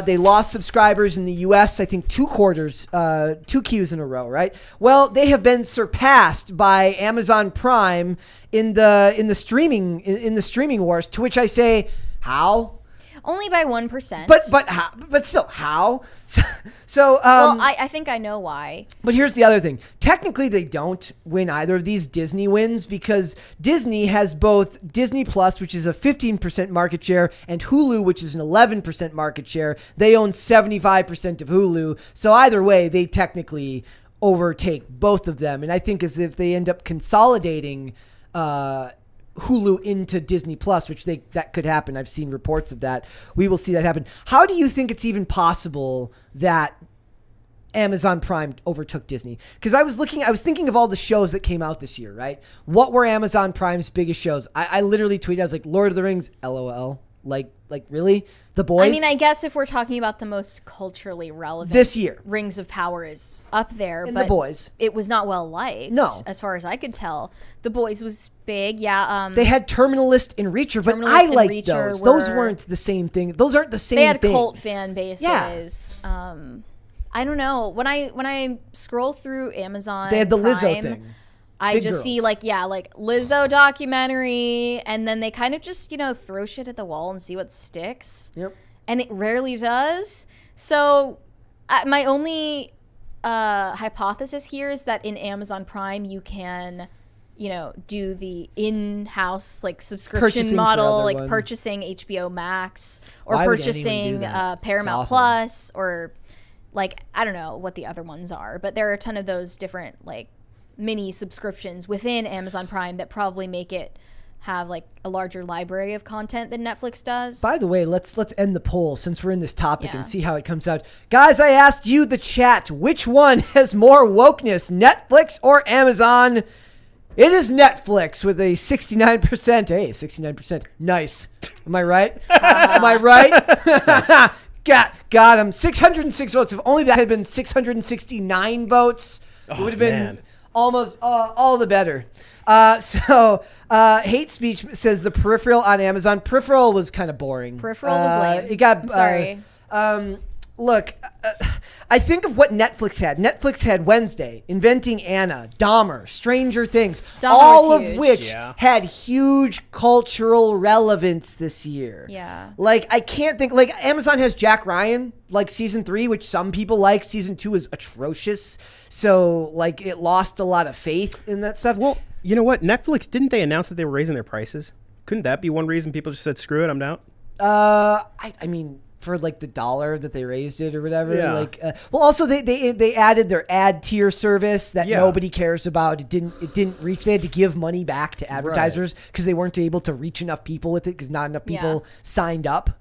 [SPEAKER 1] They lost subscribers in the U.S., I think 2 Qs in a row, right? Well, they have been surpassed by Amazon Prime in the streaming wars, to which I say, how?
[SPEAKER 2] Only by 1%.
[SPEAKER 1] But still, how? So
[SPEAKER 2] well, I think I know why.
[SPEAKER 1] But here's the other thing. Technically, they don't win either of these. Disney wins because Disney has both Disney Plus, which is a 15% market share, and Hulu, which is an 11% market share. They own 75% of Hulu. So either way, they technically overtake both of them. And I think as if they end up consolidating Hulu into Disney Plus, which that could happen. I've seen reports of that. We will see that happen. How do you think it's even possible that Amazon Prime overtook Disney? Because I was thinking of all the shows that came out this year, right? What were Amazon Prime's biggest shows? I literally tweeted, I was like, Lord of the Rings, LOL. Like really? The Boys?
[SPEAKER 2] I mean, I guess if we're talking about the most culturally relevant
[SPEAKER 1] this year,
[SPEAKER 2] Rings of Power is up there.
[SPEAKER 1] And
[SPEAKER 2] but
[SPEAKER 1] The Boys.
[SPEAKER 2] It was not well liked.
[SPEAKER 1] No.
[SPEAKER 2] As far as I could tell. The Boys was big, yeah.
[SPEAKER 1] They had Terminalist and Reacher, but I liked those. Those weren't the same thing. Those aren't the same thing.
[SPEAKER 2] They had cult fan bases. Yeah. I don't know. When I scroll through Amazon
[SPEAKER 1] they had the
[SPEAKER 2] Prime,
[SPEAKER 1] Lizzo thing.
[SPEAKER 2] I
[SPEAKER 1] Big
[SPEAKER 2] just
[SPEAKER 1] girls.
[SPEAKER 2] see like Lizzo documentary, and then they kind of just, throw shit at the wall and see what sticks.
[SPEAKER 1] Yep.
[SPEAKER 2] And it rarely does. So my only hypothesis here is that in Amazon Prime you can, do the in-house subscription
[SPEAKER 1] Purchasing
[SPEAKER 2] model, purchasing HBO Max or purchasing Paramount Plus or I don't know what the other ones are, but there are a ton of those different mini subscriptions within Amazon Prime that probably make it have a larger library of content than Netflix does.
[SPEAKER 1] By the way, let's end the poll since we're in this topic and see how it comes out. Guys, I asked you, the chat, which one has more wokeness, Netflix or Amazon? It is Netflix with a 69%. Hey, 69%. Nice. Am I right? Am I right? Got him. 606 votes. If only that had been 669 votes, it would have been almost all the better. Hate Speech says The Peripheral on Amazon. Peripheral was kind of boring.
[SPEAKER 2] Peripheral was lame.
[SPEAKER 1] It got,
[SPEAKER 2] I'm sorry.
[SPEAKER 1] Look, I think of what Netflix had. Netflix had Wednesday, Inventing Anna, Dahmer, Stranger Things,
[SPEAKER 2] Dahmer
[SPEAKER 1] all
[SPEAKER 2] was
[SPEAKER 1] of
[SPEAKER 2] huge.
[SPEAKER 1] which had huge cultural relevance this year.
[SPEAKER 2] Yeah.
[SPEAKER 1] I can't think, Amazon has Jack Ryan, season 3, which some people like. Season 2 is atrocious. So, it lost a lot of faith in that stuff.
[SPEAKER 3] Well, you know what? Netflix, didn't they announce that they were raising their prices? Couldn't that be one reason people just said, screw it, I'm out?
[SPEAKER 1] I mean, for the $1 that they raised it or whatever. Yeah. Also they added their ad tier service that nobody cares about. It didn't reach. They had to give money back to advertisers because they weren't able to reach enough people with it because not enough people signed up.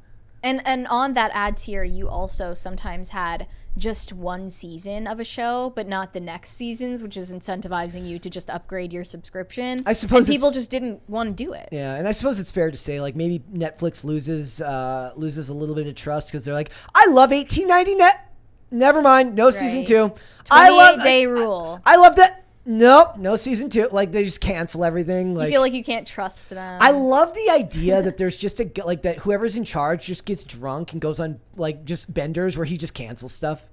[SPEAKER 2] And on that ad tier, you also sometimes had just one season of a show, but not the next seasons, which is incentivizing you to just upgrade your subscription. I suppose people just didn't want to do it.
[SPEAKER 1] Yeah, and I suppose it's fair to say maybe Netflix loses a little bit of trust because they're like, I love $18.90 net. Never mind, no season 2.
[SPEAKER 2] 28-day rule.
[SPEAKER 1] I love that. Nope, no season 2. They just cancel everything.
[SPEAKER 2] You feel like you can't trust them.
[SPEAKER 1] I love the idea that there's just that whoever's in charge just gets drunk and goes on just benders where he just cancels stuff.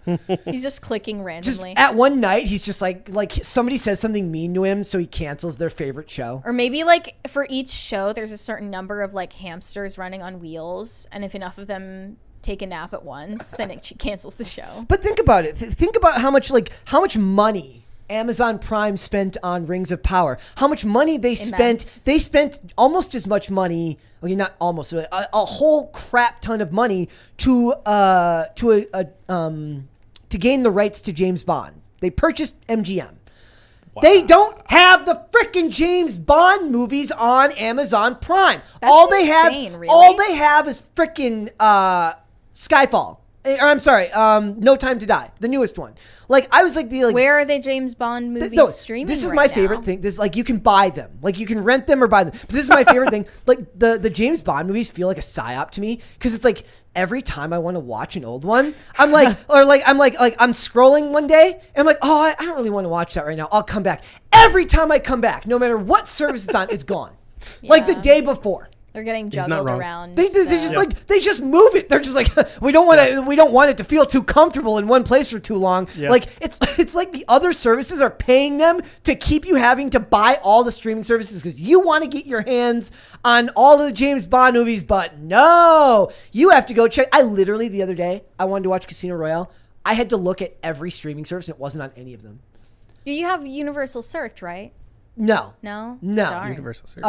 [SPEAKER 2] He's just clicking randomly.
[SPEAKER 1] Just at one night, he's just somebody says something mean to him, so he cancels their favorite show.
[SPEAKER 2] Or maybe for each show, there's a certain number of hamsters running on wheels, and if enough of them take a nap at once, then it cancels the show.
[SPEAKER 1] But think about it. Think about how much money Amazon Prime spent on Rings of Power. How much money they spent. They spent almost as much money. Okay, not almost. A whole crap ton of money to gain the rights to James Bond. They purchased MGM. Wow. They don't have the frickin' James Bond movies on Amazon Prime.
[SPEAKER 2] That's insane, really?
[SPEAKER 1] All they have is frickin' Skyfall. Or I'm sorry, No Time to Die, the newest one. I was
[SPEAKER 2] where are they James Bond movies streaming?
[SPEAKER 1] This is my favorite thing. This you can buy them, you can rent them or buy them. But this is my favorite thing. The James Bond movies feel like a psyop to me because it's every time I want to watch an old one, I'm I'm scrolling one day and I'm I don't really want to watch that right now. I'll come back. Every time I come back, no matter what service it's on, it's gone. The day before.
[SPEAKER 2] They're getting juggled around.
[SPEAKER 1] They just move it. They're just like, we don't want it to feel too comfortable in one place for too long. Yeah. Like it's like the other services are paying them to keep you having to buy all the streaming services because you want to get your hands on all of the James Bond movies, but no, you have to go check. I literally the other day I wanted to watch Casino Royale. I had to look at every streaming service and it wasn't on any of them.
[SPEAKER 2] You have Universal Search, right?
[SPEAKER 1] No.
[SPEAKER 2] Darn.
[SPEAKER 3] Universal Search.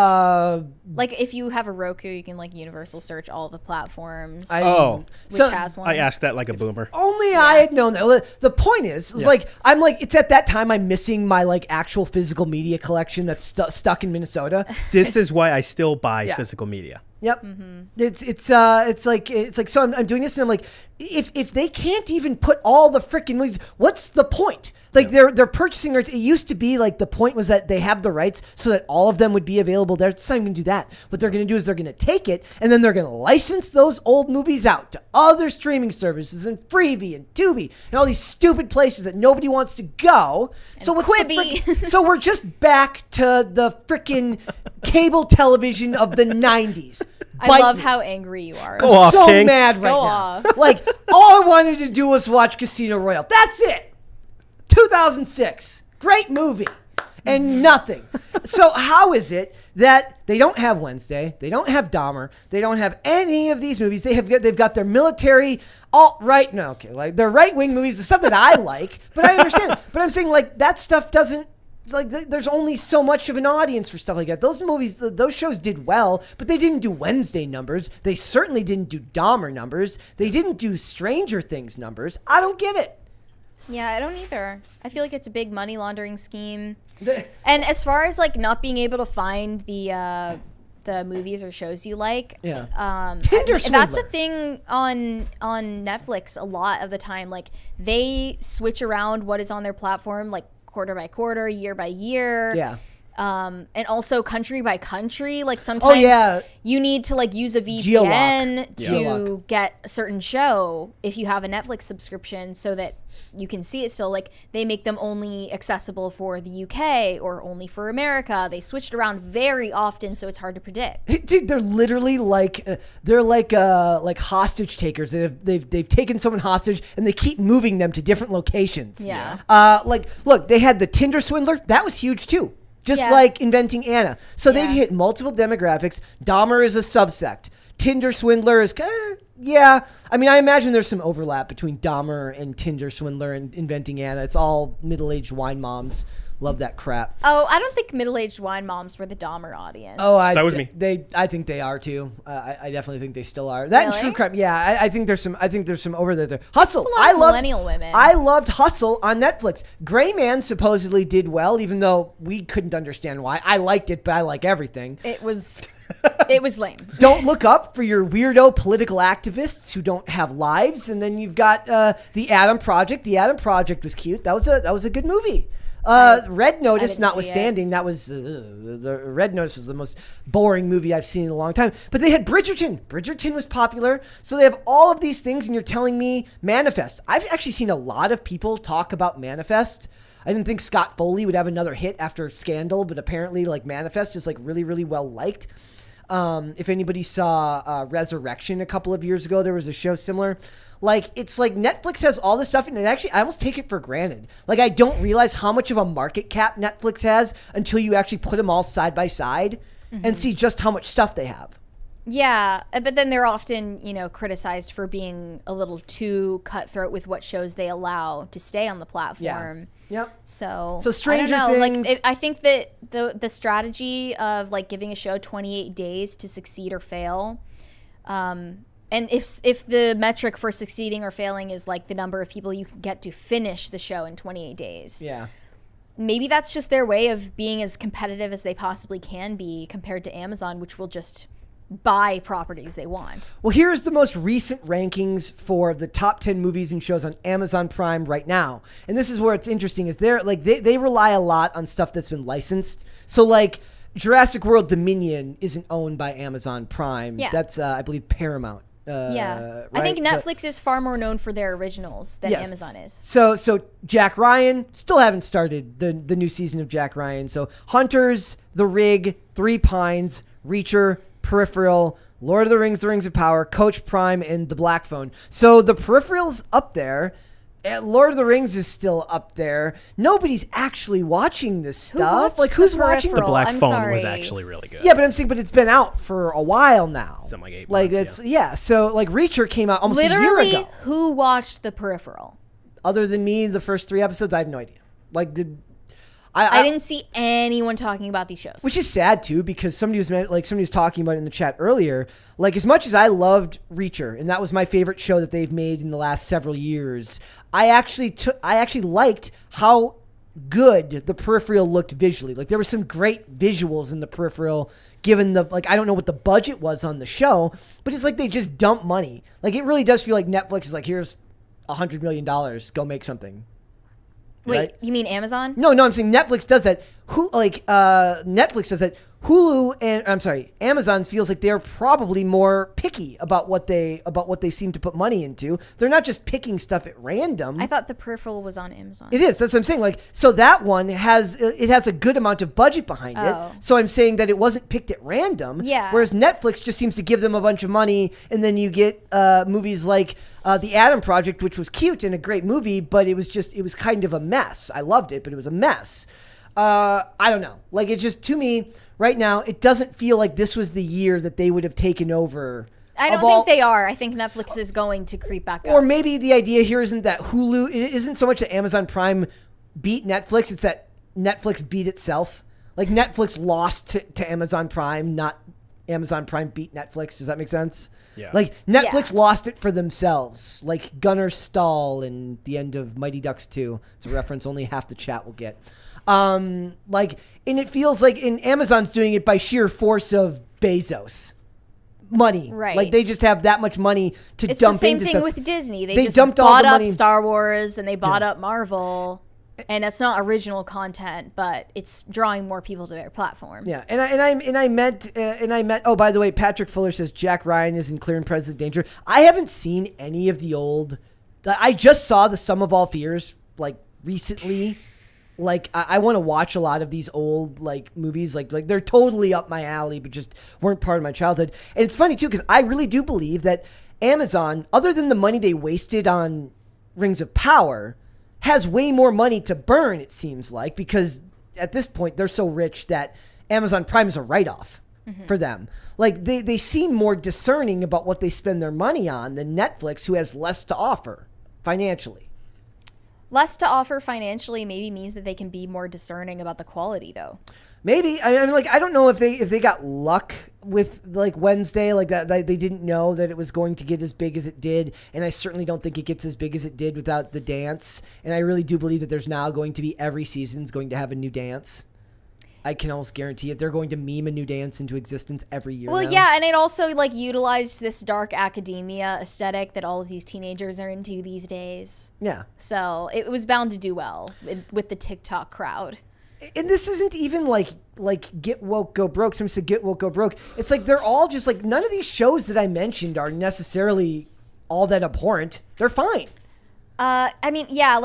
[SPEAKER 2] Like if you have a Roku, you can like Universal Search all the platforms. Which has one.
[SPEAKER 3] I asked that like a boomer.
[SPEAKER 1] Only I had known that. The point is like I'm like it's at that time I'm missing my like actual physical media collection that's stuck in Minnesota.
[SPEAKER 3] This is why I still buy physical media.
[SPEAKER 1] Yep. Mm-hmm. It's like so I'm doing this and I'm like if they can't even put all the freaking movies, what's the point? Like they're purchasing rights. It used to be like the point was that they have the rights so that all of them would be available. They're not even going to do that. What they're going to do is they're going to take it and then they're going to license those old movies out to other streaming services and Freevee and Tubi and all these stupid places that nobody wants to go.
[SPEAKER 2] And
[SPEAKER 1] so what's
[SPEAKER 2] Quibi.
[SPEAKER 1] So we're just back to the freaking cable television of the 90s.
[SPEAKER 2] I love how angry you are.
[SPEAKER 3] Go off,
[SPEAKER 1] so
[SPEAKER 3] King.
[SPEAKER 1] mad right now. Like all I wanted to do was watch Casino Royale. That's it. 2006. Great movie. And nothing. So how is it that they don't have Wednesday, they don't have Dahmer, they don't have any of these movies? They've got their military alt-right, like their right-wing movies, the stuff that I like, but I understand it. But I'm saying like that stuff doesn't, like there's only so much of an audience for stuff like that. Those movies, those shows did well, but they didn't do Wednesday numbers. They certainly didn't do Dahmer numbers. They didn't do Stranger Things numbers. I don't get it.
[SPEAKER 2] Yeah, I don't either. I feel like it's a big money laundering scheme. And as far as like not being able to find the movies or shows you like,
[SPEAKER 1] Tinder swindler.
[SPEAKER 2] That's a thing on Netflix a lot of the time. Like they switch around what is on their platform like quarter by quarter, year by year.
[SPEAKER 1] Yeah.
[SPEAKER 2] And also country by country. Like sometimes you need to like use a VPN to get a certain show if you have a Netflix subscription so that you can see it still. Like they make them only accessible for the UK or only for America. They switched around very often, so it's hard to predict. Dude,
[SPEAKER 1] they're literally like hostage takers. They've taken someone hostage and they keep moving them to different locations.
[SPEAKER 2] Yeah.
[SPEAKER 1] Like look, they had the Tinder swindler. That was huge too. Just like Inventing Anna. So they've hit multiple demographics. Dahmer is a subsect. Tinder swindler is, I mean, I imagine there's some overlap between Dahmer and Tinder swindler and Inventing Anna. It's all middle-aged wine moms. Love that crap.
[SPEAKER 2] Oh, I don't think middle-aged wine moms were the Dahmer audience.
[SPEAKER 1] Oh,
[SPEAKER 3] that was me.
[SPEAKER 1] I think they are too. I definitely think they still are. That and True Crime. Yeah, I think there's some over there. Hustle.
[SPEAKER 2] I love millennial women.
[SPEAKER 1] I loved Hustle on Netflix. Gray Man supposedly did well, even though we couldn't understand why. I liked it, but I like everything.
[SPEAKER 2] It was lame.
[SPEAKER 1] Don't look up for your weirdo political activists who don't have lives. And then you've got the Adam Project. The Adam Project was cute. That was a good movie. Red Notice notwithstanding, that was the Red Notice was the most boring movie I've seen in a long time. But they had Bridgerton. Bridgerton was popular. So they have all of these things, and you're telling me Manifest. I've actually seen a lot of people talk about Manifest. I didn't think Scott Foley would have another hit after Scandal, but apparently like Manifest is like really, really well liked. If anybody saw Resurrection a couple of years ago, there was a show similar. Like, it's like Netflix has all this stuff, and actually, I almost take it for granted. Like, I don't realize how much of a market cap Netflix has until you actually put them all side by side and see just how much stuff they have.
[SPEAKER 2] Yeah, but then they're often, criticized for being a little too cutthroat with what shows they allow to stay on the platform.
[SPEAKER 1] Yeah. Yep.
[SPEAKER 2] So
[SPEAKER 1] Stranger
[SPEAKER 2] I don't know.
[SPEAKER 1] Things.
[SPEAKER 2] Like, I think that the strategy of like giving a show 28 days to succeed or fail, and if the metric for succeeding or failing is like the number of people you can get to finish the show in 28 days.
[SPEAKER 1] Yeah.
[SPEAKER 2] Maybe that's just their way of being as competitive as they possibly can be compared to Amazon, which will just buy properties they want.
[SPEAKER 1] Well, here's the most recent rankings for the top 10 movies and shows on Amazon Prime right now. And this is where it's interesting is they rely a lot on stuff that's been licensed. So like Jurassic World Dominion isn't owned by Amazon Prime.
[SPEAKER 2] Yeah.
[SPEAKER 1] That's I believe Paramount.
[SPEAKER 2] Right? I think Netflix is far more known for their originals than Amazon is.
[SPEAKER 1] So Jack Ryan, still haven't started the new season of Jack Ryan. So Hunters, The Rig, Three Pines, Reacher, Peripheral, Lord of the Rings of Power, Coach Prime, and The Black Phone. So the Peripheral's up there. Lord of the Rings is still up there. Nobody's actually watching this stuff. Like, who's watching
[SPEAKER 3] The Black Phone
[SPEAKER 2] sorry.
[SPEAKER 3] was actually really good.
[SPEAKER 1] Yeah, but I'm saying, but it's been out for a while now.
[SPEAKER 3] Something like 8
[SPEAKER 1] like
[SPEAKER 3] months,
[SPEAKER 1] it's So like Reacher came out almost
[SPEAKER 2] Literally,
[SPEAKER 1] a year ago.
[SPEAKER 2] who watched The Peripheral?
[SPEAKER 1] Other than me, the first 3 episodes, I have no idea. Like,
[SPEAKER 2] I didn't see anyone talking about these shows.
[SPEAKER 1] which is sad too, because somebody was talking about it in the chat earlier. Like, as much as I loved Reacher, and that was my favorite show that they've made in the last several years, I actually liked how good the Peripheral looked visually. Like, there were some great visuals in the Peripheral, given I don't know what the budget was on the show, but it's like they just dump money. Like, it really does feel like Netflix is like, here's $100 million, go make something.
[SPEAKER 2] Wait,
[SPEAKER 1] right?
[SPEAKER 2] you mean Amazon?
[SPEAKER 1] No, I'm saying Netflix does that. Netflix does that. Hulu and Amazon feels like they're probably more picky about what they seem to put money into. They're not just picking stuff at random.
[SPEAKER 2] I thought The Peripheral was on Amazon.
[SPEAKER 1] It is. That's what I'm saying. Like, so that one has a good amount of budget behind it. So I'm saying that it wasn't picked at random.
[SPEAKER 2] Yeah.
[SPEAKER 1] Whereas Netflix just seems to give them a bunch of money, and then you get movies like The Adam Project, which was cute and a great movie, but it was kind of a mess. I loved it, but it was a mess. I don't know. Like, it just, to me, right now, it doesn't feel like this was the year that they would have taken over.
[SPEAKER 2] I don't think they are. I think Netflix is going to creep back up.
[SPEAKER 1] Or maybe the idea here isn't that Hulu, it isn't so much that Amazon Prime beat Netflix, it's that Netflix beat itself. Like, Netflix lost to Amazon Prime, not Amazon Prime beat Netflix. Does that make sense?
[SPEAKER 3] Yeah.
[SPEAKER 1] Like, Netflix lost it for themselves. Like Gunnar Stahl in the end of Mighty Ducks 2. It's a reference only half the chat will get. And it feels like Amazon's doing it by sheer force of Bezos. Money.
[SPEAKER 2] Right.
[SPEAKER 1] Like, they just have that much money to dump into
[SPEAKER 2] It's the same thing
[SPEAKER 1] stuff.
[SPEAKER 2] with Disney. They just
[SPEAKER 1] dumped all
[SPEAKER 2] bought
[SPEAKER 1] the
[SPEAKER 2] up
[SPEAKER 1] money.
[SPEAKER 2] Star Wars and they bought up Marvel. And it's not original content, but it's drawing more people to their platform.
[SPEAKER 1] Yeah, and I meant. Oh, by the way, Patrick Fuller says Jack Ryan is in Clear and Present Danger. I haven't seen any of the old. I just saw The Sum of All Fears recently. Like, I want to watch a lot of these old movies. Like they're totally up my alley, but just weren't part of my childhood. And it's funny too, because I really do believe that Amazon, other than the money they wasted on Rings of Power, has way more money to burn, it seems like, because at this point they're so rich that Amazon Prime is a write-off for them. Like, they seem more discerning about what they spend their money on than Netflix, who has less to offer financially.
[SPEAKER 2] Less to offer financially maybe means that they can be more discerning about the quality, though.
[SPEAKER 1] Maybe. I mean, I don't know if they got luck with Wednesday, like that. They didn't know that it was going to get as big as it did, and I certainly don't think it gets as big as it did without the dance. And I really do believe that there's now going to be every season's going to have a new dance. I can almost guarantee it. They're going to meme a new dance into existence every year.
[SPEAKER 2] Well,
[SPEAKER 1] now.
[SPEAKER 2] yeah, and it also utilized this dark academia aesthetic that all of these teenagers are into these days.
[SPEAKER 1] Yeah.
[SPEAKER 2] So it was bound to do well with the TikTok crowd.
[SPEAKER 1] And this isn't even like Get Woke, Go Broke. Someone said Get Woke, Go Broke. It's like they're all just none of these shows that I mentioned are necessarily all that abhorrent. They're fine.
[SPEAKER 2] I mean, yeah,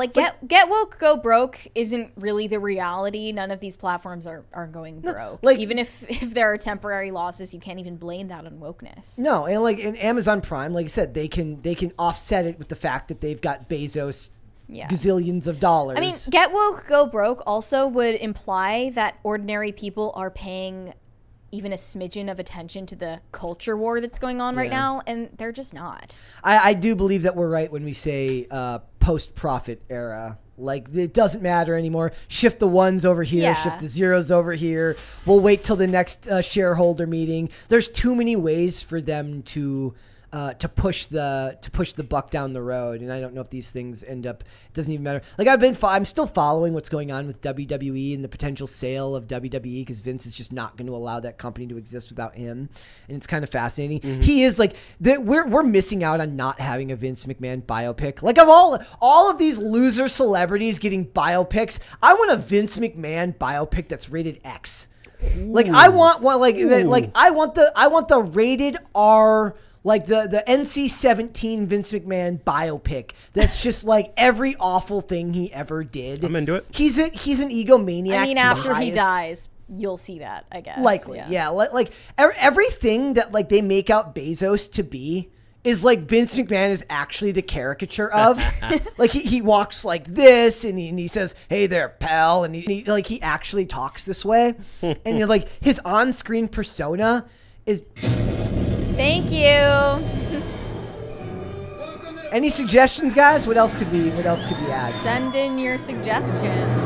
[SPEAKER 2] Get Woke, Go Broke isn't really the reality. None of these platforms are going broke. Even if there are temporary losses, you can't even blame that on wokeness.
[SPEAKER 1] No, and in Amazon Prime, like I said, they can offset it with the fact that they've got Bezos gazillions of dollars.
[SPEAKER 2] I mean, Get Woke, Go Broke also would imply that ordinary people are paying even a smidgen of attention to the culture war that's going on right now, and they're just not.
[SPEAKER 1] I do believe that we're right when we say post-profit era. Like, it doesn't matter anymore. Shift the ones over here, shift the zeros over here. We'll wait till the next shareholder meeting. There's too many ways for them to push the buck down the road, and I don't know if these things end up. It doesn't even matter. Like, I'm still following what's going on with WWE and the potential sale of WWE, because Vince is just not going to allow that company to exist without him, and it's kind of fascinating. Mm-hmm. He is we're missing out on not having a Vince McMahon biopic. Like, of all of these loser celebrities getting biopics, I want a Vince McMahon biopic that's rated X. Ooh. Like, I want one I want the rated R. Like the NC-17 Vince McMahon biopic that's just every awful thing he ever did.
[SPEAKER 3] I'm into it.
[SPEAKER 1] He's an egomaniac.
[SPEAKER 2] I mean, after he dies, you'll see that, I guess.
[SPEAKER 1] Likely, yeah. Like everything that like they make out Bezos to be is like Vince McMahon is actually the caricature of. Like he walks like this, and he says, "Hey there, pal," and he actually talks this way, and he's like his on-screen persona is.
[SPEAKER 2] Thank you.
[SPEAKER 1] Any suggestions, guys? What else could we add?
[SPEAKER 2] Send in your suggestions.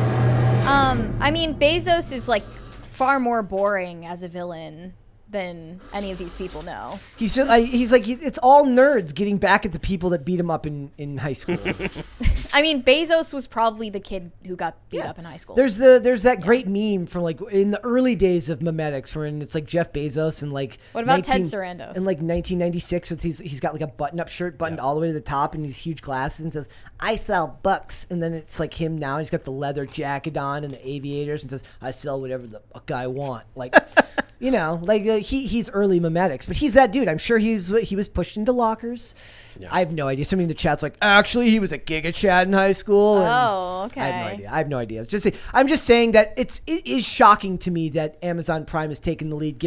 [SPEAKER 2] I mean, Bezos is like far more boring as a villain than any of these people know.
[SPEAKER 1] He's it's all nerds getting back at the people that beat him up in high school.
[SPEAKER 2] I mean, Bezos was probably the kid who got beat up in high school.
[SPEAKER 1] There's that great meme from like in the early days of Memetics, where it's like Jeff Bezos and like
[SPEAKER 2] what about Ted Sarandos
[SPEAKER 1] in like 1996 with he's got like a button-up shirt buttoned all the way to the top and these huge glasses and says, "I sell books," and then it's like him now. He's got the leather jacket on and the aviators and says, "I sell whatever the fuck I want." Like. You know, like he's early Memetics, but he's that dude. I'm sure he was pushed into lockers. Yeah. I have no idea. Somebody in the chat's like, actually, he was a Giga Chad in high school. And
[SPEAKER 2] oh, okay.
[SPEAKER 1] I have no idea. I'm just saying that it is shocking to me that Amazon Prime has taken the lead.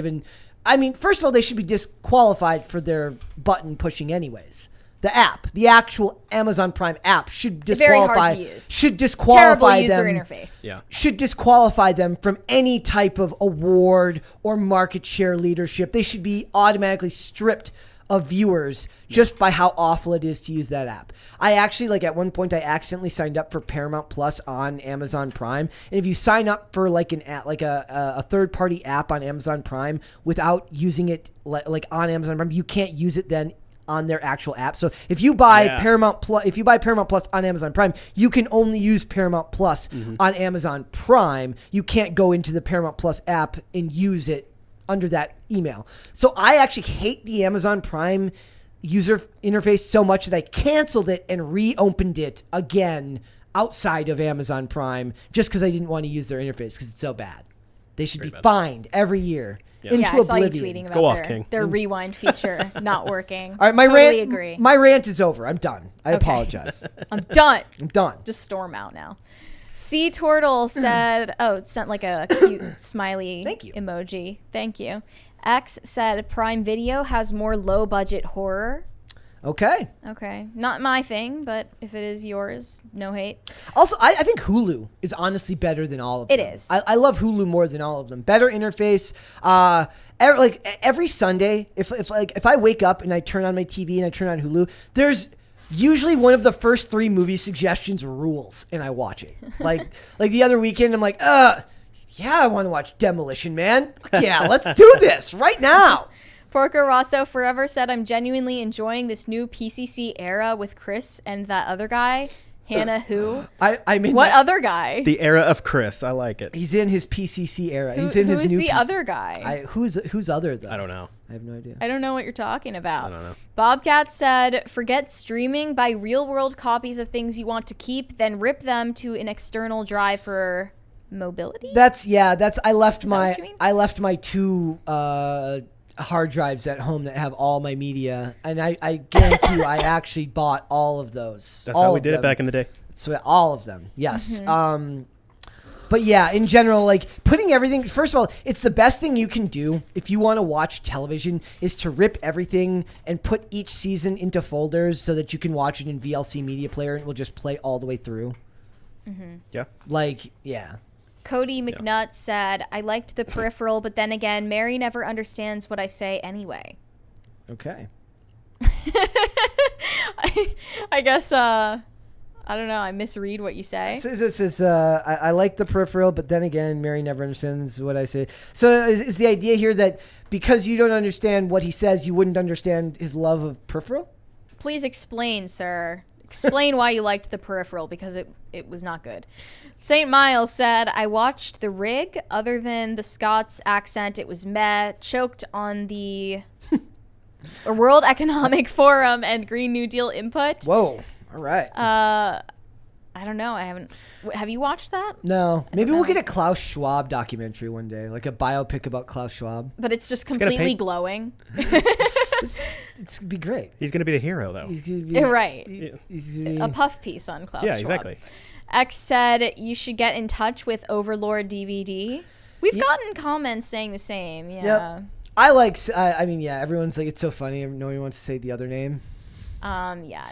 [SPEAKER 1] First of all, they should be disqualified for their button pushing, anyways. The app, the actual Amazon Prime app, should disqualify.
[SPEAKER 2] Very hard to use.
[SPEAKER 1] Should disqualify
[SPEAKER 2] Terrible
[SPEAKER 1] them.
[SPEAKER 2] User interface.
[SPEAKER 3] Yeah.
[SPEAKER 1] Should disqualify them from any type of award or market share leadership. They should be automatically stripped of viewers just by how awful it is to use that app. I actually, like at one point, I accidentally signed up for Paramount Plus on Amazon Prime, and if you sign up for like an app, like a third-party app on Amazon Prime without using it like on Amazon Prime, you can't use it then on their actual app. So if you buy Paramount Plus on Amazon Prime, you can only use Paramount Plus on Amazon Prime. You can't go into the Paramount Plus app and use it under that email. So I actually hate the Amazon Prime user interface so much that I canceled it and reopened it again outside of Amazon Prime just because I didn't want to use their interface because it's so bad. They should be fined every year into
[SPEAKER 2] I saw you
[SPEAKER 1] oblivion.
[SPEAKER 2] tweeting about their rewind feature not working.
[SPEAKER 1] All right, my rant is over. I'm done. I apologize.
[SPEAKER 2] I'm done.
[SPEAKER 1] Just
[SPEAKER 2] storm out now. Sea Turtle said, it sent like a cute smiley emoji. Thank you. X said Prime Video has more low budget horror.
[SPEAKER 1] Okay.
[SPEAKER 2] Not my thing, but if it is yours, no hate.
[SPEAKER 1] Also, I think Hulu is honestly better than all of them.
[SPEAKER 2] It is.
[SPEAKER 1] I love Hulu more than all of them. Better interface. Every Sunday, if I wake up and I turn on my TV and I turn on Hulu, there's usually one of the first 3 movie suggestions rules, and I watch it. Like the other weekend, I'm like, yeah, I want to watch Demolition Man. Yeah, let's do this right now.
[SPEAKER 2] Porco Rosso Forever said, I'm genuinely enjoying this new PCC era with Chris and that other guy. Hannah who? What other guy?
[SPEAKER 3] The era of Chris. I like it.
[SPEAKER 1] He's in his PCC era.
[SPEAKER 2] Who's the other guy?
[SPEAKER 1] Who's other though?
[SPEAKER 3] I don't know.
[SPEAKER 1] I have no idea.
[SPEAKER 2] I don't know what you're talking about.
[SPEAKER 3] I don't know.
[SPEAKER 2] Bobcat said, forget streaming, buy real world copies of things you want to keep, then rip them to an external drive for mobility.
[SPEAKER 1] I left my 2 hard drives at home that have all my media, and I guarantee you I actually bought all of those.
[SPEAKER 3] That's how we did it back in the day.
[SPEAKER 1] So all of them, yes. But yeah, in general, like putting everything, first of all, it's the best thing you can do if you want to watch television is to rip everything and put each season into folders so that you can watch it in VLC Media Player and it will just play all the way through.
[SPEAKER 3] Yeah.
[SPEAKER 2] Cody McNutt said, I liked the peripheral, but then again, Mary never understands what I say anyway.
[SPEAKER 1] Okay.
[SPEAKER 2] I guess, I don't know. I misread what you say.
[SPEAKER 1] So it says, I like the peripheral, but then again, Mary never understands what I say. So is the idea here that because you don't understand what he says, you wouldn't understand his love of peripheral?
[SPEAKER 2] Please explain, sir. Explain why you liked the peripheral, because it was not good. St. Miles said, I watched The Rig. Other than the Scots accent, it was meh. Choked on the World Economic Forum and Green New Deal input.
[SPEAKER 1] Whoa. All right.
[SPEAKER 2] I don't know. I haven't. Have you watched that?
[SPEAKER 1] No. Maybe we'll get a Klaus Schwab documentary one day, like a biopic about Klaus Schwab.
[SPEAKER 2] But it's just completely glowing.
[SPEAKER 1] It's gonna be great.
[SPEAKER 3] He's gonna be the hero, though.
[SPEAKER 2] Right. A puff piece on Klaus Schwab.
[SPEAKER 3] Yeah, exactly.
[SPEAKER 2] X said you should get in touch with Overlord DVD. We've gotten comments saying the same. Yeah.
[SPEAKER 1] Yep. I like. I mean, yeah. Everyone's like, it's so funny. Nobody wants to say the other name.
[SPEAKER 2] Yeah,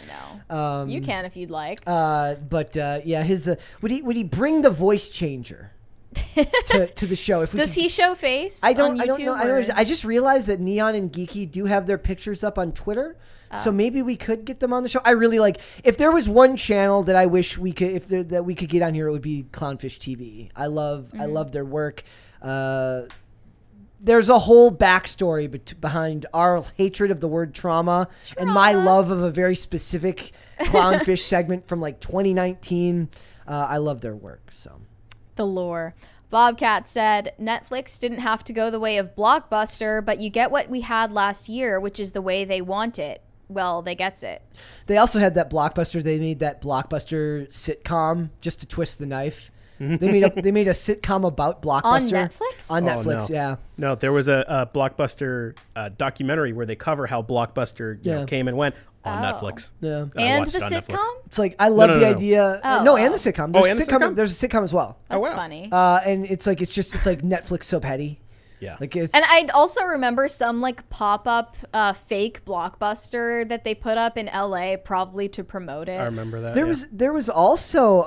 [SPEAKER 2] no. You can if you'd like.
[SPEAKER 1] Yeah, his would he bring the voice changer to the show?
[SPEAKER 2] Does he show face?
[SPEAKER 1] I don't
[SPEAKER 2] on YouTube,
[SPEAKER 1] know. I just realized that Neon and Geeky do have their pictures up on Twitter. So maybe we could get them on the show. I really like. If there was one channel that I wish we could, that we could get on here, it would be Clownfish TV. I love their work. There's a whole backstory behind our hatred of the word trauma and my love of a very specific Clownfish segment from like 2019. I love their work. So
[SPEAKER 2] the lore. Bobcat said, Netflix didn't have to go the way of Blockbuster, but you get what we had last year, which is the way they want it. Well, they gets it.
[SPEAKER 1] They also had that Blockbuster. They made that Blockbuster sitcom just to twist the knife. They made a sitcom about Blockbuster
[SPEAKER 2] on Netflix.
[SPEAKER 1] On Netflix,
[SPEAKER 3] no.
[SPEAKER 1] yeah.
[SPEAKER 3] No, there was a Blockbuster documentary where they cover how Blockbuster came and went on Netflix.
[SPEAKER 1] Yeah,
[SPEAKER 2] and the sitcom.
[SPEAKER 1] It's like I love the idea. And the sitcom. There's a sitcom as well.
[SPEAKER 2] That's funny.
[SPEAKER 1] And it's like Netflix so petty.
[SPEAKER 3] Yeah.
[SPEAKER 1] Like it's,
[SPEAKER 2] and I also remember some like pop-up fake Blockbuster that they put up in LA probably to promote it.
[SPEAKER 3] I remember that.
[SPEAKER 1] There was also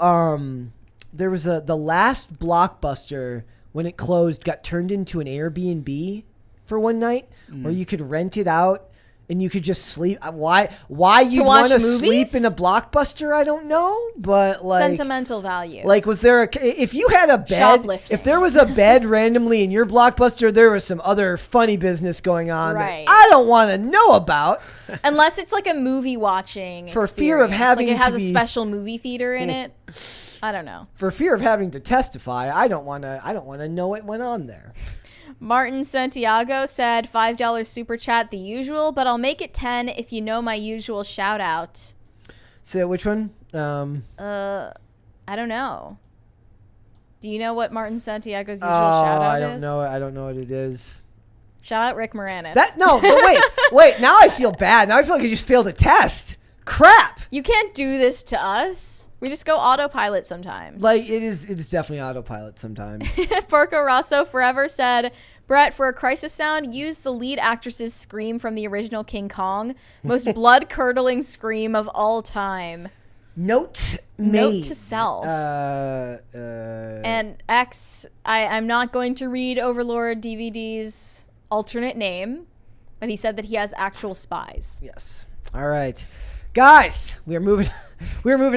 [SPEAKER 1] the last Blockbuster when it closed got turned into an Airbnb for one night where you could rent it out and you could just sleep. Why you'd want to sleep in a Blockbuster, I don't know, but like
[SPEAKER 2] sentimental value.
[SPEAKER 1] Like, was there if you had a bed,
[SPEAKER 2] shoplifting.
[SPEAKER 1] If there was a bed randomly in your Blockbuster, there was some other funny business going on
[SPEAKER 2] right.
[SPEAKER 1] that I don't want to know about.
[SPEAKER 2] Unless it's like a movie watching
[SPEAKER 1] for
[SPEAKER 2] experience.
[SPEAKER 1] Fear of having
[SPEAKER 2] like it has a special movie theater in it. I don't know.
[SPEAKER 1] For fear of having to testify, I don't want to know what went on there.
[SPEAKER 2] Martin Santiago said $5 super chat, the usual, but I'll make it 10 if you know my usual shout out.
[SPEAKER 1] So which one?
[SPEAKER 2] I don't know. Do you know what Martin Santiago's usual shout out is?
[SPEAKER 1] I don't know what it is.
[SPEAKER 2] Shout out Rick Moranis.
[SPEAKER 1] But wait. Now I feel bad. Now I feel like I just failed a test. Crap.
[SPEAKER 2] You can't do this to us. We just go autopilot sometimes.
[SPEAKER 1] Like it is definitely autopilot sometimes.
[SPEAKER 2] Porco Rosso Forever said, Brett, for a crisis sound, use the lead actress's scream from the original King Kong. Most blood-curdling scream of all time.
[SPEAKER 1] Note
[SPEAKER 2] to self. And X, I'm not going to read Overlord DVD's alternate name, but he said that he has actual spies.
[SPEAKER 1] Yes. All right. Guys, we're moving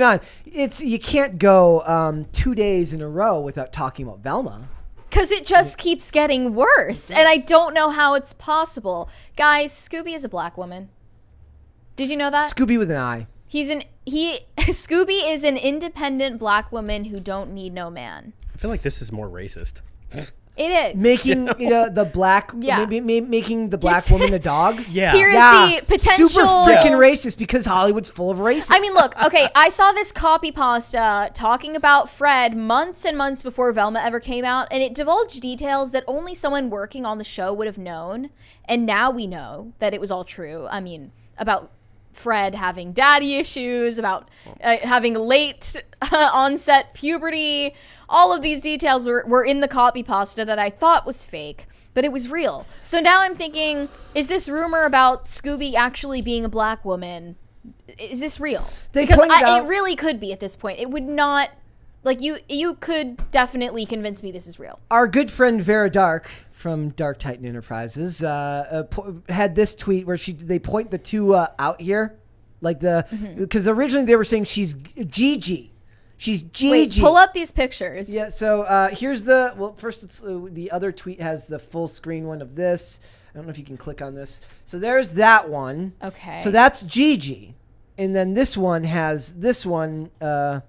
[SPEAKER 1] on. You can't go 2 days in a row without talking about Velma.
[SPEAKER 2] Because it just keeps getting worse. And I don't know how it's possible. Guys, Scooby is a black woman. Did you know that?
[SPEAKER 1] Scooby with an I.
[SPEAKER 2] Scooby is an independent black woman who don't need no man.
[SPEAKER 3] I feel like this is more racist.
[SPEAKER 2] It is.
[SPEAKER 1] Making the black making the black woman a dog.
[SPEAKER 3] Yeah.
[SPEAKER 2] Here is the potential
[SPEAKER 1] super freaking racist because Hollywood's full of racists.
[SPEAKER 2] I mean, look, okay, I saw this copy pasta talking about Fred months and months before Velma ever came out, and it divulged details that only someone working on the show would have known. And now we know that it was all true. I mean, about Fred having daddy issues, about having late onset puberty. All of these details were in the copy pasta that I thought was fake, but it was real. So now I'm thinking, is this rumor about Scooby actually being a black woman, is this real? Because it really could be at this point. It would not, like, you could definitely convince me this is real.
[SPEAKER 1] Our good friend Vera Dark from Dark Titan Enterprises had this tweet where they point the two out here, like because originally they were saying she's Gigi. She's Gigi.
[SPEAKER 2] Wait, pull up these pictures.
[SPEAKER 1] Yeah, so here's first the other tweet has the full screen one of this. I don't know if you can click on this. So there's that one.
[SPEAKER 2] Okay.
[SPEAKER 1] So that's Gigi. And then this one has this one, and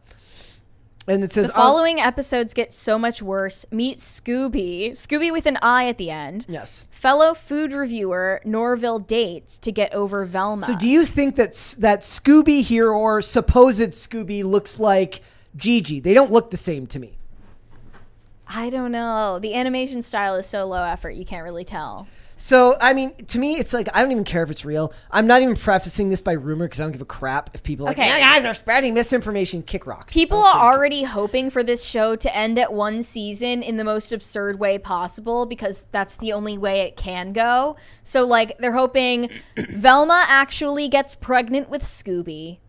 [SPEAKER 1] it says...
[SPEAKER 2] The following episodes get so much worse. Meet Scooby. Scooby with an I at the end.
[SPEAKER 1] Yes.
[SPEAKER 2] Fellow food reviewer Norville dates to get over Velma.
[SPEAKER 1] So do you think that Scooby here or supposed Scooby looks like Gigi? They don't look the same to me.
[SPEAKER 2] I don't know. The animation style is so low effort, you can't really tell.
[SPEAKER 1] So, I mean, to me, it's like, I don't even care if it's real. I'm not even prefacing this by rumor because I don't give a crap if people are like, yeah, guys are spreading misinformation, kick rocks.
[SPEAKER 2] People are already hoping for this show to end at one season in the most absurd way possible because that's the only way it can go. So, like, they're hoping Velma actually gets pregnant with Scooby.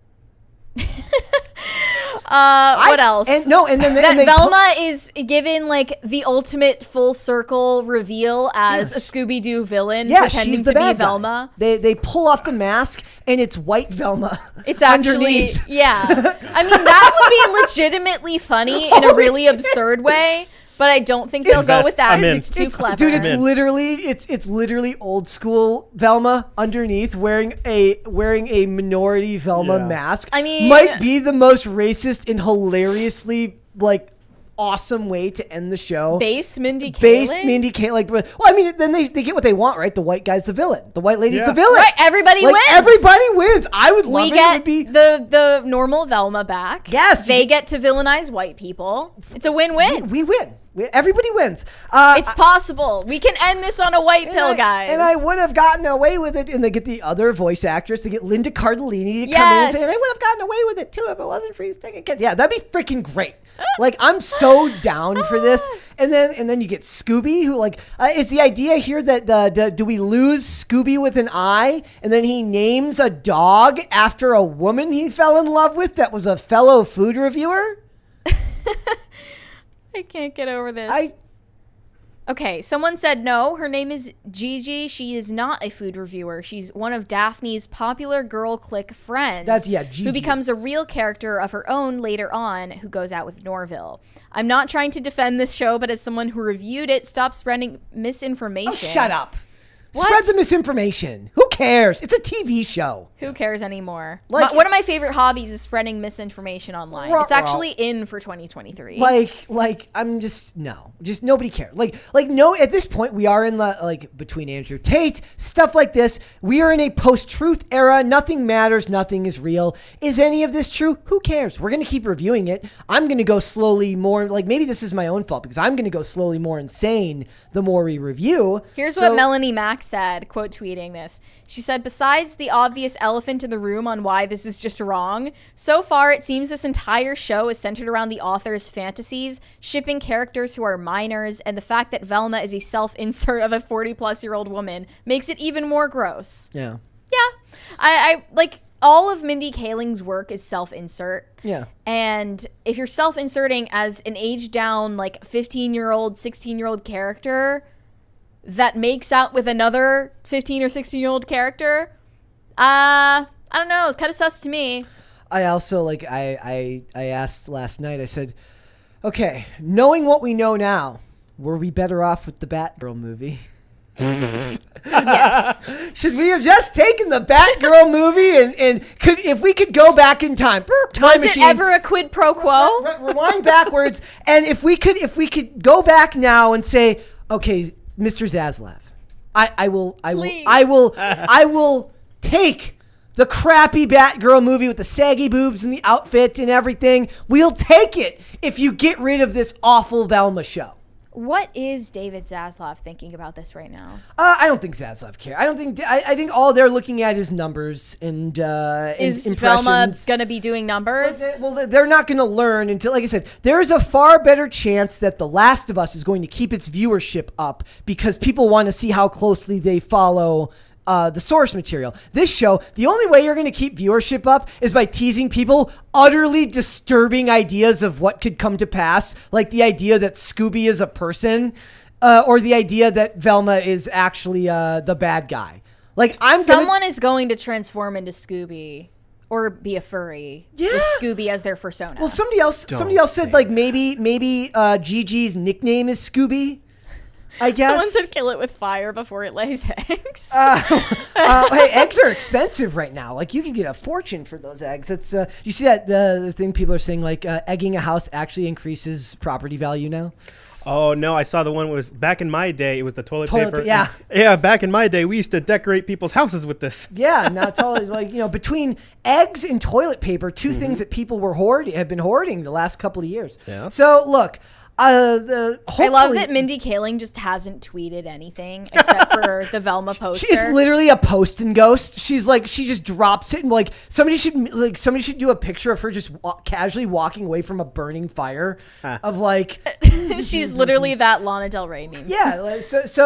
[SPEAKER 2] What else?
[SPEAKER 1] And then
[SPEAKER 2] Velma is given like the ultimate full circle reveal as a Scooby-Doo villain, pretending
[SPEAKER 1] she's the
[SPEAKER 2] to be
[SPEAKER 1] bad guy.
[SPEAKER 2] Velma.
[SPEAKER 1] They pull off the mask and it's white Velma.
[SPEAKER 2] It's actually
[SPEAKER 1] underneath.
[SPEAKER 2] Yeah. I mean, that would be legitimately funny in a really absurd way. But I don't think they'll go with that. It's too clever.
[SPEAKER 1] Dude, it's literally old school Velma underneath wearing a minority Velma mask.
[SPEAKER 2] I mean,
[SPEAKER 1] might be the most racist and hilariously like awesome way to end the show.
[SPEAKER 2] Based Mindy Kaling.
[SPEAKER 1] Like, well, I mean, then they get what they want, right? The white guy's the villain. The white lady's the villain.
[SPEAKER 2] Right, everybody wins.
[SPEAKER 1] Everybody wins. I would love
[SPEAKER 2] it would be the normal Velma back.
[SPEAKER 1] Yes.
[SPEAKER 2] They get to villainize white people. It's a win-win.
[SPEAKER 1] We win. Everybody wins.
[SPEAKER 2] It's possible. We can end this on a white pill, guys.
[SPEAKER 1] And I would have gotten away with it. And they get the other voice actress. They get Linda Cardellini to come in and say, I would have gotten away with it too if it wasn't for these taking kids. Yeah, that'd be freaking great. Like, I'm so down for this. And then you get Scooby, who like is the idea here that do we lose Scooby with an I, and then he names a dog after a woman he fell in love with that was a fellow food reviewer?
[SPEAKER 2] I can't get over this. Okay, someone said no. Her name is Gigi. She is not a food reviewer. She's one of Daphne's popular girl clique friends.
[SPEAKER 1] Gigi.
[SPEAKER 2] Who becomes a real character of her own later on, who goes out with Norville. I'm not trying to defend this show, but as someone who reviewed it, stop spreading misinformation.
[SPEAKER 1] Oh, shut up.
[SPEAKER 2] What?
[SPEAKER 1] Spread the misinformation. Who cares? It's a TV show.
[SPEAKER 2] Who cares anymore?
[SPEAKER 1] Like,
[SPEAKER 2] one of my favorite hobbies is spreading misinformation online. It's actually in for 2023.
[SPEAKER 1] I'm just nobody cares. No, at this point we are in the between Andrew Tate, stuff like this. We are in a post-truth era. Nothing matters. Nothing is real. Is any of this true? Who cares? We're going to keep reviewing it. I'm going to go slowly more, maybe this is my own fault because I'm going to go slowly more insane the more we review.
[SPEAKER 2] Here's what Melanie Mack said, quote tweeting this. She said, besides the obvious elephant in the room on why this is just wrong, so far it seems this entire show is centered around the author's fantasies, shipping characters who are minors, and the fact that Velma is a self-insert of a 40-plus-year-old woman makes it even more gross.
[SPEAKER 1] Yeah.
[SPEAKER 2] Yeah. I like all of Mindy Kaling's work is self-insert.
[SPEAKER 1] Yeah.
[SPEAKER 2] And if you're self-inserting as an age-down, 15-year-old, 16-year-old character that makes out with another 15 or 16-year-old character, I don't know. It's kind of sus to me.
[SPEAKER 1] I also, I asked last night, I said, okay, knowing what we know now, were we better off with the Batgirl movie?
[SPEAKER 2] Yes.
[SPEAKER 1] Should we have just taken the Batgirl movie and if we could go back in time?
[SPEAKER 2] Was it ever a quid pro quo?
[SPEAKER 1] Rewind backwards, and if we could go back now and say, okay, Mr. Zaslav, I will take the crappy Batgirl movie with the saggy boobs and the outfit and everything. We'll take it if you get rid of this awful Velma show.
[SPEAKER 2] What is David Zaslav thinking about this right now?
[SPEAKER 1] I don't think Zaslav cares. I think all they're looking at is numbers and
[SPEAKER 2] is
[SPEAKER 1] impressions.
[SPEAKER 2] Velma gonna be doing numbers?
[SPEAKER 1] Well, they're not going to learn until, like I said, there is a far better chance that The Last of Us is going to keep its viewership up because people want to see how closely they follow the source material. This show, the only way you're going to keep viewership up is by teasing people utterly disturbing ideas of what could come to pass, like the idea that Scooby is a person, or the idea that Velma is actually the bad guy.
[SPEAKER 2] Someone is going to transform into Scooby or be a furry with Scooby as their persona.
[SPEAKER 1] Well, somebody else said maybe Gigi's nickname is Scooby. I guess.
[SPEAKER 2] Someone said kill it with fire before it lays eggs.
[SPEAKER 1] Hey, eggs are expensive right now. You can get a fortune for those eggs. It's you see that the thing people are saying egging a house actually increases property value now.
[SPEAKER 3] Oh no, I saw the one was back in my day. It was the toilet paper.
[SPEAKER 1] Yeah.
[SPEAKER 3] Back in my day, we used to decorate people's houses with this.
[SPEAKER 1] Yeah. Now it's always between eggs and toilet paper, two things that people have been hoarding the last couple of years.
[SPEAKER 3] Yeah.
[SPEAKER 1] So look.
[SPEAKER 2] I love that Mindy Kaling just hasn't tweeted anything except for the Velma poster.
[SPEAKER 1] It's literally a post and ghost. She's like, she just drops it, and like somebody should do a picture of her just casually walking away from a burning fire of like.
[SPEAKER 2] She's literally that Lana Del Rey meme.
[SPEAKER 1] Yeah.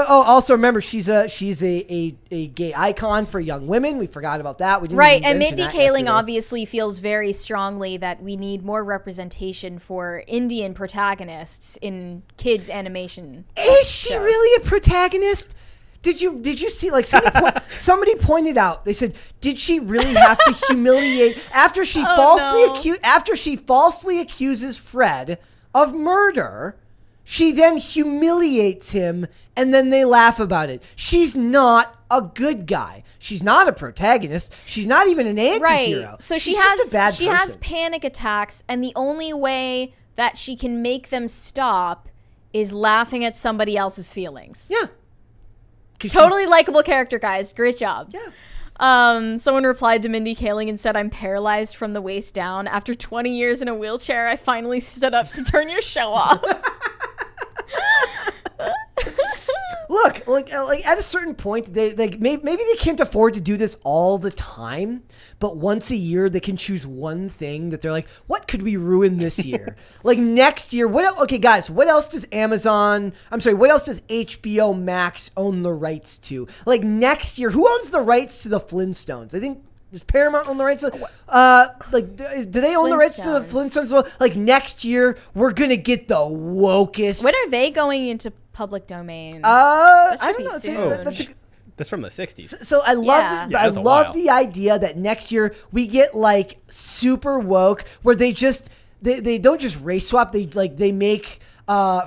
[SPEAKER 1] Also remember, she's a gay icon for young women. We forgot about that. We didn't
[SPEAKER 2] right,
[SPEAKER 1] even
[SPEAKER 2] and
[SPEAKER 1] mention
[SPEAKER 2] Mindy
[SPEAKER 1] that
[SPEAKER 2] Kaling
[SPEAKER 1] yesterday.
[SPEAKER 2] obviously feels very strongly that we need more representation for Indian protagonists in kids animation.
[SPEAKER 1] Is she
[SPEAKER 2] shows.
[SPEAKER 1] really a protagonist? Did you see, like, somebody pointed out, they said, did she really have to humiliate after she falsely accuses Fred of murder? She then humiliates him, and then they laugh about it. She's not a good guy. She's not a protagonist. She's not even an anti-hero.
[SPEAKER 2] Right. So
[SPEAKER 1] She's just a bad
[SPEAKER 2] she
[SPEAKER 1] person.
[SPEAKER 2] has panic attacks, and the only way that she can make them stop is laughing at somebody else's feelings.
[SPEAKER 1] Yeah.
[SPEAKER 2] Totally likable character, guys. Great job.
[SPEAKER 1] Yeah.
[SPEAKER 2] Someone replied to Mindy Kaling and said, "I'm paralyzed from the waist down. After 20 years in a wheelchair, I finally stood up to turn your show off."
[SPEAKER 1] Look, like at a certain point, maybe they can't afford to do this all the time, but once a year they can choose one thing that they're like, what could we ruin this year? Like next year, okay, guys, what else does HBO Max own the rights to? Like next year, who owns the rights to the Flintstones? I think. Does Paramount own the rights to do they own the rights to the Flintstones as well? Like next year, we're gonna get the wokest.
[SPEAKER 2] When are they going into public domain?
[SPEAKER 1] I don't know.
[SPEAKER 2] Soon.
[SPEAKER 3] That's from the 60s.
[SPEAKER 1] So I love I love the idea that next year we get like super woke where they don't just race swap. They make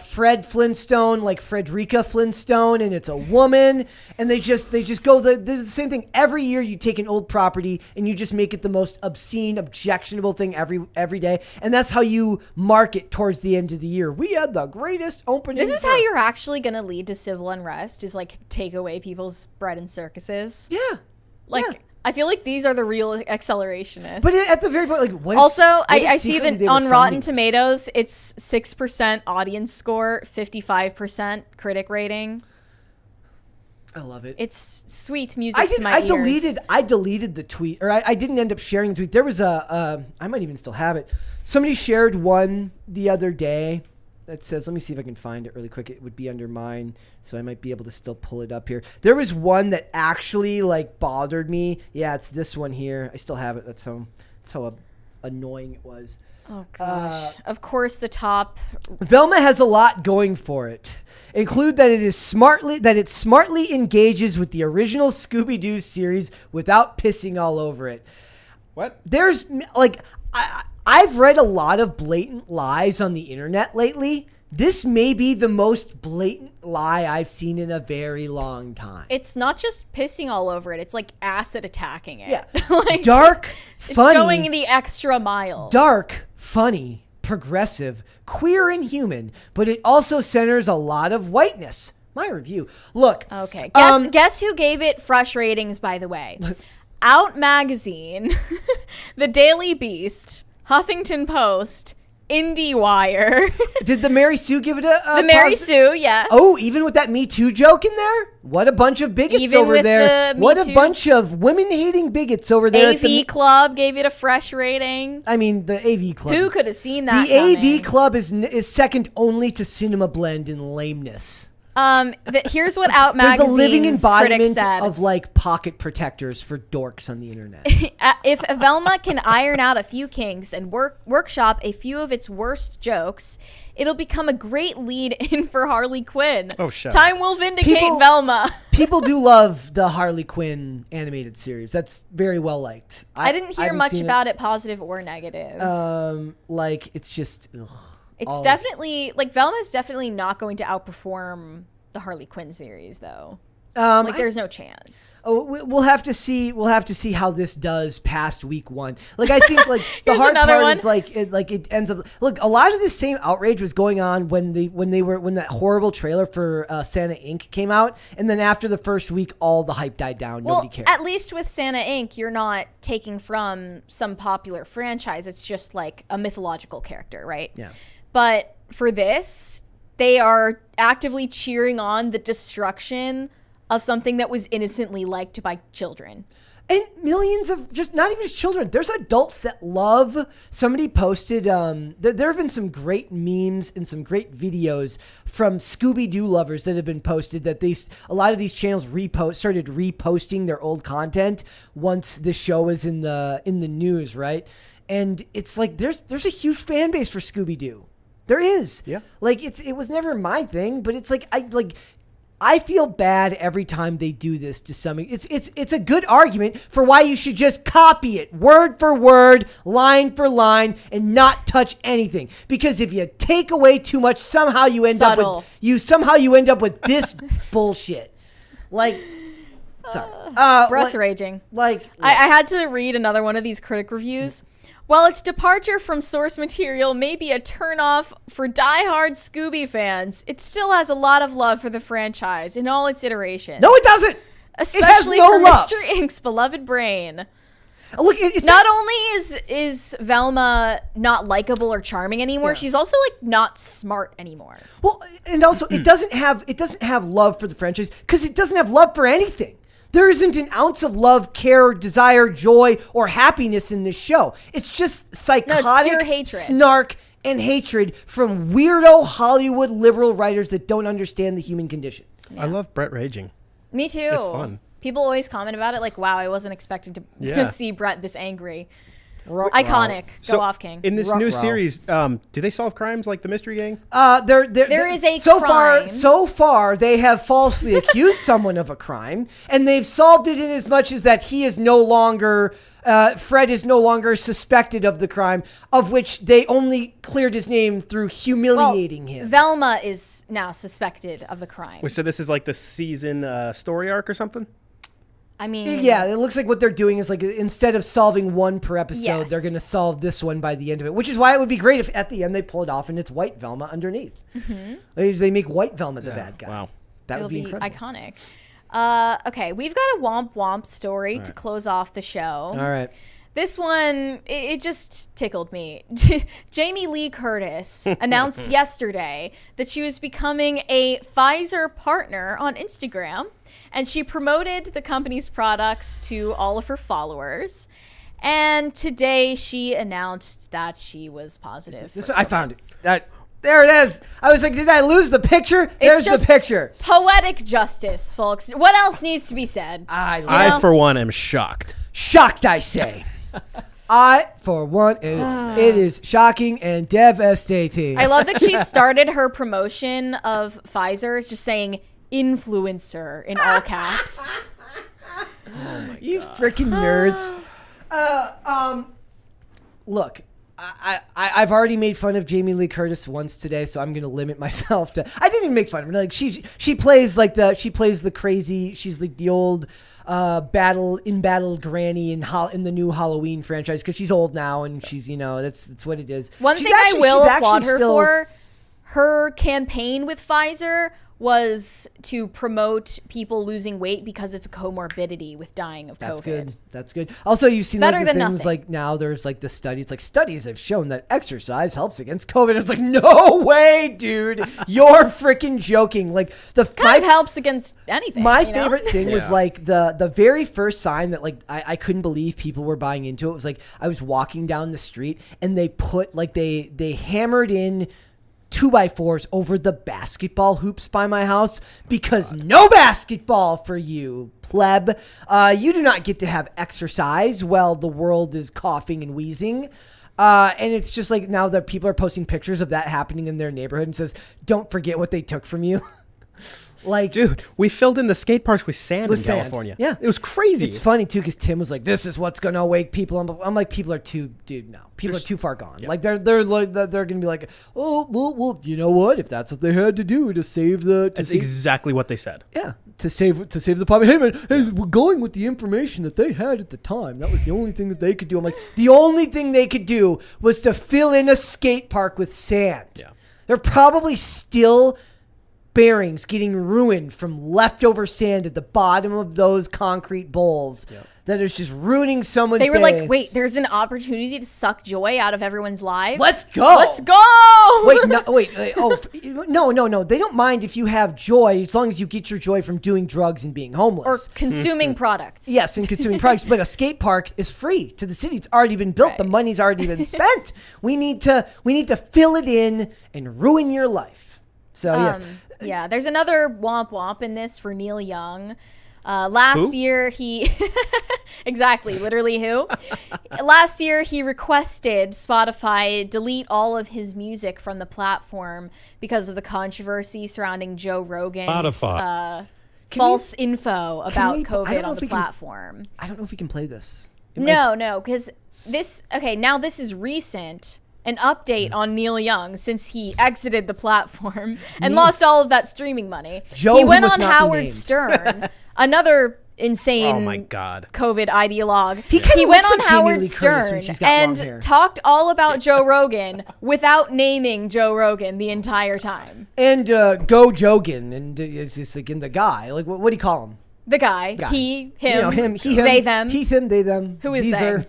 [SPEAKER 1] Fred Flintstone like Frederica Flintstone, and it's a woman, and they just go the same thing every year. You take an old property and you just make it the most obscene, objectionable thing every day, and that's how you market towards the end of the year. We had the greatest opening.
[SPEAKER 2] This is how you're actually going to lead to civil unrest, is like take away people's bread and circuses.
[SPEAKER 1] Yeah.
[SPEAKER 2] Like,
[SPEAKER 1] yeah.
[SPEAKER 2] I feel like these are the real accelerationists.
[SPEAKER 1] But at the very point, like, what
[SPEAKER 2] also,
[SPEAKER 1] if
[SPEAKER 2] I see that on Rotten Tomatoes, it's 6% audience score, 55% critic rating.
[SPEAKER 1] I love it.
[SPEAKER 2] It's sweet music to my ears.
[SPEAKER 1] I deleted the tweet, or I didn't end up sharing the tweet. There was I might even still have it. Somebody shared one the other day that says, let me see if I can find it really quick. It would be under mine, so I might be able to still pull it up here. There was one that actually like bothered me. Yeah, it's this one here. I still have it. That's how annoying it was.
[SPEAKER 2] Oh gosh. Of course, the top.
[SPEAKER 1] Velma has a lot going for it. Include that it smartly engages with the original Scooby-Doo series without pissing all over it.
[SPEAKER 3] What?
[SPEAKER 1] There's like I've read a lot of blatant lies on the internet lately. This may be the most blatant lie I've seen in a very long time.
[SPEAKER 2] It's not just pissing all over it. It's like acid attacking it.
[SPEAKER 1] Yeah.
[SPEAKER 2] Like,
[SPEAKER 1] dark, funny.
[SPEAKER 2] It's going the extra mile.
[SPEAKER 1] Dark, funny, progressive, queer, and human. But it also centers a lot of whiteness. My review. Look.
[SPEAKER 2] Okay. Guess who gave it fresh ratings, by the way? Out Magazine, The Daily Beast, Huffington Post, IndieWire.
[SPEAKER 1] Did the Mary Sue give it a
[SPEAKER 2] The Mary Sue, yes.
[SPEAKER 1] Oh, even with that Me Too joke in there? What a bunch of bigots
[SPEAKER 2] even
[SPEAKER 1] over
[SPEAKER 2] with
[SPEAKER 1] there.
[SPEAKER 2] The
[SPEAKER 1] what
[SPEAKER 2] Me
[SPEAKER 1] a
[SPEAKER 2] Too.
[SPEAKER 1] bunch of women-hating bigots over there.
[SPEAKER 2] AV Club gave it a fresh rating.
[SPEAKER 1] I mean, the AV Club.
[SPEAKER 2] Who could have seen that
[SPEAKER 1] The
[SPEAKER 2] coming?
[SPEAKER 1] AV Club is second only to Cinema Blend in lameness.
[SPEAKER 2] Here's what Out
[SPEAKER 1] They're the
[SPEAKER 2] Magazine's
[SPEAKER 1] living
[SPEAKER 2] critics
[SPEAKER 1] embodiment
[SPEAKER 2] said.
[SPEAKER 1] of like pocket protectors for dorks on the internet.
[SPEAKER 2] If Velma can iron out a few kinks and workshop a few of its worst jokes, it'll become a great lead-in for Harley Quinn.
[SPEAKER 3] Oh, shut
[SPEAKER 2] Time will vindicate
[SPEAKER 1] People-
[SPEAKER 2] Velma.
[SPEAKER 1] People do love the Harley Quinn animated series. That's very well liked.
[SPEAKER 2] I didn't hear
[SPEAKER 1] haven't
[SPEAKER 2] much
[SPEAKER 1] seen
[SPEAKER 2] about it, positive or negative.
[SPEAKER 1] Like it's just. Ugh.
[SPEAKER 2] It's definitely like Velma's definitely not going to outperform the Harley Quinn series, though. Like there's no chance.
[SPEAKER 1] Oh, we'll have to see. We'll have to see how this does past week one. Like I think, like the hard
[SPEAKER 2] another
[SPEAKER 1] part
[SPEAKER 2] one.
[SPEAKER 1] is like it ends up. Look, a lot of the same outrage was going on when that horrible trailer for Santa Inc. came out, and then after the first week, all the hype died down.
[SPEAKER 2] Well,
[SPEAKER 1] Nobody cared.
[SPEAKER 2] at least with Santa Inc., you're not taking from some popular franchise. It's just like a mythological character, right?
[SPEAKER 1] Yeah.
[SPEAKER 2] But for this, they are actively cheering on the destruction of something that was innocently liked by children.
[SPEAKER 1] And millions of not even just children. There's adults that love. Somebody posted. There have been some great memes and some great videos from Scooby-Doo lovers that have been posted. That a lot of these channels started reposting their old content once the show was in the news, right? And it's like there's a huge fan base for Scooby-Doo. There is.
[SPEAKER 3] Yeah.
[SPEAKER 1] Like it was never my thing, but it's like I feel bad every time they do this to something. It's a good argument for why you should just copy it word for word, line for line, and not touch anything. Because if you take away too much, somehow you end up with this bullshit. Like, sorry,
[SPEAKER 2] breast raging.
[SPEAKER 1] Like,
[SPEAKER 2] I had to read another one of these critic reviews. While its departure from source material may be a turnoff for diehard Scooby fans, it still has a lot of love for the franchise in all its iterations.
[SPEAKER 1] No, it doesn't.
[SPEAKER 2] Especially
[SPEAKER 1] it has no
[SPEAKER 2] for
[SPEAKER 1] love.
[SPEAKER 2] Mr. Ink's beloved brain.
[SPEAKER 1] Look, it's
[SPEAKER 2] not only is Velma not likable or charming anymore, she's also like not smart anymore.
[SPEAKER 1] Well, and also it doesn't have love for the franchise because it doesn't have love for anything. There isn't an ounce of love, care, desire, joy, or happiness in this show. It's just psychotic
[SPEAKER 2] pure hatred.
[SPEAKER 1] Snark and hatred from weirdo Hollywood liberal writers that don't understand the human condition.
[SPEAKER 3] I love Brett raging.
[SPEAKER 2] Me too.
[SPEAKER 3] It's fun.
[SPEAKER 2] People always comment about it like, wow, I wasn't expecting to see Brett this angry. Iconic.
[SPEAKER 3] So
[SPEAKER 2] Go off, King.
[SPEAKER 3] In this new series, do they solve crimes like the Mystery Gang?
[SPEAKER 2] There is a crime.
[SPEAKER 1] So far, they have falsely accused someone of a crime, and they've solved it in as much as that he is no longer, Fred is no longer suspected of the crime, of which they only cleared his name through humiliating him.
[SPEAKER 2] Velma is now suspected of the crime.
[SPEAKER 3] Wait, so this is like the season story arc or something?
[SPEAKER 2] I mean,
[SPEAKER 1] yeah, it looks like what they're doing is like instead of solving one per episode,
[SPEAKER 2] Yes.
[SPEAKER 1] they're going to solve this one by the end of it, which is why it would be great if at the end they pull it off and it's white Velma underneath. Mm-hmm. They make white Velma the bad guy.
[SPEAKER 3] Wow.
[SPEAKER 1] That would be incredible.
[SPEAKER 2] Iconic. Okay, we've got a Womp Womp story to close off the show.
[SPEAKER 1] All right.
[SPEAKER 2] This one, it just tickled me. Jamie Lee Curtis announced yesterday that she was becoming a Pfizer partner on Instagram. And she promoted the company's products to all of her followers. And today she announced that she was positive.
[SPEAKER 1] I found it. There it is. I was like, did I lose the picture? There's the picture.
[SPEAKER 2] Poetic justice, folks. What else needs to be said?
[SPEAKER 3] I for one, am shocked.
[SPEAKER 1] Shocked, I say. I, for one, it is shocking and devastating.
[SPEAKER 2] I love that she started her promotion of Pfizer. It's just saying influencer in all caps.
[SPEAKER 1] Oh my you freaking nerds. Look, I've already made fun of Jamie Lee Curtis once today, so I'm gonna limit myself to. I didn't even make fun of her. Like she plays the crazy. She's like the old battle granny in the new Halloween franchise because she's old now and she's that's what it is.
[SPEAKER 2] One thing I will applaud her for, her campaign with Pfizer was to promote people losing weight because it's a comorbidity with dying of COVID.
[SPEAKER 1] That's good. Also, you've seen
[SPEAKER 2] Better
[SPEAKER 1] like the
[SPEAKER 2] than
[SPEAKER 1] things
[SPEAKER 2] nothing.
[SPEAKER 1] like now there's like the study. It's like studies have shown that exercise helps against COVID. It's like no way, dude. You're freaking joking. Like
[SPEAKER 2] kind of helps against anything.
[SPEAKER 1] My favorite thing was like the very first sign that like I couldn't believe people were buying into it was like I was walking down the street and they put like they hammered in 2x4s over the basketball hoops by my house because no basketball for you, pleb. You do not get to have exercise while the world is coughing and wheezing. And it's just like now that people are posting pictures of that happening in their neighborhood and says, don't forget what they took from you. Like,
[SPEAKER 3] dude, we filled in the skate parks with sand in California.
[SPEAKER 1] Yeah.
[SPEAKER 3] It was crazy.
[SPEAKER 1] It's funny, too, because Tim was like, this is what's going to wake people up. I'm like, people are too, dude, no. People are too far gone. Yeah. Like, they're going to be like, oh, well, you know what? If that's what they had to do to save the...
[SPEAKER 3] That's exactly what they said.
[SPEAKER 1] Yeah, to save the population. Hey, we're going with the information that they had at the time. That was the only thing that they could do. I'm like, the only thing they could do was to fill in a skate park with sand.
[SPEAKER 3] Yeah.
[SPEAKER 1] They're probably still... bearings getting ruined from leftover sand at the bottom of those concrete bowls that is just ruining someone's day.
[SPEAKER 2] They were like, wait, there's an opportunity to suck joy out of everyone's lives.
[SPEAKER 1] Let's go.
[SPEAKER 2] Let's go.
[SPEAKER 1] Wait. Oh, no. They don't mind if you have joy as long as you get your joy from doing drugs and being homeless.
[SPEAKER 2] Or consuming products.
[SPEAKER 1] Yes, and consuming products. But a skate park is free to the city. It's already been built. Right. The money's already been spent. We need to fill it in and ruin your life. So, yes.
[SPEAKER 2] Yeah, there's another womp womp in this for Neil Young. Last year, he... exactly, literally who? Last year, he requested Spotify delete all of his music from the platform because of the controvery surrounding Joe Rogan's false info about COVID on the platform.
[SPEAKER 1] I don't know if we can play this.
[SPEAKER 2] No, because this... Okay, now this is recent... An update on Neil Young since he exited the platform and lost all of that streaming money. He went on Howard Stern, another insane COVID ideologue. He went on Howard Stern and talked all about Joe Rogan without naming Joe Rogan the entire time.
[SPEAKER 1] And go Jogan, and it's just again the guy. Like what do you call him?
[SPEAKER 2] The guy. He, him,
[SPEAKER 1] him,
[SPEAKER 2] they, them.
[SPEAKER 1] He, them, they, them.
[SPEAKER 2] Who is they?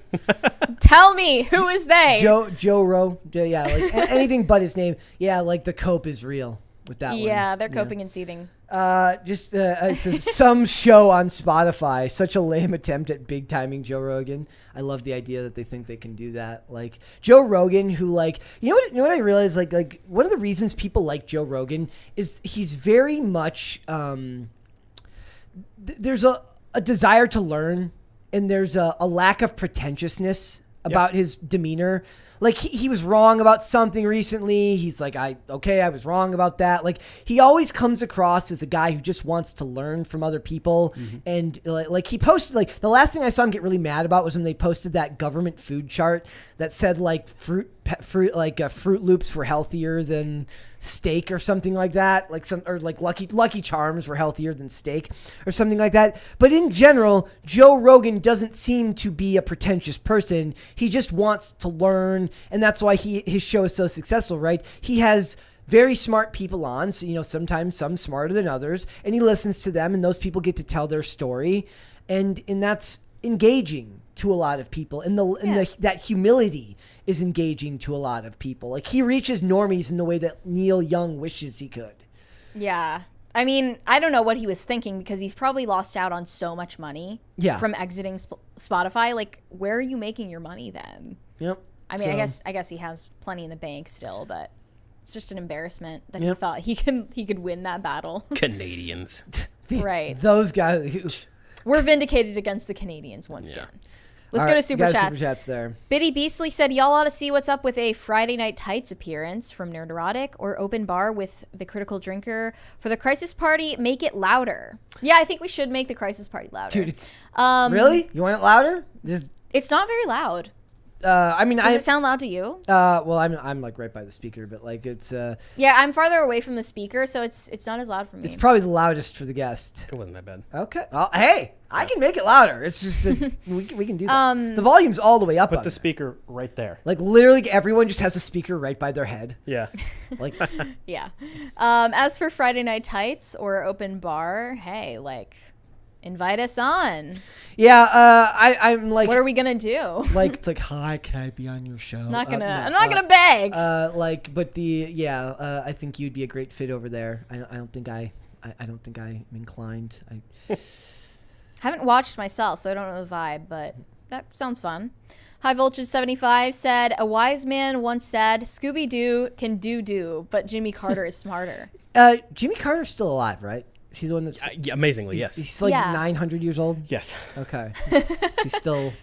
[SPEAKER 2] Tell me, who is they?
[SPEAKER 1] Joe Rowe. Yeah, like anything but his name. Yeah, like the cope is real with that one.
[SPEAKER 2] Yeah, they're coping and seething.
[SPEAKER 1] It's some show on Spotify. Such a lame attempt at big timing Joe Rogan. I love the idea that they think they can do that. Like Joe Rogan, who like you know what I realized like one of the reasons people like Joe Rogan is he's very much there's a desire to learn, and there's a lack of pretentiousness about his demeanor. Like he was wrong about something recently. He's like, I was wrong about that. Like he always comes across as a guy who just wants to learn from other people. Mm-hmm. And like he posted, like the last thing I saw him get really mad about was when they posted that government food chart that said like Fruit Loops were healthier than steak or something like that. Or Lucky Charms were healthier than steak or something like that. But in general, Joe Rogan doesn't seem to be a pretentious person. He just wants to learn. And that's why his show is so successful, right? He has very smart people on, so sometimes some smarter than others, and he listens to them, and those people get to tell their story, and that's engaging to a lot of people, and that humility is engaging to a lot of people. Like he reaches normies in the way that Neil Young wishes he could.
[SPEAKER 2] Yeah. I mean, I don't know what he was thinking because he's probably lost out on so much money from exiting Spotify. Like, where are you making your money then?
[SPEAKER 1] Yep.
[SPEAKER 2] I mean, I guess he has plenty in the bank still, but it's just an embarrassment that he thought he could win that battle.
[SPEAKER 3] Canadians.
[SPEAKER 2] Right.
[SPEAKER 1] Those guys.
[SPEAKER 2] We're vindicated against the Canadians once again. Let's go to Super Chats.
[SPEAKER 1] Super Chats there.
[SPEAKER 2] Biddy Beastly said, y'all ought to see what's up with a Friday Night Tights appearance from Nerd Erotic or open bar with the Critical Drinker. For the Crisis Party, make it louder. Yeah, I think we should make the Crisis Party louder.
[SPEAKER 1] Dude, it's... really? You want it louder?
[SPEAKER 2] It's not very loud.
[SPEAKER 1] Does
[SPEAKER 2] it sound loud to you?
[SPEAKER 1] Well, I'm like right by the speaker, but like it's.
[SPEAKER 2] Yeah, I'm farther away from the speaker, so it's not as loud for me.
[SPEAKER 1] It's probably the loudest for the guest.
[SPEAKER 3] It wasn't that bad.
[SPEAKER 1] Okay. Well, hey, I can make it louder. It's just we can do that. The volume's all the way up.
[SPEAKER 3] Put the speaker right there.
[SPEAKER 1] Like literally, everyone just has a speaker right by their head.
[SPEAKER 3] Yeah.
[SPEAKER 1] Like.
[SPEAKER 2] Yeah. As for Friday Night Tights or open bar, hey, like. Invite us on.
[SPEAKER 1] Yeah, I'm like.
[SPEAKER 2] What are we gonna do?
[SPEAKER 1] Like it's like, hi, can I be on your show?
[SPEAKER 2] I'm not gonna beg.
[SPEAKER 1] I think you'd be a great fit over there. I don't think I'm inclined. I
[SPEAKER 2] haven't watched myself, so I don't know the vibe, but that sounds fun. High Voltage 75 said, a wise man once said, Scooby-Doo can do, but Jimmy Carter is smarter.
[SPEAKER 1] Jimmy Carter's still alive, right? He's the one that's...
[SPEAKER 3] amazingly, yes.
[SPEAKER 1] He's like 900 years old?
[SPEAKER 3] Yes.
[SPEAKER 1] Okay. He's still...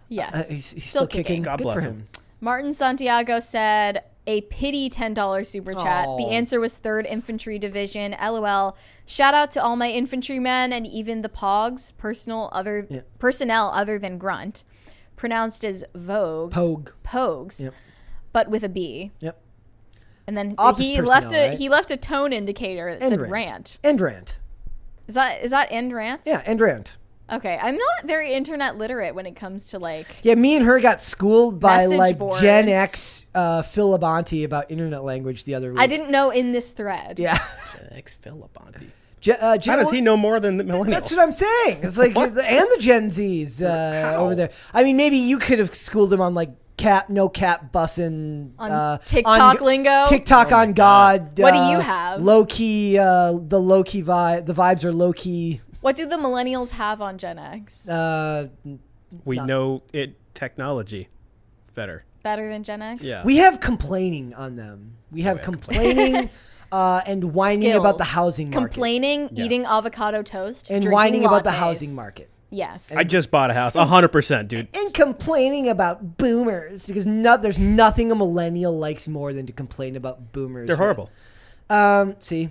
[SPEAKER 2] Yes.
[SPEAKER 1] He's still kicking.
[SPEAKER 3] God bless him.
[SPEAKER 2] Martin Santiago said, a pity $10 super chat. The answer was 3rd Infantry Division. LOL. Shout out to all my infantrymen and even the POGs, personnel other than Grunt. Pronounced as Vogue. Pogues. Yep. But with a B.
[SPEAKER 1] Yep.
[SPEAKER 2] And then he left a tone indicator that said rant.
[SPEAKER 1] End rant.
[SPEAKER 2] Is that end rant?
[SPEAKER 1] Yeah, end rant.
[SPEAKER 2] Okay, I'm not very internet literate when it comes to like.
[SPEAKER 1] Yeah, me and her got schooled by
[SPEAKER 2] message
[SPEAKER 1] like
[SPEAKER 2] boards.
[SPEAKER 1] Gen X Phil Labonte about internet language the other week.
[SPEAKER 2] I didn't know in this thread.
[SPEAKER 1] Yeah.
[SPEAKER 3] Gen X Phil Labonte.
[SPEAKER 1] How
[SPEAKER 3] does he know more than the millennials?
[SPEAKER 1] That's what I'm saying. It's like and the Gen Zs over there. I mean, maybe you could have schooled him on like no cap bussin'
[SPEAKER 2] on TikTok lingo.
[SPEAKER 1] TikTok on God.
[SPEAKER 2] What do you have?
[SPEAKER 1] Low key. The low key vibe. The vibes are low key.
[SPEAKER 2] What do the millennials have on Gen X?
[SPEAKER 3] We know it technology better.
[SPEAKER 2] Better than Gen X?
[SPEAKER 3] Yeah.
[SPEAKER 1] We have complaining on them. We have complaining and whining
[SPEAKER 2] Skills.
[SPEAKER 1] about the housing market.
[SPEAKER 2] Complaining, eating avocado toast,
[SPEAKER 1] and
[SPEAKER 2] drinking
[SPEAKER 1] whining about the
[SPEAKER 2] lattes.
[SPEAKER 1] housing market.
[SPEAKER 2] Yes.
[SPEAKER 3] I just bought a house, 100%, dude.
[SPEAKER 1] And complaining about boomers because there's nothing a millennial likes more than to complain about boomers.
[SPEAKER 3] They're horrible.
[SPEAKER 1] See,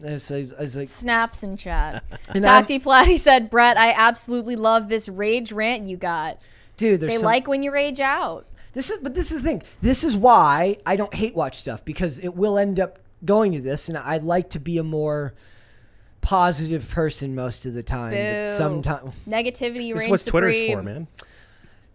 [SPEAKER 1] I was like
[SPEAKER 2] snaps in chat.
[SPEAKER 1] And
[SPEAKER 2] Tati Platty said, Brett, I absolutely love this rage rant you got.
[SPEAKER 1] Dude,
[SPEAKER 2] they like when you rage out.
[SPEAKER 1] This is the thing. This is why I don't hate watch stuff, because it will end up going to this, and I'd like to be a more positive person most of the time. But sometimes
[SPEAKER 2] negativity reigns supreme.
[SPEAKER 3] That's what Twitter's for, man.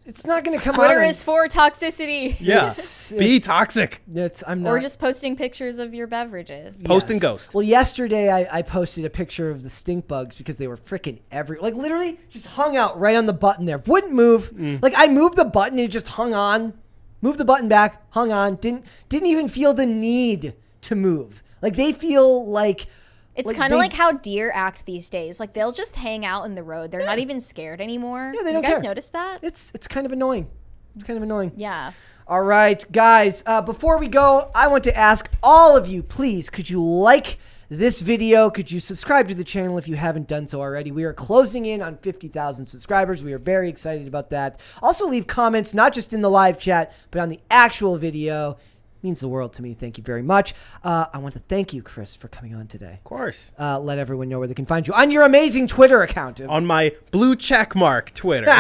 [SPEAKER 1] It's not going to come
[SPEAKER 2] Twitter
[SPEAKER 1] out.
[SPEAKER 2] is for toxicity.
[SPEAKER 3] Yeah. Be toxic.
[SPEAKER 1] I'm not.
[SPEAKER 2] Or just posting pictures of your beverages.
[SPEAKER 3] Post and ghost.
[SPEAKER 1] Well, yesterday I posted a picture of the stink bugs because they were freaking like literally just hung out right on the button there. Wouldn't move. Like I moved the button and it just hung on. Moved the button back, hung on. Didn't even feel the need to move. Like they feel like
[SPEAKER 2] it's kind of like how deer act these days. Like they'll just hang out in the road. They're not even scared anymore.
[SPEAKER 1] Yeah, they don't
[SPEAKER 2] You guys
[SPEAKER 1] care.
[SPEAKER 2] notice that?
[SPEAKER 1] It's kind of annoying. It's kind of annoying.
[SPEAKER 2] Yeah.
[SPEAKER 1] All right, guys. Before we go, I want to ask all of you, please, could you like this video? Could you subscribe to the channel if you haven't done so already? We are closing in on 50,000 subscribers. We are very excited about that. Also, leave comments, not just in the live chat, but on the actual video. Means the world to me. Thank you very much. I want to thank you, Chris, for coming on today.
[SPEAKER 3] Of course.
[SPEAKER 1] Let everyone know where they can find you on your amazing Twitter account.
[SPEAKER 3] On my blue checkmark Twitter.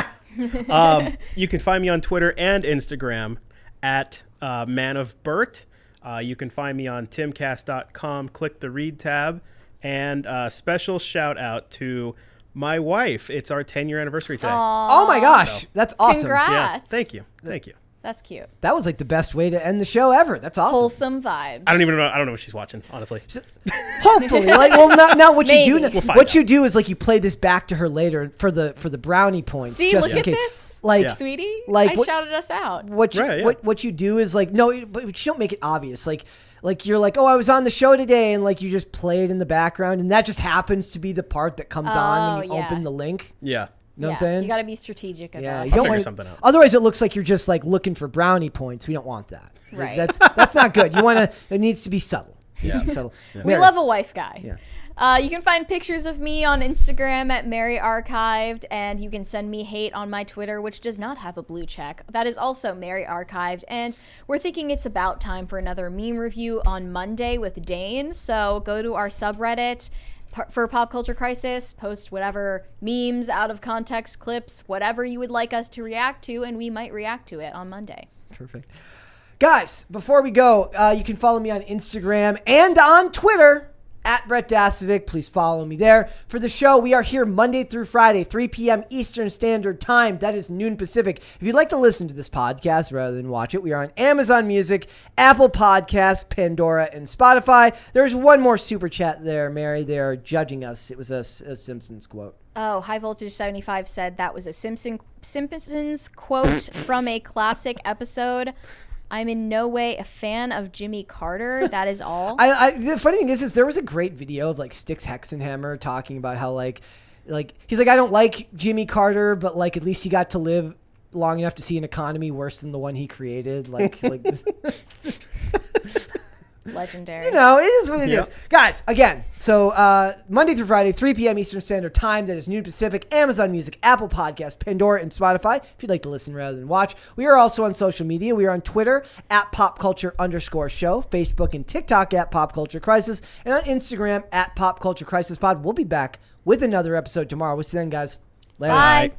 [SPEAKER 3] You can find me on Twitter and Instagram at manofbert. You can find me on timcast.com. Click the read tab. And special shout out to my wife. It's our 10-year anniversary today.
[SPEAKER 1] Oh my gosh. That's awesome.
[SPEAKER 2] Congrats.
[SPEAKER 3] Yeah. Thank you. Thank you.
[SPEAKER 2] That's cute.
[SPEAKER 1] That was like the best way to end the show ever. That's awesome.
[SPEAKER 2] Wholesome vibes.
[SPEAKER 3] I don't know what she's watching, honestly.
[SPEAKER 1] Hopefully, now what you do,
[SPEAKER 2] Maybe.
[SPEAKER 1] what you do is like you play this back to her later for the brownie points.
[SPEAKER 2] See,
[SPEAKER 1] just
[SPEAKER 2] look
[SPEAKER 1] in
[SPEAKER 2] at
[SPEAKER 1] case.
[SPEAKER 2] this,
[SPEAKER 1] like
[SPEAKER 2] sweetie.
[SPEAKER 1] like
[SPEAKER 2] I shouted us out.
[SPEAKER 1] What you
[SPEAKER 3] Right, yeah.
[SPEAKER 1] what you do is like no, but you don't make it obvious. Like you're like, oh, I was on the show today, and like you just play it in the background, and that just happens to be the part that comes on when you open the link.
[SPEAKER 3] Yeah.
[SPEAKER 1] You know what I'm saying?
[SPEAKER 2] You got to be strategic about
[SPEAKER 1] Yeah,
[SPEAKER 2] it.
[SPEAKER 1] you don't
[SPEAKER 3] figure
[SPEAKER 1] want
[SPEAKER 3] something out.
[SPEAKER 1] Otherwise, it looks like you're just like looking for brownie points. We don't want that.
[SPEAKER 2] Right.
[SPEAKER 1] That's not good. You want to. It needs to be subtle. It needs to be subtle.
[SPEAKER 2] We
[SPEAKER 1] Mary.
[SPEAKER 2] love a wife guy.
[SPEAKER 1] Yeah.
[SPEAKER 2] You can find pictures of me on Instagram at Mary Archived, and you can send me hate on my Twitter, which does not have a blue check. That is also Mary Archived, and we're thinking it's about time for another meme review on Monday with Dane. So go to our subreddit for Pop Culture Crisis, post whatever memes, out of context clips, whatever you would like us to react to, and we might react to it on Monday.
[SPEAKER 1] Perfect. Guys, before we go, you can follow me on Instagram and on Twitter at Brett Dasovic. Please follow me there. For the show, we are here Monday through Friday, 3 p.m. Eastern Standard Time. That is noon Pacific. If you'd like to listen to this podcast rather than watch it, we are on Amazon Music, Apple Podcasts, Pandora, and Spotify. There's one more super chat there, Mary. They're judging us. It was a Simpsons quote.
[SPEAKER 2] Oh, High Voltage 75 said that was a Simpsons quote from a classic episode. I'm in no way a fan of Jimmy Carter. That is all.
[SPEAKER 1] The funny thing is there was a great video of like Styx Hexenhammer talking about how like he's like, I don't like Jimmy Carter, but like at least he got to live long enough to see an economy worse than the one he created. Like
[SPEAKER 2] Legendary.
[SPEAKER 1] You know, it is what it is. Guys, again, so Monday through Friday, 3 p.m. Eastern Standard Time. That is noon Pacific, Amazon Music, Apple Podcasts, Pandora, and Spotify, if you'd like to listen rather than watch. We are also on social media. We are on Twitter at PopCulture_show, Facebook and TikTok at Pop Culture Crisis, and on Instagram at Pop Culture Crisis Pod. We'll be back with another episode tomorrow. We'll see you then, guys. Later.
[SPEAKER 2] Bye.